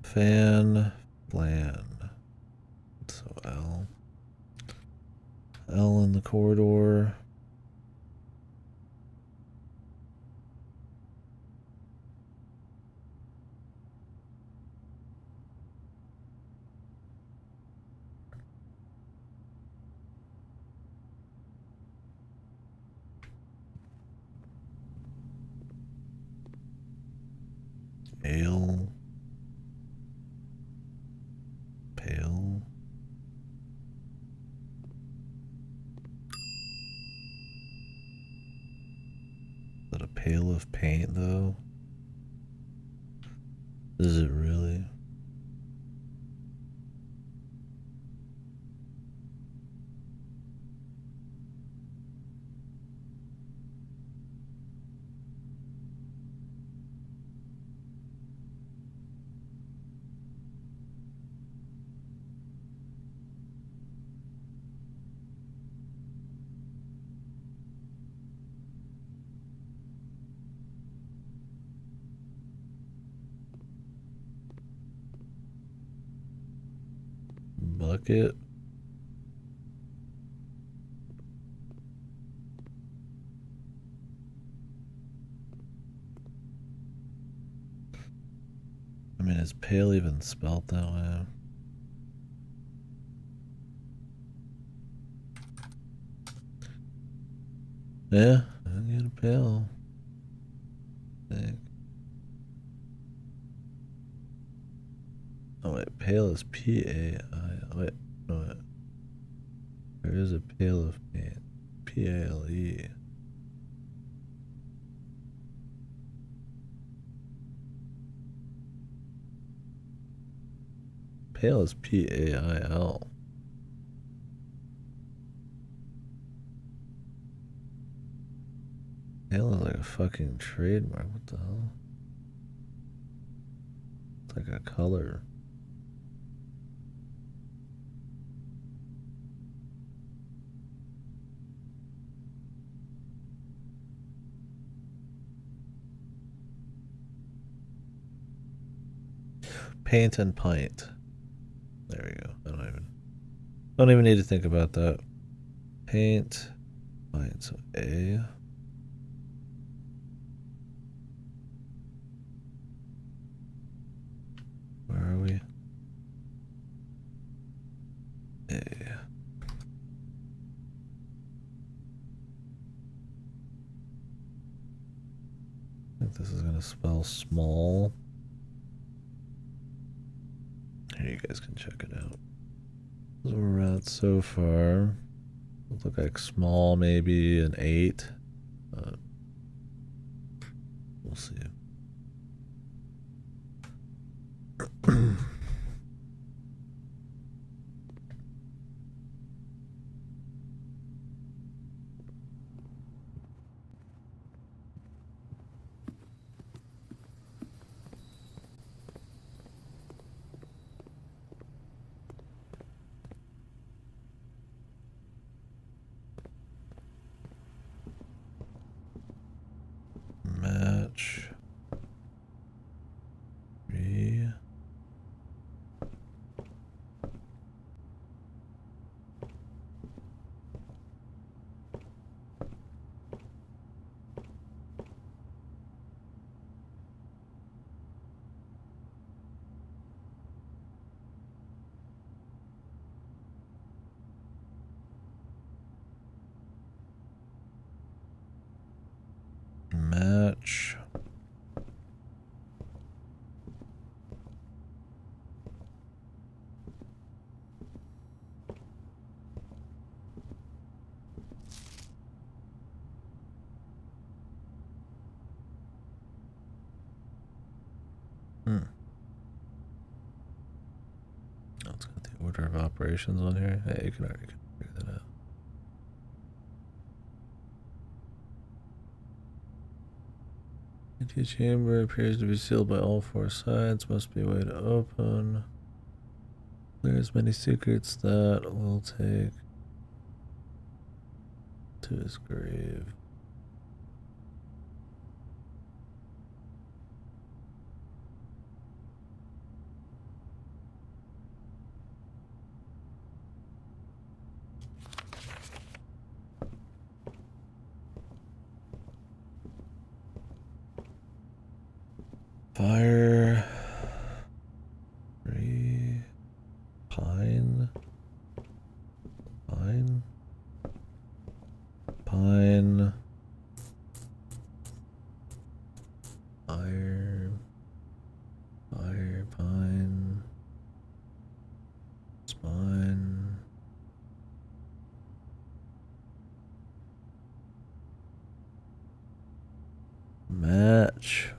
A: Fan, plan. So L in the corridor. Ale. Pale. Is that a pail of paint though? Is it really? Bucket. I mean, is pale even spelled that way? Yeah, I get a pale. I think. Oh wait, pale is P-A-I. Wait, no wait. There is a pail of paint. P-A-L-E. Pale is P-A-I-L. Pale is like a fucking trademark. What the hell? It's like a color. Paint and pint. There we go. Don't even need to think about that. Paint, pint. So A. Where are we? A. I think this is gonna spell small. Here, you guys can check it out. This is where we're at so far. It look like small, maybe an 8. We'll see. Match. 3. Match. Oh, it's got the order of operations on here. Hey, you can already figure that out. Empty chamber appears to be sealed by all 4 sides. Must be a way to open. Clear as many secrets that will take to his grave. Fire. 3. Pine. Pine. Pine. Fire. Fire. Pine. Spine. Match.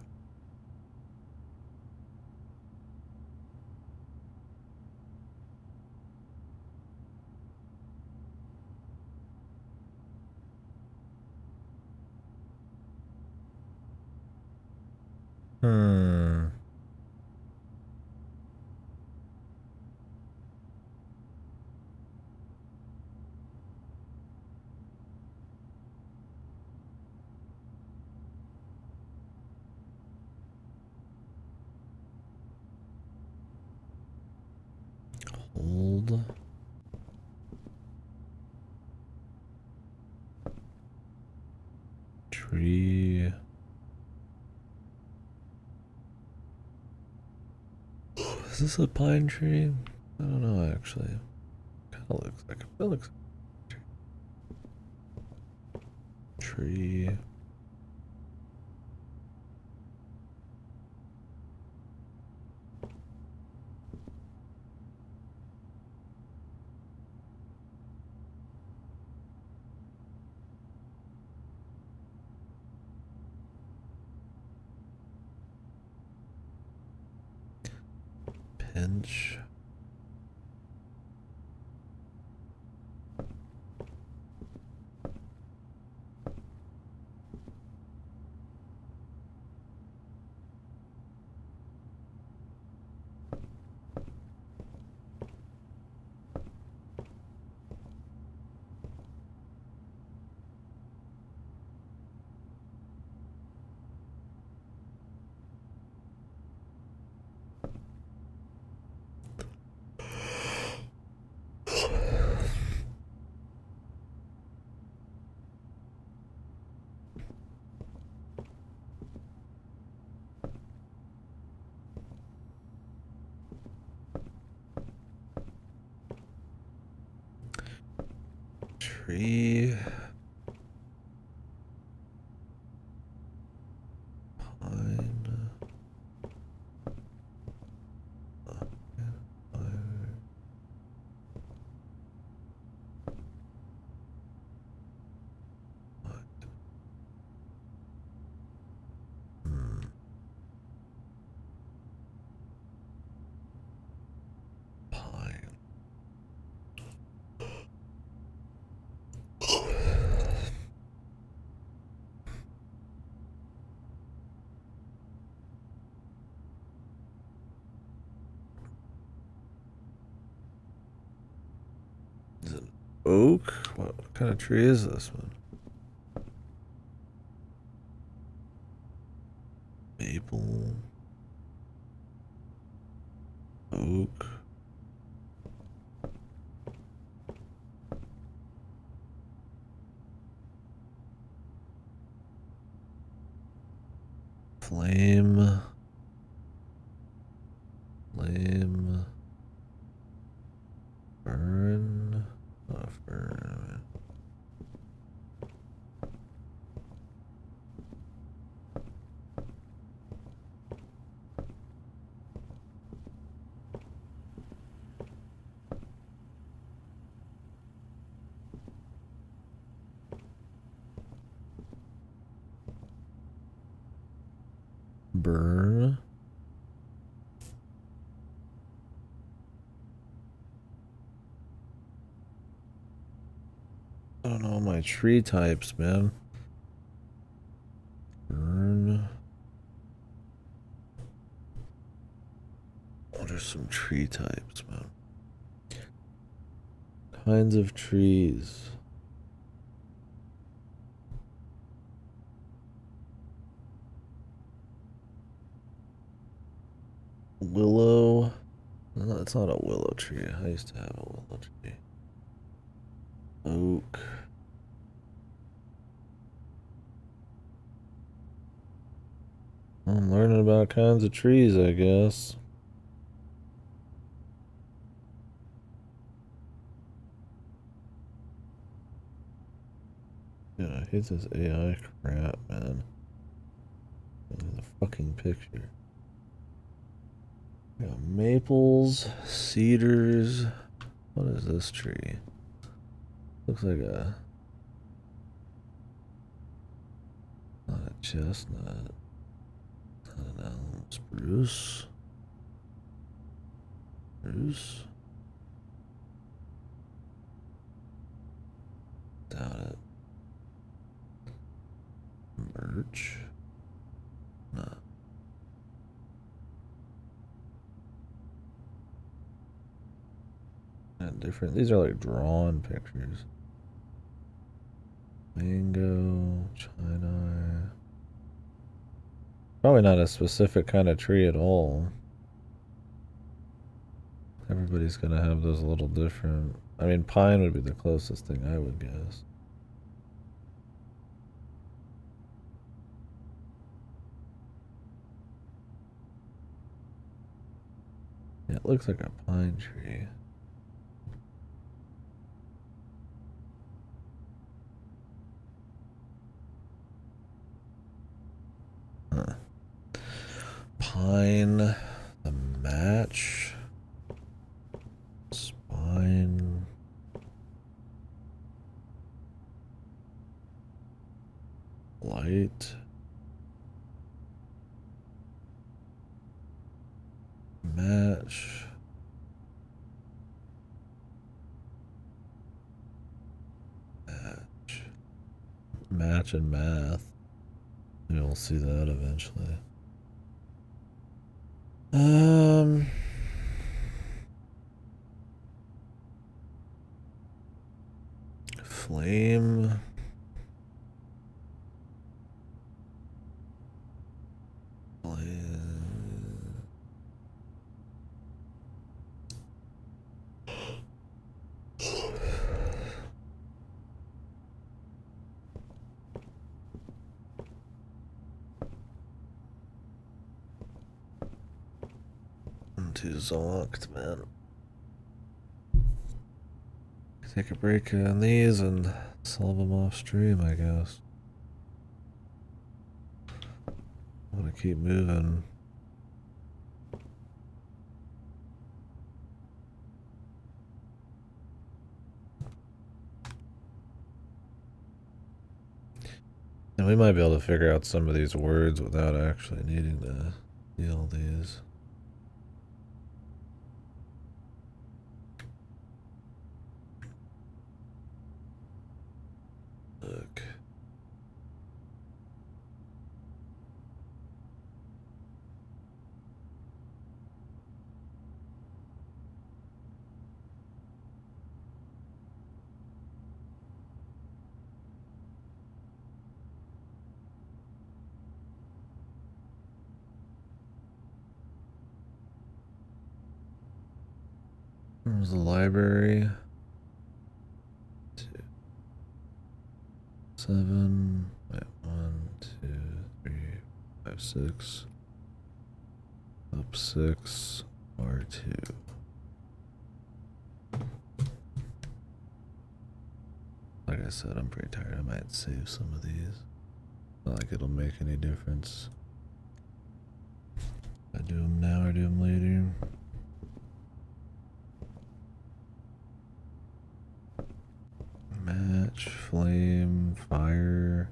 A: Hold. Tree. Is this a pine tree? I don't know actually. Kinda looks like it looks like a tree. Pinch. tree. Pine. Fire. Hmm. Pine. Is it oak? What kind of tree is this one? Maple. Oak. Flame. Flame. Fern. Not a fern. Burn. I don't know my tree types, man. Burn. What are some tree types, man? Kinds of trees. Willow. No, it's not a willow tree. I used to have a willow tree. Oak. I'm learning about kinds of trees, I guess. Yeah, I hate this AI crap, man. Look at the fucking picture. We got maples, cedars. What is this tree? Looks like a... Not a chestnut. Not an elm. Spruce. Spruce. Doubt it. Birch. No. And different. These are like drawn pictures. Mango, China. Probably not a specific kind of tree at all. Everybody's gonna have those a little different. I mean, pine would be the closest thing I would guess. Yeah, it looks like a pine tree. Huh. Pine, the match, spine, light, match, match, match, and math. You'll see that eventually. Flame. Flame. I'm too zonked, man. take a break on these and solve them off stream, I guess. I want to keep moving. And we might be able to figure out some of these words without actually needing to deal these. Look. There's the library. 2, 7. Wait, 1, 2, 3, 5, 6. Up 6. R2. Like I said, I'm pretty tired. I might save some of these. Not like it'll make any difference. I do them now or do them later. Match, flame, fire.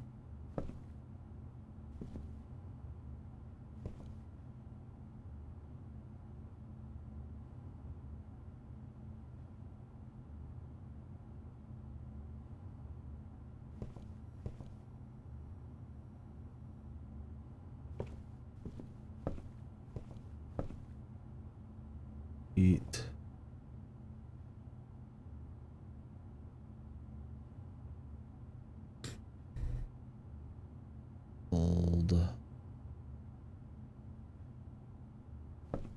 A: Eat. Old.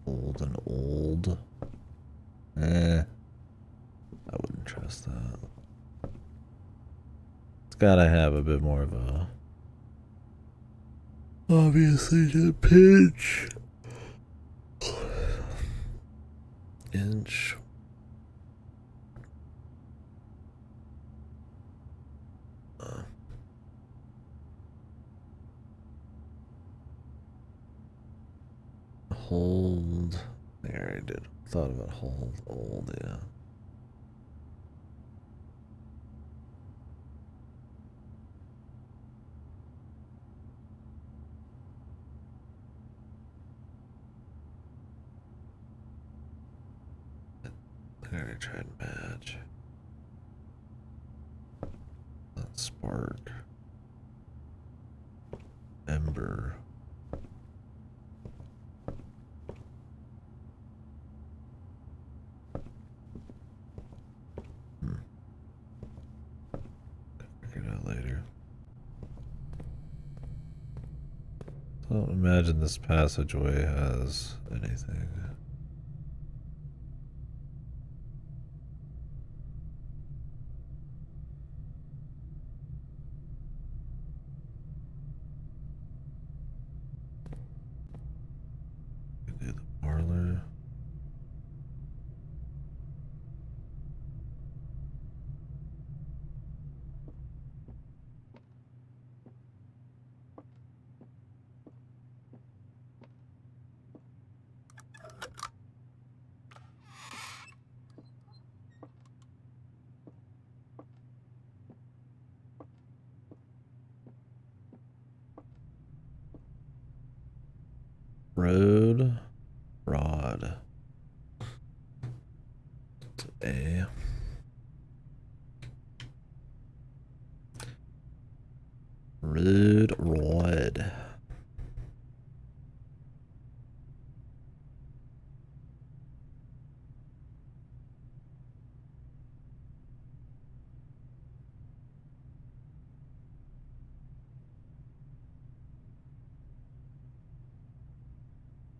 A: Old and old. I wouldn't trust that. It's gotta have a bit more of a... Obviously the pinch. Inch. Hold. There, I did. Thought about hold. Old, yeah. I already tried match. Not spark. Ember. Figure it out later. I don't imagine this passageway has anything. Do the parlor. Road. Rod. A. Rude rod.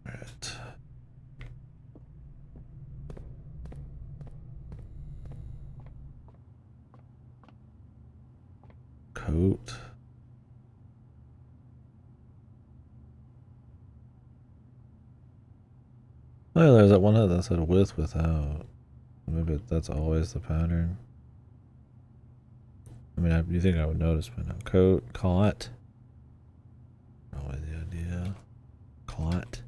A: Alright. Coat. Oh, yeah, there's that one that said with, without. Maybe that's always the pattern. I mean, you think I would notice by now. Coat, caught. Probably the idea. Caught.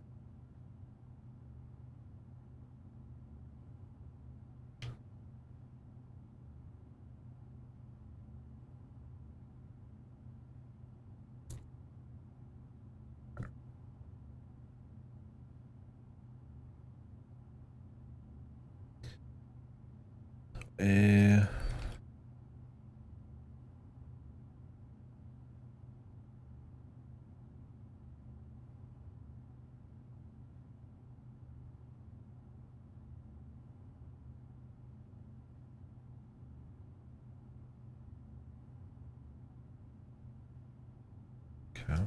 A: Okay.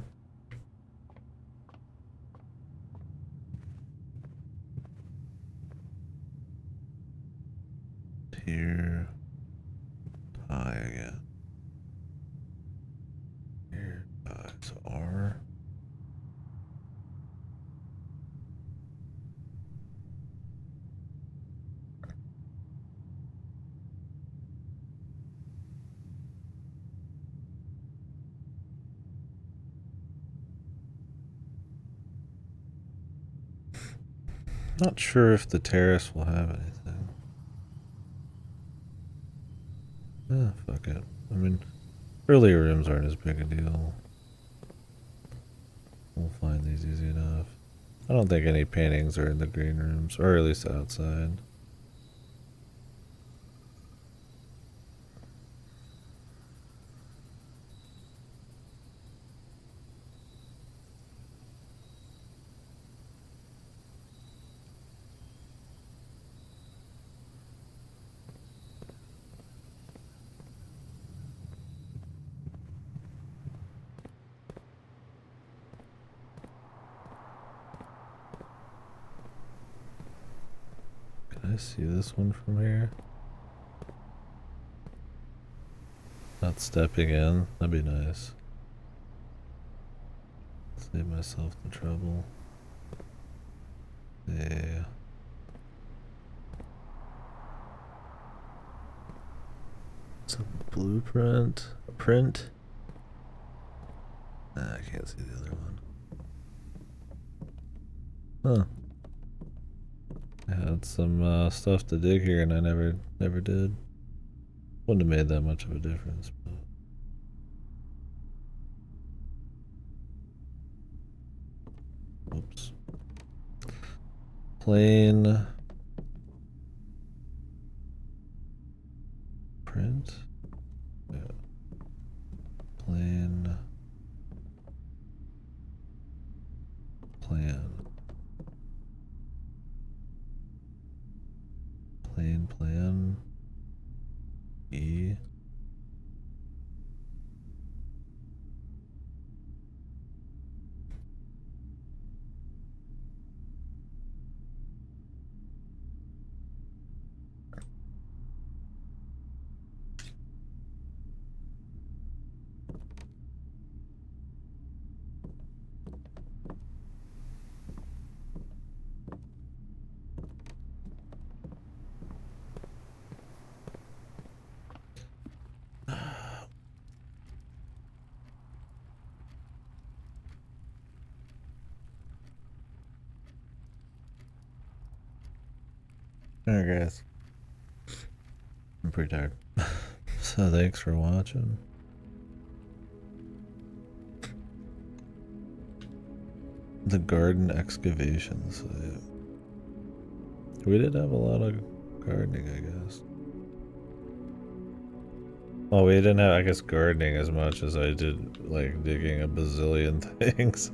A: Here. Tie again. Here. So R. Not sure if the terrace will have anything. Ah, fuck it. I mean, earlier rooms aren't as big a deal. We'll find these easy enough. I don't think any paintings are in the green rooms, or at least outside. Can I see this one from here? Not stepping in, that'd be nice. Save myself the trouble. Yeah. It's a blueprint. A print. Nah, I can't see the other one. Huh. I had some stuff to dig here and I never did. Wouldn't have made that much of a difference, but whoops. Plain print. Yeah. Plain plan. Plain plan. E. Alright guys, I'm pretty tired. So thanks for watching. The garden excavation site. We did have a lot of gardening, I guess. Oh, we didn't have, I guess, gardening as much as I did, like, digging a bazillion things.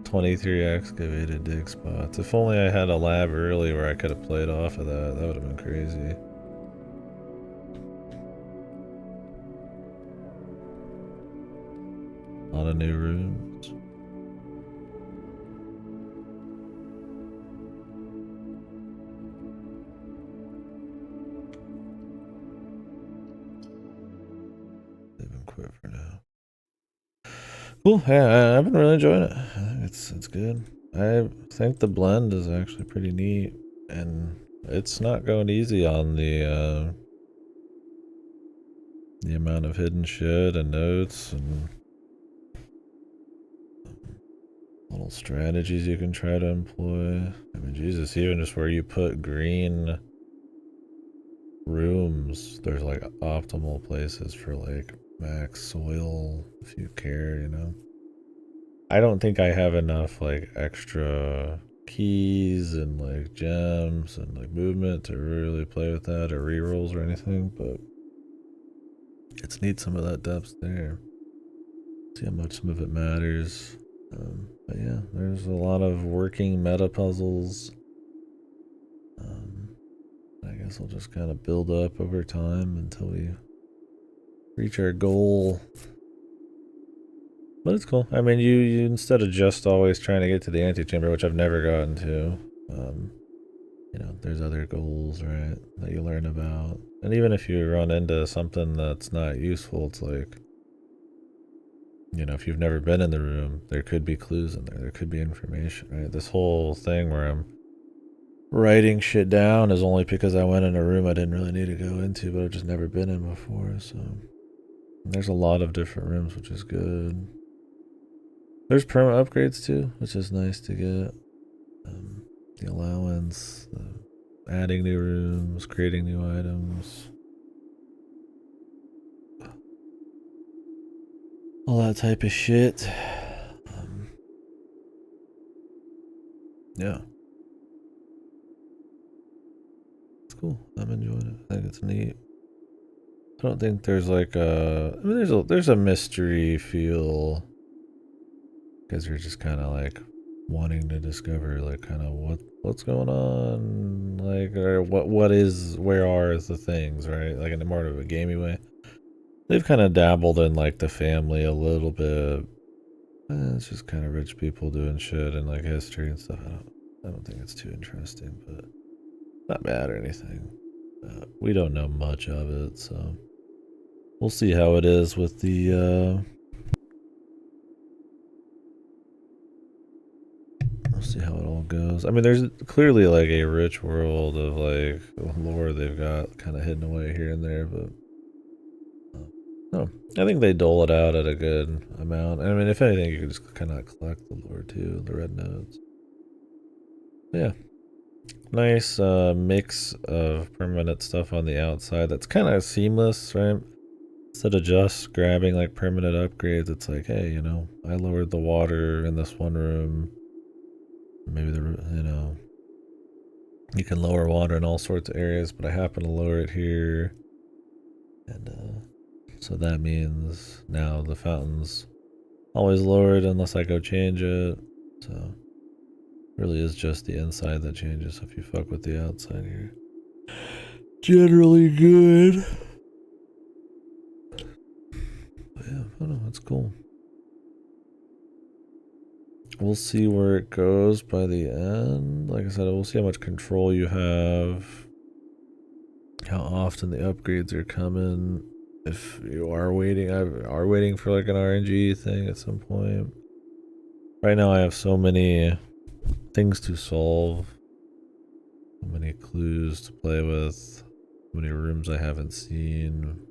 A: 23 excavated dig spots. If only I had a lab early where I could have played off of that, that would have been crazy. A lot of new rooms. They've been quit for now. Cool, yeah, I've been really enjoying it. I think it's good. I think the blend is actually pretty neat, and it's not going easy on the the amount of hidden shit and notes and little strategies you can try to employ. I mean, Jesus, even just where you put green rooms, there's like optimal places for like max soil if you care, you know. I don't think I have enough like extra keys and like gems and like movement to really play with that or rerolls or anything, but it's neat some of that depth there. See how much some of it matters. But yeah, there's a lot of working meta puzzles. I guess I'll just kind of build up over time until we reach our goal. But it's cool. I mean, you instead of just always trying to get to the antechamber, which I've never gotten to, you know, there's other goals, right, that you learn about. And even if you run into something that's not useful, it's like, you know, if you've never been in the room, there could be clues in there. There could be information, right? This whole thing where I'm writing shit down is only because I went in a room I didn't really need to go into, but I've just never been in before. So there's a lot of different rooms, which is good. There's perma upgrades too, which is nice to get. The allowance, adding new rooms, creating new items, all that type of shit. Yeah, it's cool. I'm enjoying it. I think it's neat. I don't think there's like a. I mean, there's a mystery feel because you're just kind of like wanting to discover like kind of what's going on, like, or what is, where are the things, right? Like in a more of a gamey way. They've kind of dabbled in like the family a little bit. It's just kind of rich people doing shit and like history and stuff. I don't think it's too interesting, but not bad or anything. We don't know much of it, so we'll see how it is with the. We'll see how it all goes. I mean, there's clearly like a rich world of like lore they've got kind of hidden away here and there, but no, I think they dole it out at a good amount. I mean, if anything, you can just kind of collect the lore too, the red nodes. But yeah, nice mix of permanent stuff on the outside. That's kind of seamless, right? Instead of just grabbing like permanent upgrades, it's like, hey, you know, I lowered the water in this one room. Maybe you know, you can lower water in all sorts of areas, but I happen to lower it here. And so that means now the fountain's always lowered unless I go change it. So it really is just the inside that changes. So if you fuck with the outside here, generally good. But yeah, I don't know, it's cool. We'll see where it goes by the end. Like I said, we'll see how much control you have, how often the upgrades are coming. If you are waiting for like an RNG thing at some point. Right now, I have so many things to solve, so many clues to play with, so many rooms I haven't seen.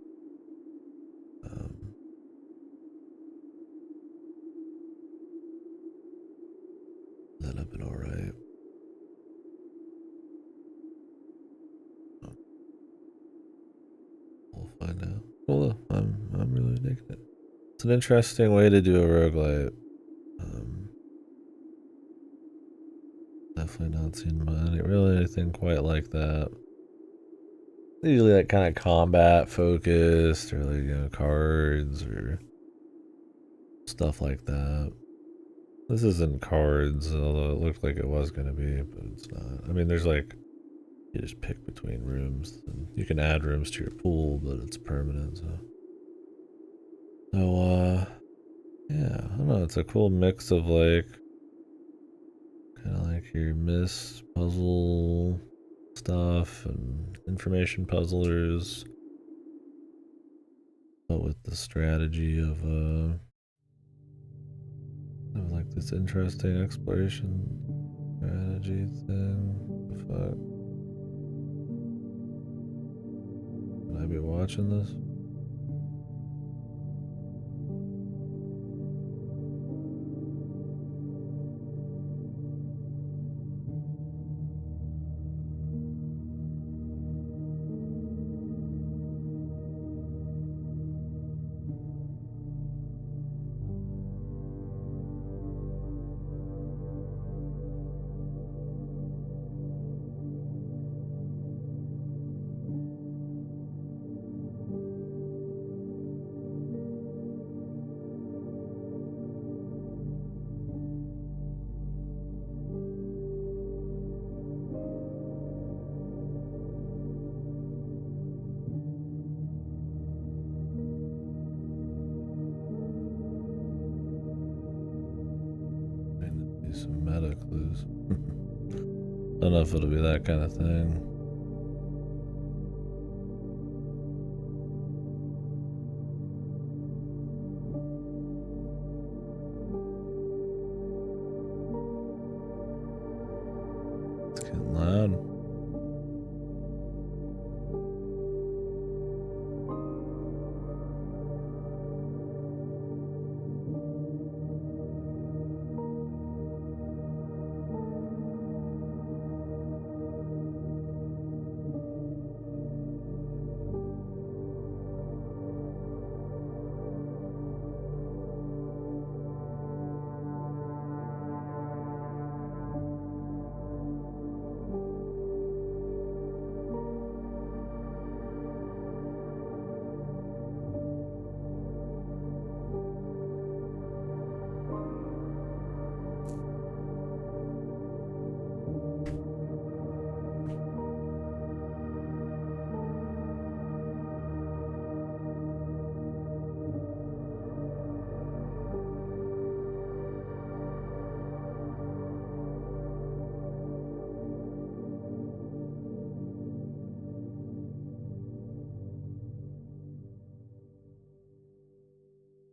A: That have been all right. We'll find out. Well, I'm really digging it. It's an interesting way to do a roguelite. Definitely not seen really anything quite like that. Usually like kind of combat focused or like, you know, cards or stuff like that. This isn't cards, although it looked like it was gonna be, but it's not. I mean, there's like, you just pick between rooms and you can add rooms to your pool, but it's permanent. Yeah, I don't know. It's a cool mix of like kind of like your miss puzzle stuff and information puzzlers, but with the strategy of like this interesting exploration strategy thing. The fuck? Would I be watching this? Don't know if it'll be that kind of thing. It's getting loud.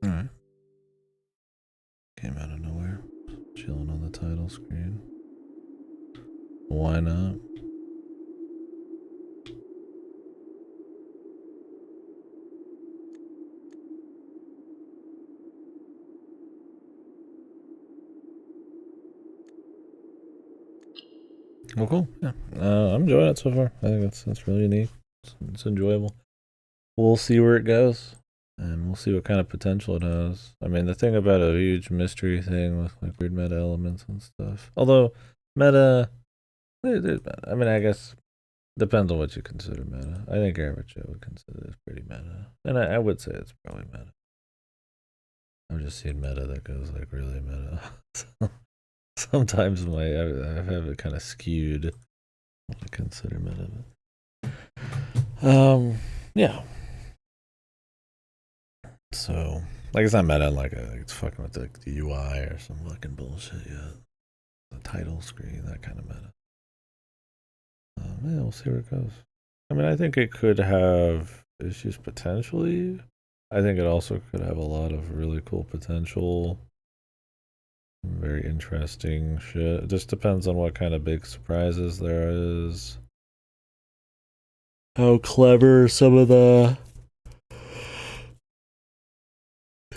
A: Alright. Came out of nowhere. Chilling on the title screen. Why not? Well, cool. Yeah, I'm enjoying it so far. I think that's really neat. It's enjoyable. We'll see where it goes, and we'll see what kind of potential it has. I mean, the thing about a huge mystery thing with like weird meta elements and stuff. Although meta, I mean, I guess depends on what you consider meta. I think average Joe would consider this pretty meta, and I would say it's probably meta. I've just seen meta that goes like really meta. So sometimes I have it kind of skewed. What I consider meta. Yeah. So like it's not meta like it's fucking with the UI or some fucking bullshit yet. The title screen, that kind of meta. Yeah, we'll see where it goes. I mean, I think it could have issues potentially. I think it also could have a lot of really cool potential. Very interesting shit. It just depends on what kind of big surprises there is. How clever some of the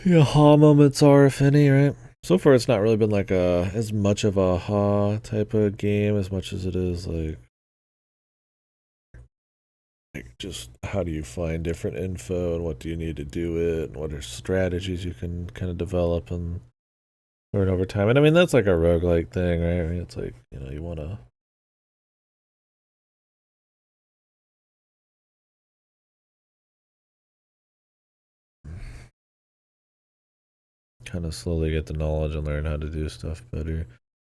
A: aha moments are, if any, right? So far, it's not really been like as much of a aha type of game as much as it is like just how do you find different info and what do you need to do it and what are strategies you can kind of develop and learn over time. And I mean, that's like a roguelike thing, right? I mean, it's like, you want to kind of slowly get the knowledge and learn how to do stuff better.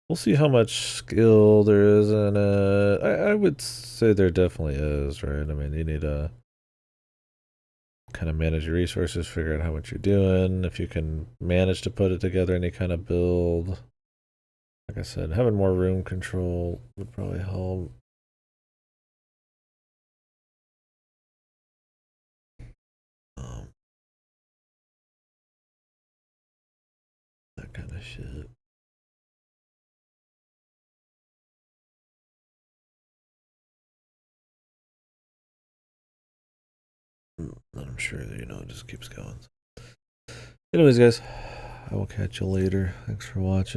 A: We'll see how much skill there is in it. I would say there definitely is, right? I mean, you need to kind of manage your resources, figure out how much you're doing. If you can manage to put it together, any kind of build. Like I said, having more room control would probably help. That kind of shit. And I'm sure that, it just keeps going. Anyways, guys, I will catch you later. Thanks for watching.